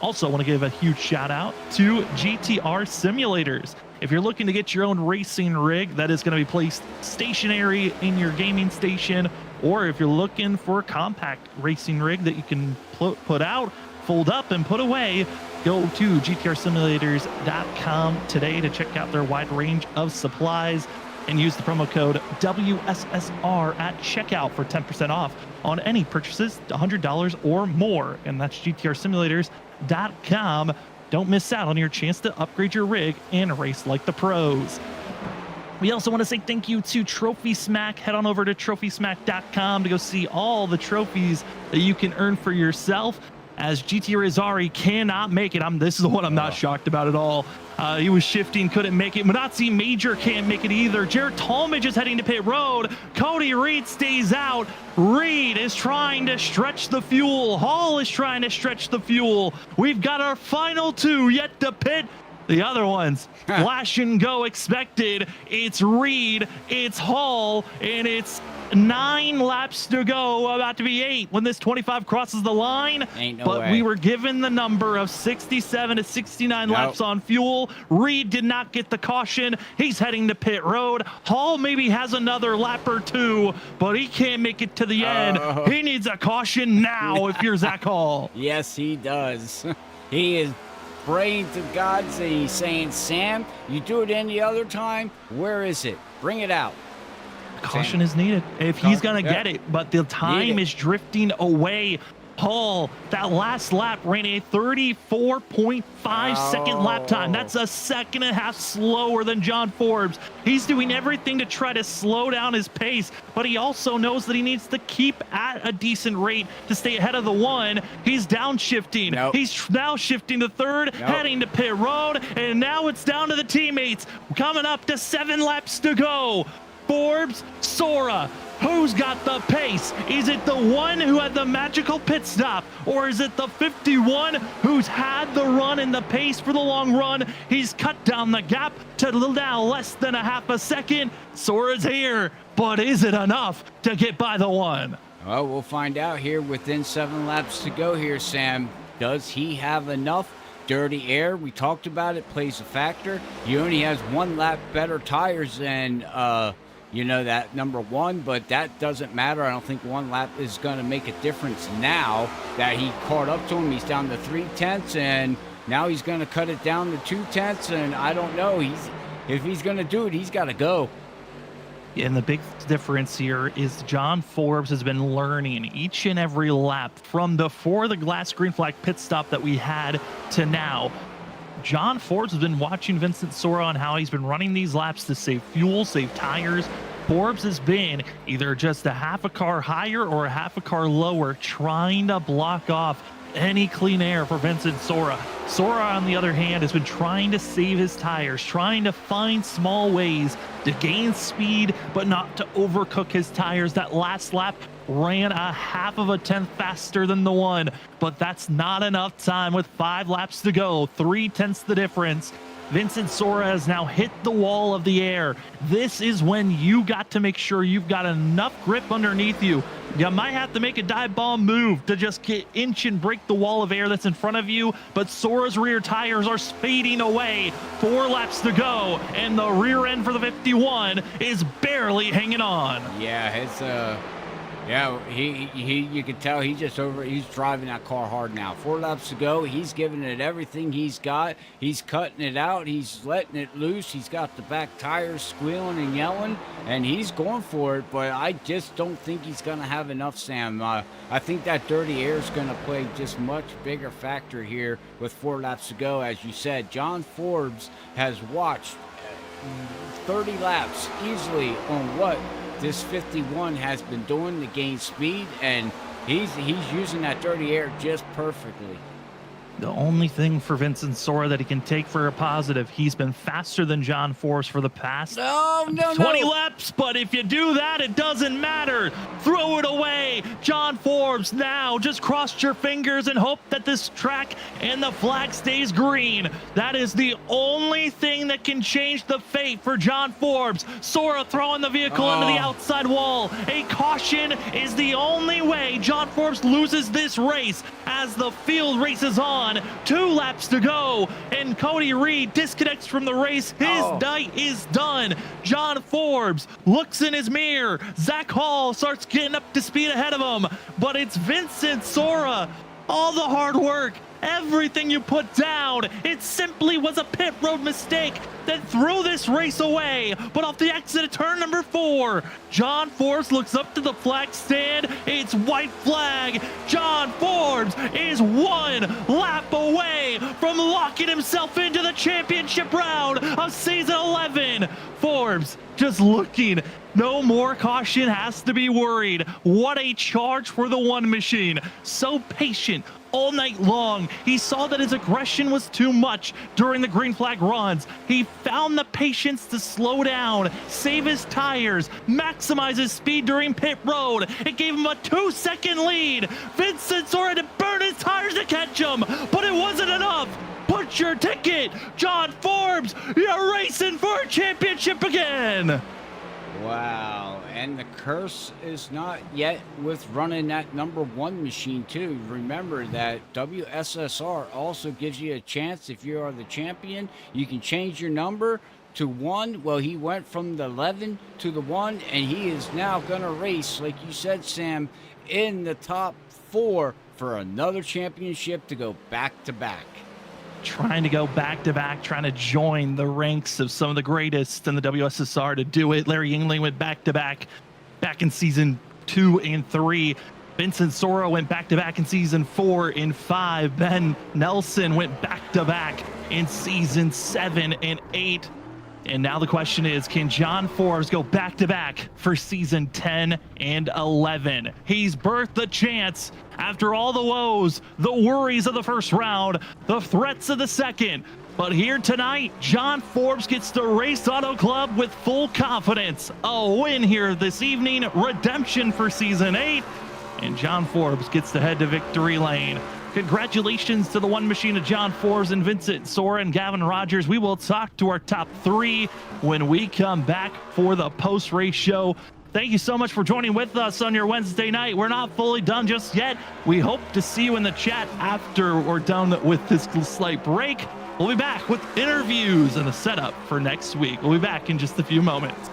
Also, I want to give a huge shout out to GTR Simulators. If you're looking to get your own racing rig that is going to be placed stationary in your gaming station, or if you're looking for a compact racing rig that you can put out, fold up, and put away, go to gtrsimulators.com today to check out their wide range of supplies and use the promo code WSSR at checkout for 10% off on any purchases $100 or more. And that's gtrsimulators.com. Don't miss out on your chance to upgrade your rig and race like the pros. We also want to say thank you to Trophy Smack. Head on over to trophysmack.com to go see all the trophies that you can earn for yourself, as GT Rizzari cannot make it. This is the one I'm not shocked about at all. He was shifting, couldn't make it. Manazzi Major can't make it either. Jared Talmadge is heading to pit road. Cody Reed stays out. Reed is trying to stretch the fuel. Hall is trying to stretch the fuel. We've got our final 2 yet to pit. The other ones, flash and go expected. It's Reed, it's Hall, and it's 9 laps to go, about to be 8 when this 25 crosses the line. Ain't no but way. We were given the number of 67 to 69 laps on fuel. Reed did not get the caution. He's heading to pit road. Hall maybe has another lap or 2, but he can't make it to the end. He needs a caution now if you're Zach Hall. Yes, he does. He is praying to God, he's saying, Sam, you do it any other time, where is it? Bring it out. Caution is needed if he's going to get it, but the time is drifting away. Paul, that last lap ran a 34.5-second lap time. That's a second and a half slower than John Forbes. He's doing everything to try to slow down his pace, but he also knows that he needs to keep at a decent rate to stay ahead of the one. He's downshifting. Nope. He's now shifting to third, heading to pit road, and now it's down to the teammates. Coming up to 7 laps to go. Forbes, Sora, who's got the pace? Is it the one who had the magical pit stop, or is it the 51 who's had the run and the pace for the long run? He's cut down the gap to now less than a half a second. Sora's here, but is it enough to get by the one? Well, we'll find out here within 7 laps to go here, Sam. Does he have enough? Dirty air, we talked about it, plays a factor. He only has 1 lap better tires than that number 1, but that doesn't matter. I don't think 1 lap is going to make a difference now that he caught up to him. He's down to 3/10, and now he's going to cut it down to 2/10, and I don't know. If he's going to do it, he's got to go. And the big difference here is John Forbes has been learning each and every lap from before the last green flag pit stop that we had to now. John Forbes has been watching Vincent Sora on how he's been running these laps to save fuel, save tires. Forbes has been either just a half a car higher or a half a car lower, trying to block off any clean air for Vincent Sora. Sora, on the other hand, has been trying to save his tires, trying to find small ways to gain speed, but not to overcook his tires. That last lap ran a half of a tenth faster than the one, but that's not enough time with 5 laps to go. 3/10 the difference. Vincent Sora has now hit the wall of the air. This is when you got to make sure you've got enough grip underneath you. You might have to make a dive bomb move to just get inch and break the wall of air that's in front of you, but Sora's rear tires are fading away. 4 laps to go, and the rear end for the 51 is barely hanging on. Yeah, it's you can tell he's driving that car hard now. 4 laps to go. He's giving it everything he's got. He's cutting it out. He's letting it loose. He's got the back tires squealing and yelling, and he's going for it, but I just don't think he's going to have enough, Sam. I think that dirty air is going to play just much bigger factor here with 4 laps to go. As you said, John Forbes has watched 30 laps easily on what this 51 has been doing to gain speed, and he's using that dirty air just perfectly. The only thing for Vincent Sora that he can take for a positive, he's been faster than John Forbes for the past 20 laps, but if you do that, it doesn't matter. Throw it away. John Forbes now just cross your fingers and hope that this track and the flag stays green. That is the only thing that can change the fate for John Forbes. Sora throwing the vehicle into the outside wall. A caution is the only way John Forbes loses this race as the field races on. 2 laps to go, and Cody Reed disconnects from the race. His night is done. John Forbes looks in his mirror. Zach Hall starts getting up to speed ahead of him, but it's Vincent Sora. All the hard work, everything you put down, it simply was a pit road mistake that threw this race away. But off the exit of turn number 4, John Forbes looks up to the flag stand. It's white flag. John Forbes is 1 lap away from locking himself into the championship round of season 11. Forbes just looking. No more caution has to be worried. What a charge for the one machine. So patient all night long. He saw that his aggression was too much during the green flag runs. He found the patience to slow down, save his tires, maximize his speed during pit road. It gave him a 2-second lead. Vincent Sora had to burn his tires to catch him, but it wasn't enough. Put your ticket. John Forbes, you're racing for a championship again. Wow, and the curse is not yet with running that number 1 machine too. Remember that WSSR also gives you a chance. If you are the champion, you can change your number to 1. Well, he went from the 11 to the 1, and he is now going to race, like you said, Sam, in the top 4 for another championship to go back to back. trying to go back-to-back, trying to join the ranks of some of the greatest in the WSSR to do it. Larry Yingling went back-to-back back in season 2 and 3. Vincent Soro went back-to-back in season 4 and 5. Ben Nelson went back-to-back in season 7 and 8. And now the question is, can John Forbes go back-to-back for season 10 and 11? He's birthed a chance after all the woes, the worries of the first round, the threats of the second. But here tonight, John Forbes gets to race Auto Club with full confidence. A win here this evening, redemption for season 8, and John Forbes gets to head to victory lane. Congratulations to the one machine of John Forbes and Vincent Sora and Gavin Rogers. We will talk to our top 3 when we come back for the post-race show. Thank you so much for joining with us on your Wednesday night. We're not fully done just yet. We hope to see you in the chat after we're done with this slight break. We'll be back with interviews and a setup for next week. We'll be back in just a few moments.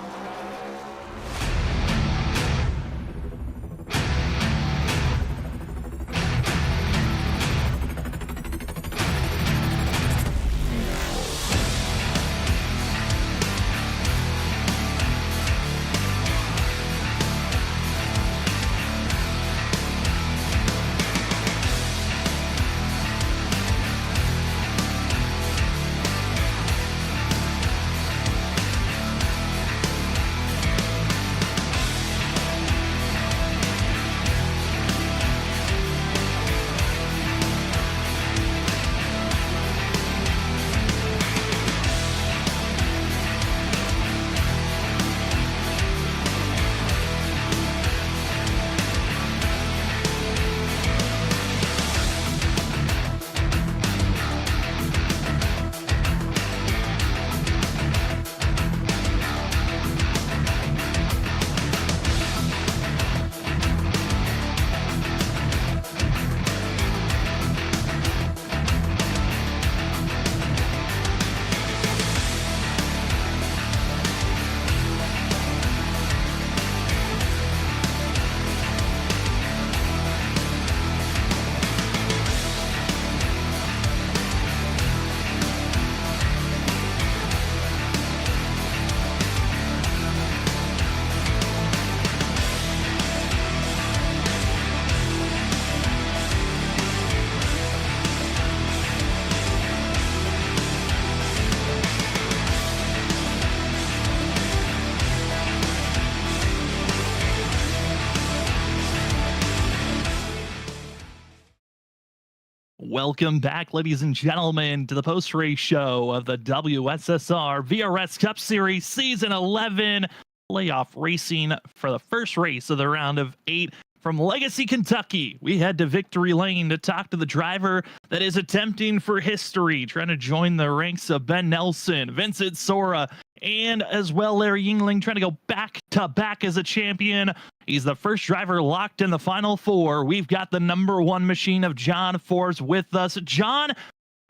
Welcome back, ladies and gentlemen, to the post-race show of the WSSR VRS Cup Series Season 11 playoff racing for the first race of the round of 8 from Legacy, Kentucky. We head to Victory Lane to talk to the driver that is attempting for history, trying to join the ranks of Ben Nelson, Vincent Sora, and as well Larry Yingling, trying to go back-to-back as a champion. He's the first driver locked in the Final 4. We've got the number 1 machine of John Forbes with us. John,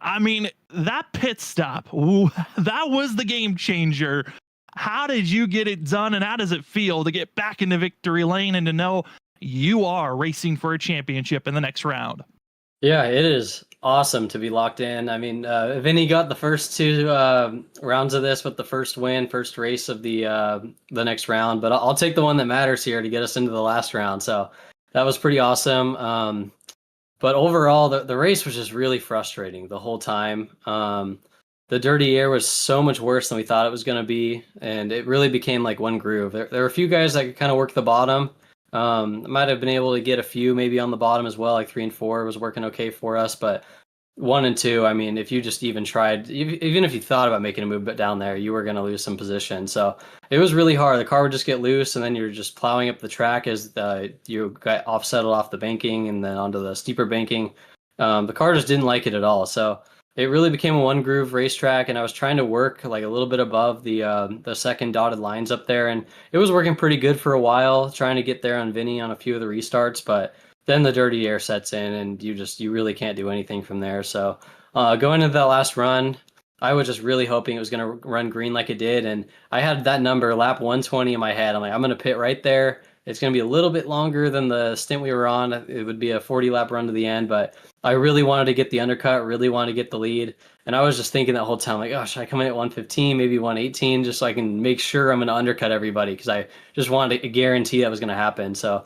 I mean, that pit stop, that was the game changer. How did you get it done, and how does it feel to get back into Victory Lane and to know you are racing for a championship in the next round? Yeah, it is awesome to be locked in. I mean, Vinny got the first 2 rounds of this with the first win, first race of the next round, but I'll take the one that matters here to get us into the last round. So that was pretty awesome. But overall, the race was just really frustrating the whole time. The dirty air was so much worse than we thought it was going to be, and it really became like one groove. There were a few guys that could kind of work the bottom. I might have been able to get a few maybe on the bottom as well, like 3 and 4 was working okay for us, but 1 and 2, I mean, if you just even tried, even if you thought about making a move down there, you were going to lose some position. So it was really hard. The car would just get loose, and then you're just plowing up the track as you got offsettled off the banking and then onto the steeper banking. The car just didn't like it at all. So it really became a one groove racetrack, and I was trying to work like a little bit above the second dotted lines up there, and it was working pretty good for a while, trying to get there on Vinny on a few of the restarts, but then the dirty air sets in, and you really can't do anything from there. So going into that last run, I was just really hoping it was going to run green like it did, and I had that number, lap 120 in my head. I'm like, I'm going to pit right there, it's going to be a little bit longer than the stint we were on. It would be a 40-lap run to the end, but I really wanted to get the undercut, really wanted to get the lead. And I was just thinking that whole time, like, oh, should I come in at 115, maybe 118, just so I can make sure I'm going to undercut everybody, because I just wanted to guarantee that was going to happen. So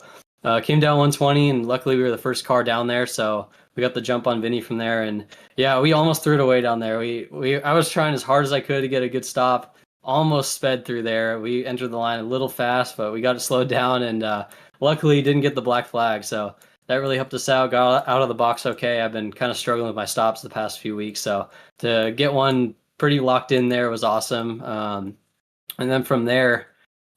came down 120, and luckily we were the first car down there, so we got the jump on Vinny from there. And yeah, we almost threw it away down there. I was trying as hard as I could to get a good stop. Almost sped through there. We entered the line a little fast, but we got it slowed down, and luckily didn't get the black flag. So that really helped us out. Got out of the box okay. I've been kind of struggling with my stops the past few weeks, so to get one pretty locked in there was awesome. And then from there,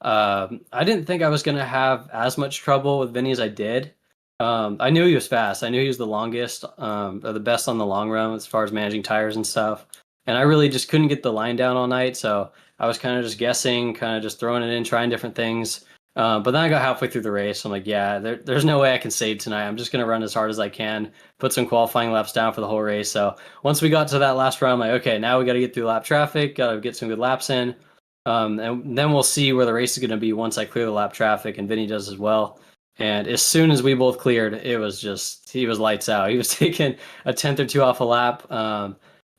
I didn't think I was going to have as much trouble with Vinny as I did. I knew he was fast. I knew he was the longest, or the best on the long run as far as managing tires and stuff. And I really just couldn't get the line down all night, so I was kind of just guessing, kind of just throwing it in, trying different things. But then I got halfway through the race. I'm like, yeah, there's no way I can save tonight. I'm just going to run as hard as I can, put some qualifying laps down for the whole race. So once we got to that last round, I'm like, okay, now we got to get through lap traffic, got to get some good laps in. And then we'll see where the race is going to be once I clear the lap traffic, and Vinny does as well. And as soon as we both cleared, it was just, he was lights out. He was taking a tenth or two off a lap.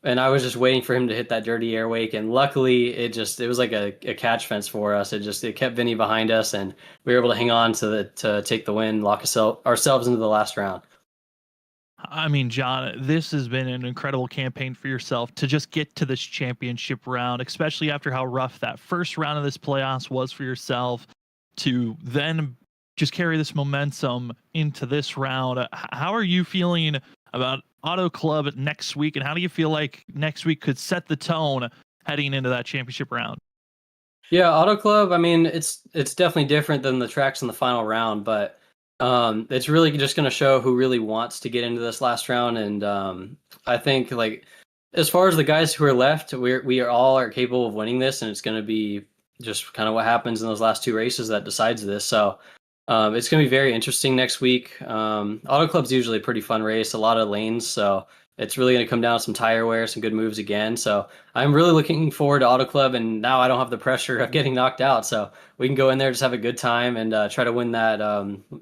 And I was just waiting for him to hit that dirty air wake, and luckily it was like a catch fence for us. It kept Vinny behind us, and we were able to hang on to take the win, lock ourselves into the last round. I mean, John, this has been an incredible campaign for yourself to just get to this championship round, especially after how rough that first round of this playoffs was for yourself, to then just carry this momentum into this round. How are you feeling about Auto Club next week, and how do you feel like next week could set the tone heading into that championship round? Yeah, Auto Club, I mean, it's definitely different than the tracks in the final round, but it's really just going to show who really wants to get into this last round. And I think, like, as far as the guys who are left, we all are capable of winning this, and it's going to be just kind of what happens in those last two races that decides this. So it's going to be very interesting next week. Auto Club's usually a pretty fun race, a lot of lanes, so it's really going to come down to some tire wear, some good moves again. So I'm really looking forward to Auto Club, and now I don't have the pressure of getting knocked out, so we can go in there, just have a good time, and try to win that,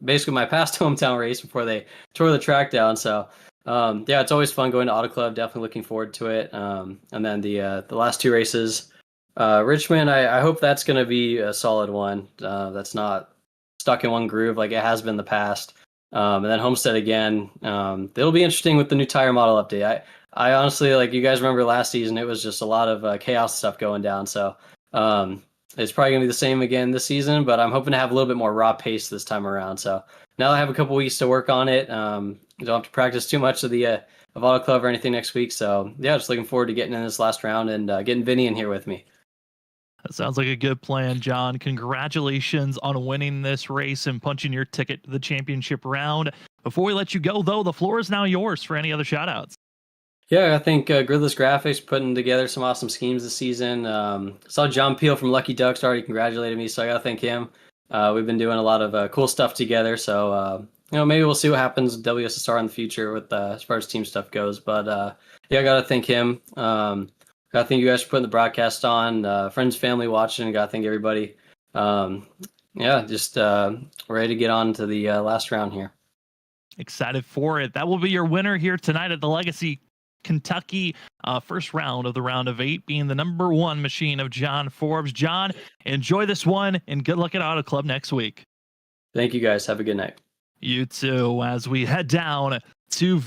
basically my past hometown race before they tore the track down. So yeah, it's always fun going to Auto Club, definitely looking forward to it. And then the last two races, Richmond, I hope that's going to be a solid one. That's not stuck in one groove like it has been the past. And then Homestead again. It'll be interesting with the new tire model update. I honestly, like, you guys remember last season, it was just a lot of chaos stuff going down. So it's probably going to be the same again this season, but I'm hoping to have a little bit more raw pace this time around. So now I have a couple weeks to work on it. Don't have to practice too much of Auto Club or anything next week. So yeah, just looking forward to getting in this last round and getting Vinny in here with me. That sounds like a good plan, John. Congratulations on winning this race and punching your ticket to the championship round. Before we let you go, though, the floor is now yours for any other shout-outs. Yeah, I think Gridless Graphics putting together some awesome schemes this season. Saw John Peel from Lucky Ducks already congratulated me, so I got to thank him. We've been doing a lot of cool stuff together, so maybe we'll see what happens with WSSR in the future with as far as team stuff goes. But yeah, I got to thank him. Got to thank you guys for putting the broadcast on. Friends, family watching. Got to thank everybody. Yeah, just ready to get on to the last round here. Excited for it. That will be your winner here tonight at the Legacy Kentucky first round of the round of 8, being the number 1 machine of John Forbes. John, enjoy this one, and good luck at Auto Club next week. Thank you guys. Have a good night. You too. As we head down to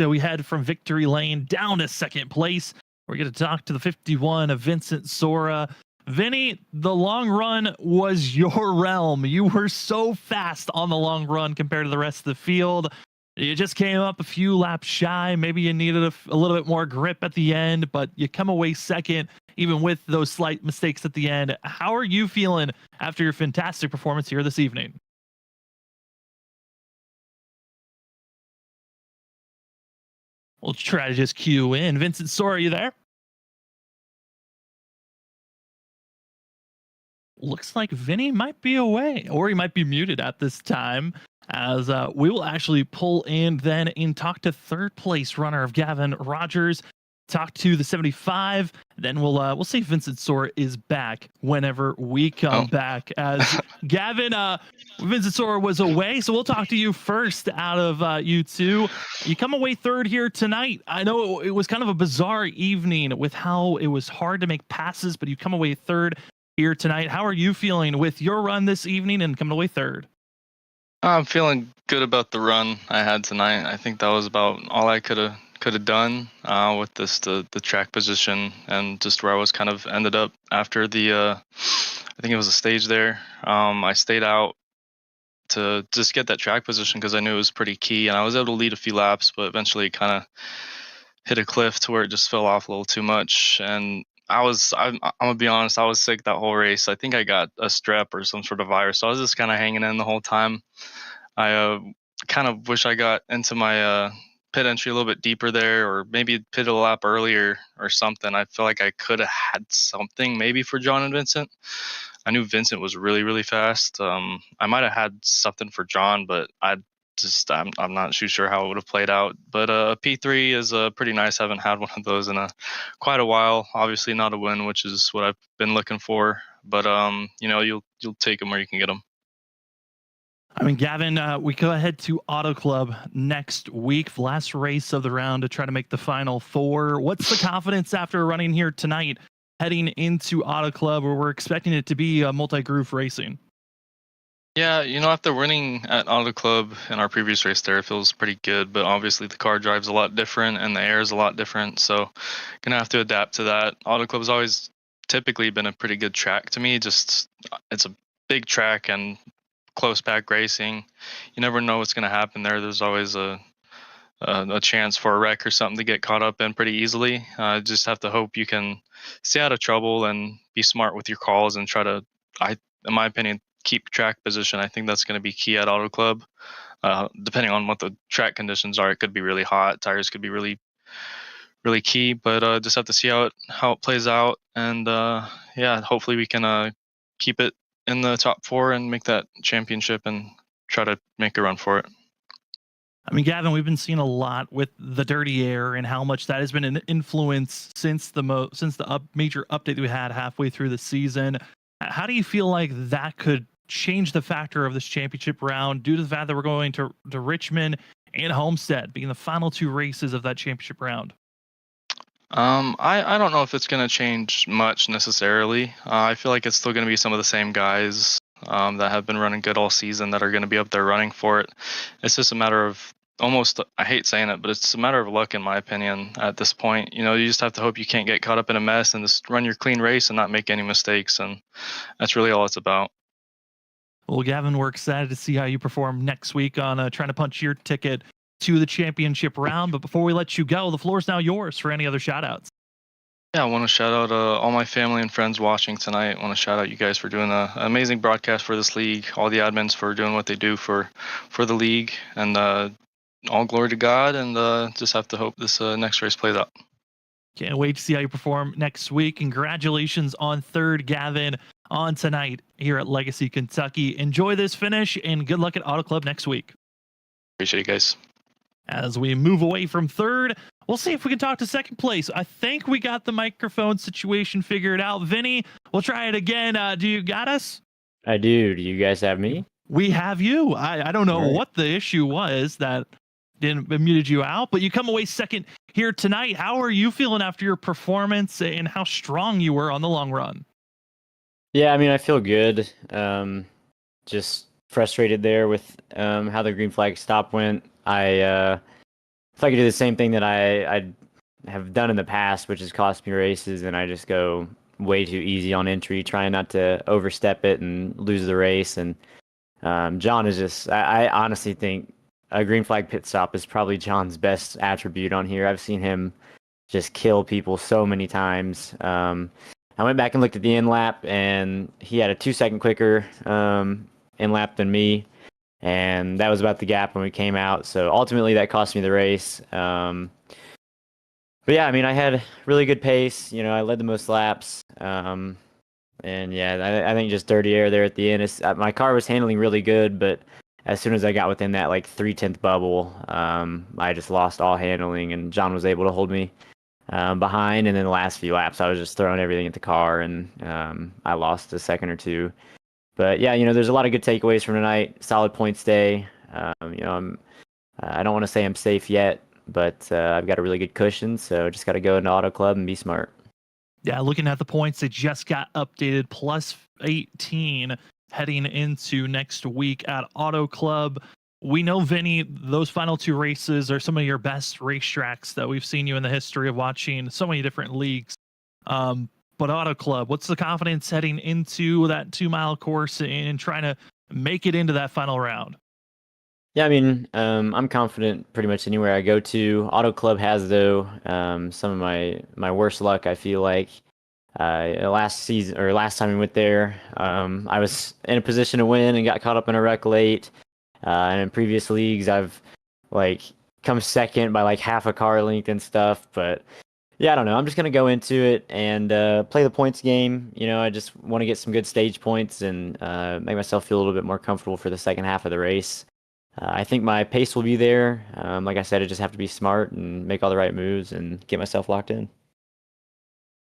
we head from victory lane down to second place. We're going to talk to the 51 of Vincent Sora. Vinny, the long run was your realm. You were so fast on the long run compared to the rest of the field. You just came up a few laps shy. Maybe you needed a little bit more grip at the end, but you come away second, even with those slight mistakes at the end. How are you feeling after your fantastic performance here this evening? We'll try to just cue in. Vincent Sora, are you there? Looks like Vinny might be away, or he might be muted at this time, as we will actually pull in then and talk to third place runner of Gavin Rogers. talk to the 75. Then we'll see if Vincent Sora is back whenever we come back. As Gavin, Vincent Sora was away, so we'll talk to you first out of you two. You come away third here tonight. I know it was kind of a bizarre evening with how it was hard to make passes, but you come away third here tonight. How are you feeling with your run this evening and coming away third? I'm feeling good about the run I had tonight. I think that was about all I could have done with the track position and just where I was kind of ended up after the I think it was a stage there. I stayed out to just get that track position because I knew it was pretty key, and I was able to lead a few laps, but eventually kind of hit a cliff to where it just fell off a little too much. And I'm gonna be honest, I was sick that whole race. I think I got a strep or some sort of virus, so I was just kind of hanging in the whole time. I kind of wish I got into my pit entry a little bit deeper there, or maybe pit a lap earlier or something. I feel like I could have had something maybe for John and Vincent. I knew Vincent was really, really fast. I might have had something for John, but I'm not too sure how it would have played out. But P3 is pretty nice. I haven't had one of those in quite a while. Obviously not a win, which is what I've been looking for. But you'll take them where you can get them. I mean, Gavin, we go ahead to Auto Club next week, last race of the round to try to make the final four. What's the confidence after running here tonight, heading into Auto Club, where we're expecting it to be a multi-groove racing? Yeah, after winning at Auto Club in our previous race there, it feels pretty good, but obviously the car drive's a lot different and the air is a lot different, so gonna have to adapt to that. Auto Club's always typically been a pretty good track to me. Just it's a big track and close pack racing. You never know what's gonna happen there. There's always a chance for a wreck or something to get caught up in pretty easily. Just have to hope you can stay out of trouble and be smart with your calls and try to, in my opinion, keep track position. I think that's going to be key at Auto Club. Depending on what the track conditions are, it could be really hot. Tires could be really, really key. But just have to see how it plays out. And hopefully we can keep it in the top four and make that championship and try to make a run for it. I mean, Gavin, we've been seeing a lot with the dirty air and how much that has been an influence since the major update that we had halfway through the season. How do you feel like that could change the factor of this championship round due to the fact that we're going to Richmond and Homestead being the final two races of that championship round? I don't know if it's going to change much necessarily. I feel like it's still going to be some of the same guys that have been running good all season that are going to be up there running for it. It's just a matter of almost, I hate saying it, but it's a matter of luck in my opinion at this point. You just have to hope you can't get caught up in a mess and just run your clean race and not make any mistakes. And that's really all it's about. Well, Gavin, we're excited to see how you perform next week on trying to punch your ticket to the championship round. But before we let you go, the floor is now yours for any other shout outs. Yeah, I want to shout out all my family and friends watching tonight. I want to shout out you guys for doing an amazing broadcast for this league, all the admins for doing what they do for the league, and all glory to God, and just have to hope this next race plays out. Can't wait to see how you perform next week. Congratulations on third, Gavin, on tonight here at Legacy, Kentucky. Enjoy this finish, and good luck at Auto Club next week. Appreciate you guys. As we move away from third, we'll see if we can talk to second place. I think we got the microphone situation figured out. Vinny, we'll try it again. Do you got us? I do. Do you guys have me? We have you. I don't know what the issue was that muted you out, but you come away second here tonight. How are you feeling after your performance and how strong you were on the long run? Yeah, I mean, I feel good. Just frustrated there with how the green flag stop went. If I could do the same thing that I have done in the past, which has cost me races, and I just go way too easy on entry, trying not to overstep it and lose the race. And John is just, I honestly think a green flag pit stop is probably John's best attribute on here. I've seen him just kill people so many times. I went back and looked at the in lap, and he had a 2-second quicker in lap than me. And that was about the gap when we came out. So ultimately that cost me the race. But yeah, I mean, I had really good pace. I led the most laps. And yeah, I think just dirty air there at the end. My car was handling really good, but as soon as I got within that 3/10 bubble, I just lost all handling, and John was able to hold me behind, and then the last few laps I was just throwing everything at the car, and I lost a second or two. But yeah, there's a lot of good takeaways from tonight. Solid points day. I don't want to say I'm safe yet, but I've got a really good cushion, so just got to go into Auto Club and be smart. Yeah, looking at the points, they just got updated, plus 18 heading into next week at Auto Club. We know, Vinny, those final 2 races are some of your best racetracks that we've seen you in the history of watching so many different leagues. But Auto Club, what's the confidence heading into that 2-mile course and trying to make it into that final round? Yeah, I mean, I'm confident pretty much anywhere I go to. Auto Club has, though, some of my worst luck, I feel like. Last season, or last time we went there, I was in a position to win and got caught up in a wreck late. And in previous leagues, I've come second by half a car length and stuff. But yeah, I don't know. I'm just gonna go into it and play the points game. I just want to get some good stage points and make myself feel a little bit more comfortable for the second half of the race. I think my pace will be there. Like I said, I just have to be smart and make all the right moves and get myself locked in.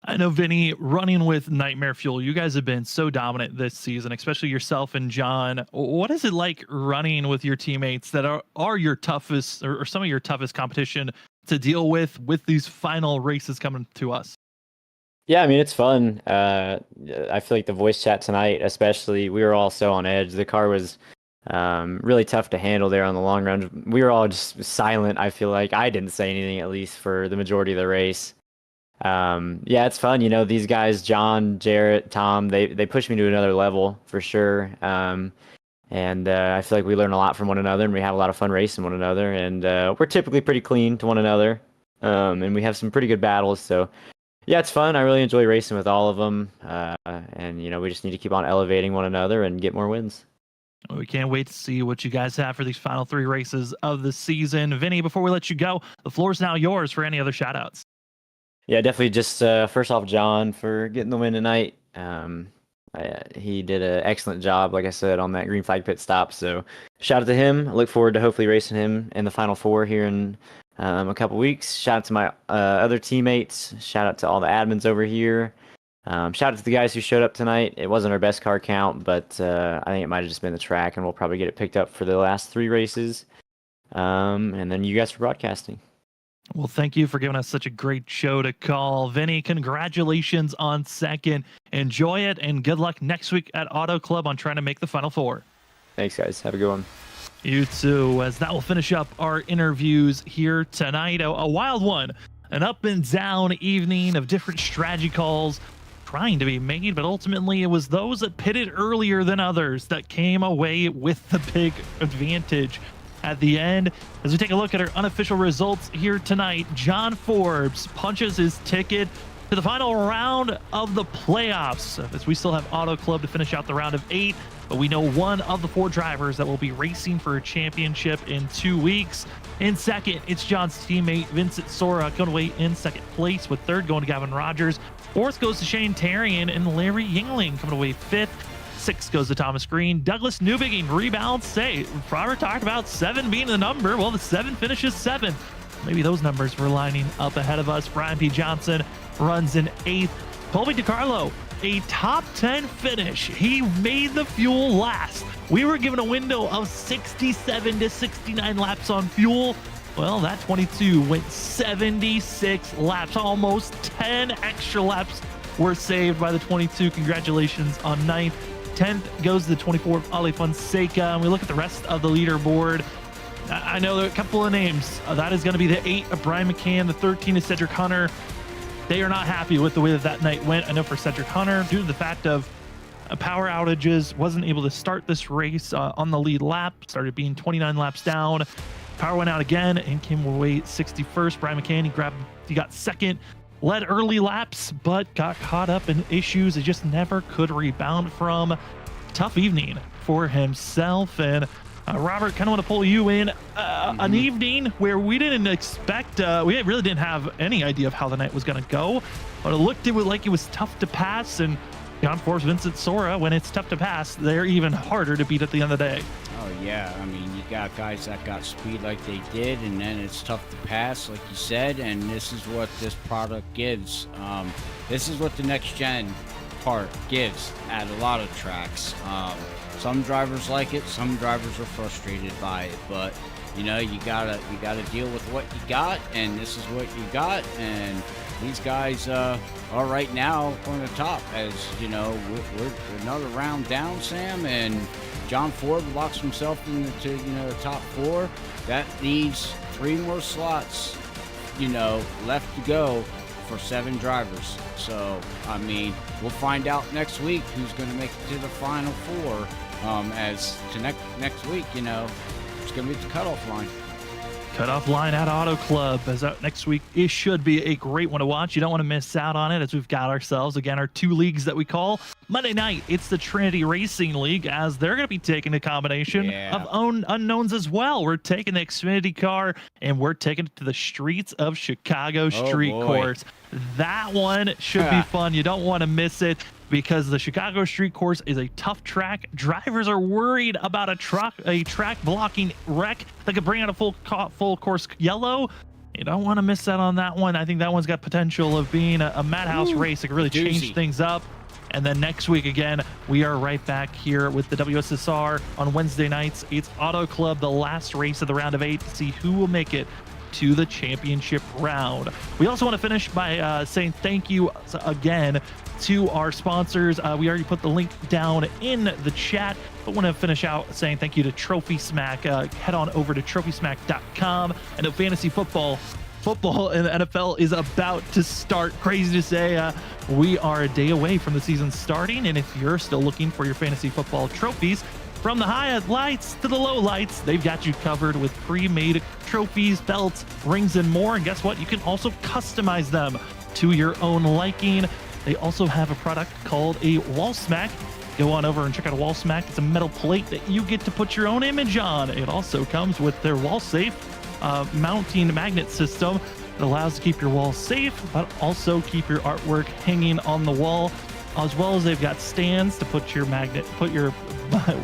I know, Vinny, running with Nightmare Fuel, you guys have been so dominant this season, especially yourself and John. What is it like running with your teammates that are your toughest, or some of your toughest competition to deal with these final races coming to us? Yeah, I mean, it's fun. I feel like the voice chat tonight, especially, we were all so on edge. The car was really tough to handle there on the long run. We were all just silent. I feel like I didn't say anything, at least for the majority of the race. Yeah, it's fun. These guys, John, Jarrett, Tom, they push me to another level for sure. And I feel like we learn a lot from one another, and we have a lot of fun racing one another. And we're typically pretty clean to one another. And we have some pretty good battles. So yeah, it's fun. I really enjoy racing with all of them. And we just need to keep on elevating one another and get more wins. We can't wait to see what you guys have for these final 3 races of the season. Vinny, before we let you go, the floor is now yours for any other shout outs. Yeah, definitely. Just first off, John, for getting the win tonight. He did an excellent job, like I said, on that green flag pit stop. So shout out to him. I look forward to hopefully racing him in the final 4 here in a couple weeks. Shout out to my other teammates. Shout out to all the admins over here. Shout out to the guys who showed up tonight. It wasn't our best car count, but I think it might have just been the track, and we'll probably get it picked up for the last 3 races. And then you guys for broadcasting. Well, thank you for giving us such a great show to call. Vinny, congratulations on second. Enjoy it, and good luck next week at Auto Club on trying to make the final 4. Thanks, guys. Have a good one. You too, as that will finish up our interviews here tonight. A wild one, an up and down evening of different strategy calls trying to be made, but ultimately it was those that pitted earlier than others that came away with the big advantage. At the end, as we take a look at our unofficial results here tonight, John Forbes punches his ticket to the final round of the playoffs, as we still have Auto Club to finish out the round of 8, but we know one of the 4 drivers that will be racing for a championship in 2 weeks. In second, it's John's teammate Vincent Sora going away in second place, with third going to Gavin Rogers. Fourth goes to Shane Tarian, and Larry Yingling coming away 5th. 6 goes to Thomas Green. Douglas Newbegin rebounds. Say, Robert talked about 7 being the number. Well, the 7 finishes 7th. Maybe those numbers were lining up ahead of us. Brian P. Johnson runs in 8th. Colby DiCarlo, a top 10 finish. He made the fuel last. We were given a window of 67 to 69 laps on fuel. Well, that 22 went 76 laps. Almost 10 extra laps were saved by the 22. Congratulations on 9th. 10th goes to the 24 of Ali Fonseca. And we look at the rest of the leaderboard. I know there are a couple of names. That is going to be the 8 of Brian McCann. The 13 is Cedric Hunter. They are not happy with the way that night went. I know for Cedric Hunter, due to the fact of power outages, wasn't able to start this race on the lead lap. Started being 29 laps down. Power went out again and came away 61st. Brian McCann, he got second. Led early laps, but got caught up in issues he just never could rebound from. Tough evening for himself. And Robert, kind of want to pull you in. An evening where we didn't expect, we really didn't have any idea of how the night was going to go, but it looked like it was tough to pass. And John Forbes, Vincent Sora, when it's tough to pass, they're even harder to beat at the end of the day. Oh, yeah. I mean, got guys that got speed like they did, and then it's tough to pass, like you said, and this is what this product gives. This is what the next gen part gives at a lot of tracks. Some drivers like it, some drivers are frustrated by it, but you know, you gotta deal with what you got, and this is what you got, and these guys are right now on the top. As you know, we're another round down, Sam, and John Ford locks himself into the top 4. That leaves 3 more slots, left to go for 7 drivers. So I mean, we'll find out next week who's going to make it to the final 4. As to next week, it's going to be the cutoff line. Cutoff line at Auto Club is out next week. It should be a great one to watch. You don't want to miss out on it, as we've got ourselves, again, our 2 leagues that we call. Monday night, it's the Trinity Racing League, as they're going to be taking a combination of unknowns as well. We're taking the Xfinity car, and we're taking it to the streets of Chicago Street Course. That one should be fun. You don't want to miss it, because the Chicago Street Course is a tough track. Drivers are worried about a track blocking wreck that could bring out a full course yellow. You don't want to miss out on that one. I think that one's got potential of being a madhouse race that could really change things up. And then next week, again, we are right back here with the WSSR on Wednesday nights. It's Auto Club, the last race of the round of 8, to see who will make it to the championship round. We also want to finish by saying thank you again to our sponsors. We already put the link down in the chat, but want to finish out saying thank you to Trophy Smack. Head on over to trophysmack.com. I know fantasy football in the NFL is about to start. Crazy to say, we are a day away from the season starting, and if you're still looking for your fantasy football trophies, from the highlights to the lowlights, they've got you covered with pre-made trophies, belts, rings, and more. And guess what? You can also customize them to your own liking. They also have a product called a Wall Smack. Go on over and check out a Wall Smack. It's a metal plate that you get to put your own image on. It also comes with their wall safe mounting magnet system that allows to keep your wall safe, but also keep your artwork hanging on the wall. As well as they've got stands to put your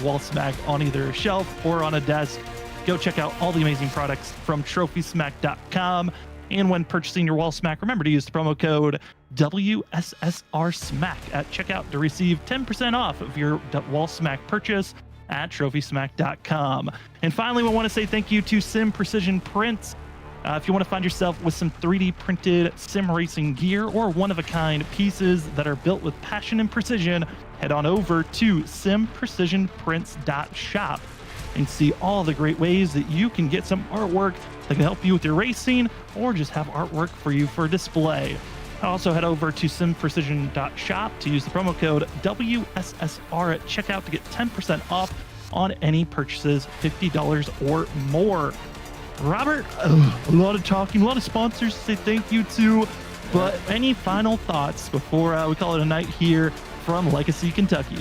Wall Smack on either a shelf or on a desk. Go check out all the amazing products from trophysmack.com. And when purchasing your Wall Smack, remember to use the promo code WSSRSmack at checkout to receive 10% off of your Wall Smack purchase at trophysmack.com. And finally, we want to say thank you to Sim Precision Prints. If you want to find yourself with some 3D printed sim racing gear or one-of-a-kind pieces that are built with passion and precision, head on over to simprecisionprints.shop and see all the great ways that you can get some artwork that can help you with your racing or just have artwork for you for display. Also head over to simprecision.shop to use the promo code WSSR at checkout to get 10% off on any purchases $50 or more. Robert, a lot of talking, a lot of sponsors to say thank you to, but any final thoughts before we call it a night here from Legacy, Kentucky?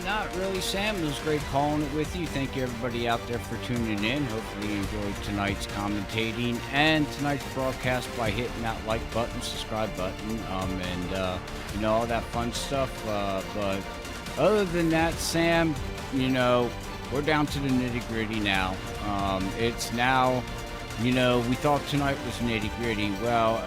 Not really, Sam. It was great calling it with you. Thank you, everybody out there, for tuning in. Hopefully you enjoyed tonight's commentating and tonight's broadcast by hitting that like button, subscribe button, and all that fun stuff. But other than that, Sam, we're down to the nitty-gritty now. It's now, we thought tonight was nitty-gritty. Well,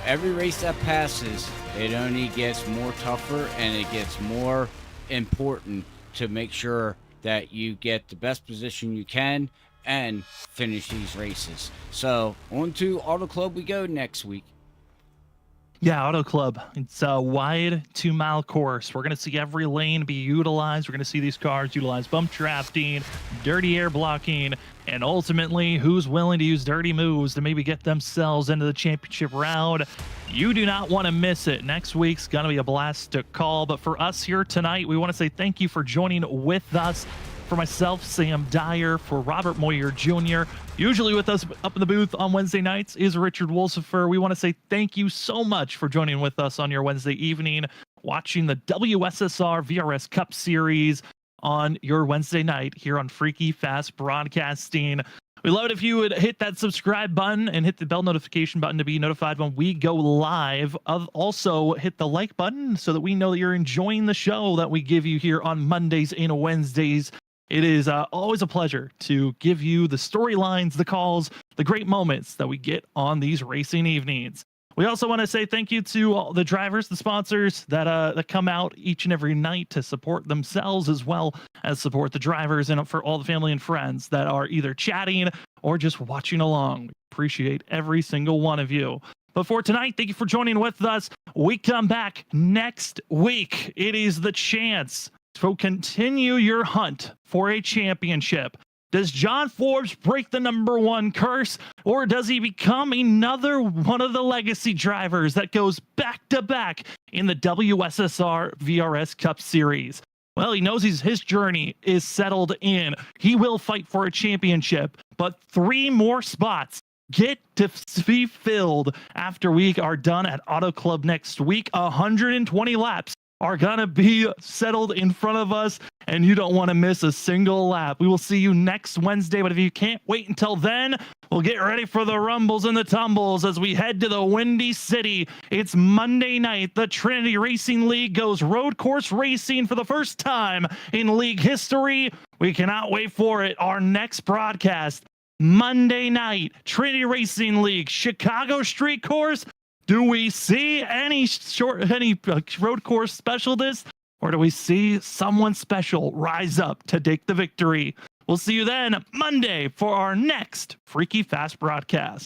every race that passes, it only gets more tougher, and it gets more important to make sure that you get the best position you can and finish these races. So on to Auto Club we go next week. Yeah, Auto Club. It's a wide 2-mile course. We're going to see every lane be utilized. We're going to see these cars utilize bump drafting, dirty air blocking, and ultimately, who's willing to use dirty moves to maybe get themselves into the championship round. You do not want to miss it. Next week's going to be a blast to call. But for us here tonight, we want to say thank you for joining with us. For myself, Sam Dyer, for Robert Moyer Jr., usually with us up in the booth on Wednesday nights is Richard Wolsifer. We want to say thank you so much for joining with us on your Wednesday evening, watching the WSSR VRS Cup Series on your Wednesday night here on Freaky Fast Broadcasting. We'd love it if you would hit that subscribe button and hit the bell notification button to be notified when we go live. Also, hit the like button so that we know that you're enjoying the show that we give you here on Mondays and Wednesdays. It is always a pleasure to give you the storylines, the calls, the great moments that we get on these racing evenings. We also want to say thank you to all the drivers, the sponsors that come out each and every night to support themselves as well as support the drivers, and for all the family and friends that are either chatting or just watching along. We appreciate every single one of you. But for tonight, thank you for joining with us. We come back next week. It is the chance to continue your hunt for a championship. Does John Forbes break the #1 curse, or does he become another one of the legacy drivers that goes back to back in the WSSR VRS Cup Series? Well, he knows his journey is settled in. He will fight for a championship, but 3 more spots get to be filled after we are done at Auto Club next week. 120 laps are gonna be settled in front of us, and you don't want to miss a single lap. We will see you next Wednesday, but if you can't wait until then, we'll get ready for the rumbles and the tumbles as we head to the Windy City. It's Monday night. The Trinity Racing League goes road course racing for the first time in league history. We cannot wait for it. Our next broadcast, Monday night, Trinity Racing League, Chicago Street Course. Do we see any road course specialists, or do we see someone special rise up to take the victory? We'll see you then Monday for our next Freaky Fast broadcast.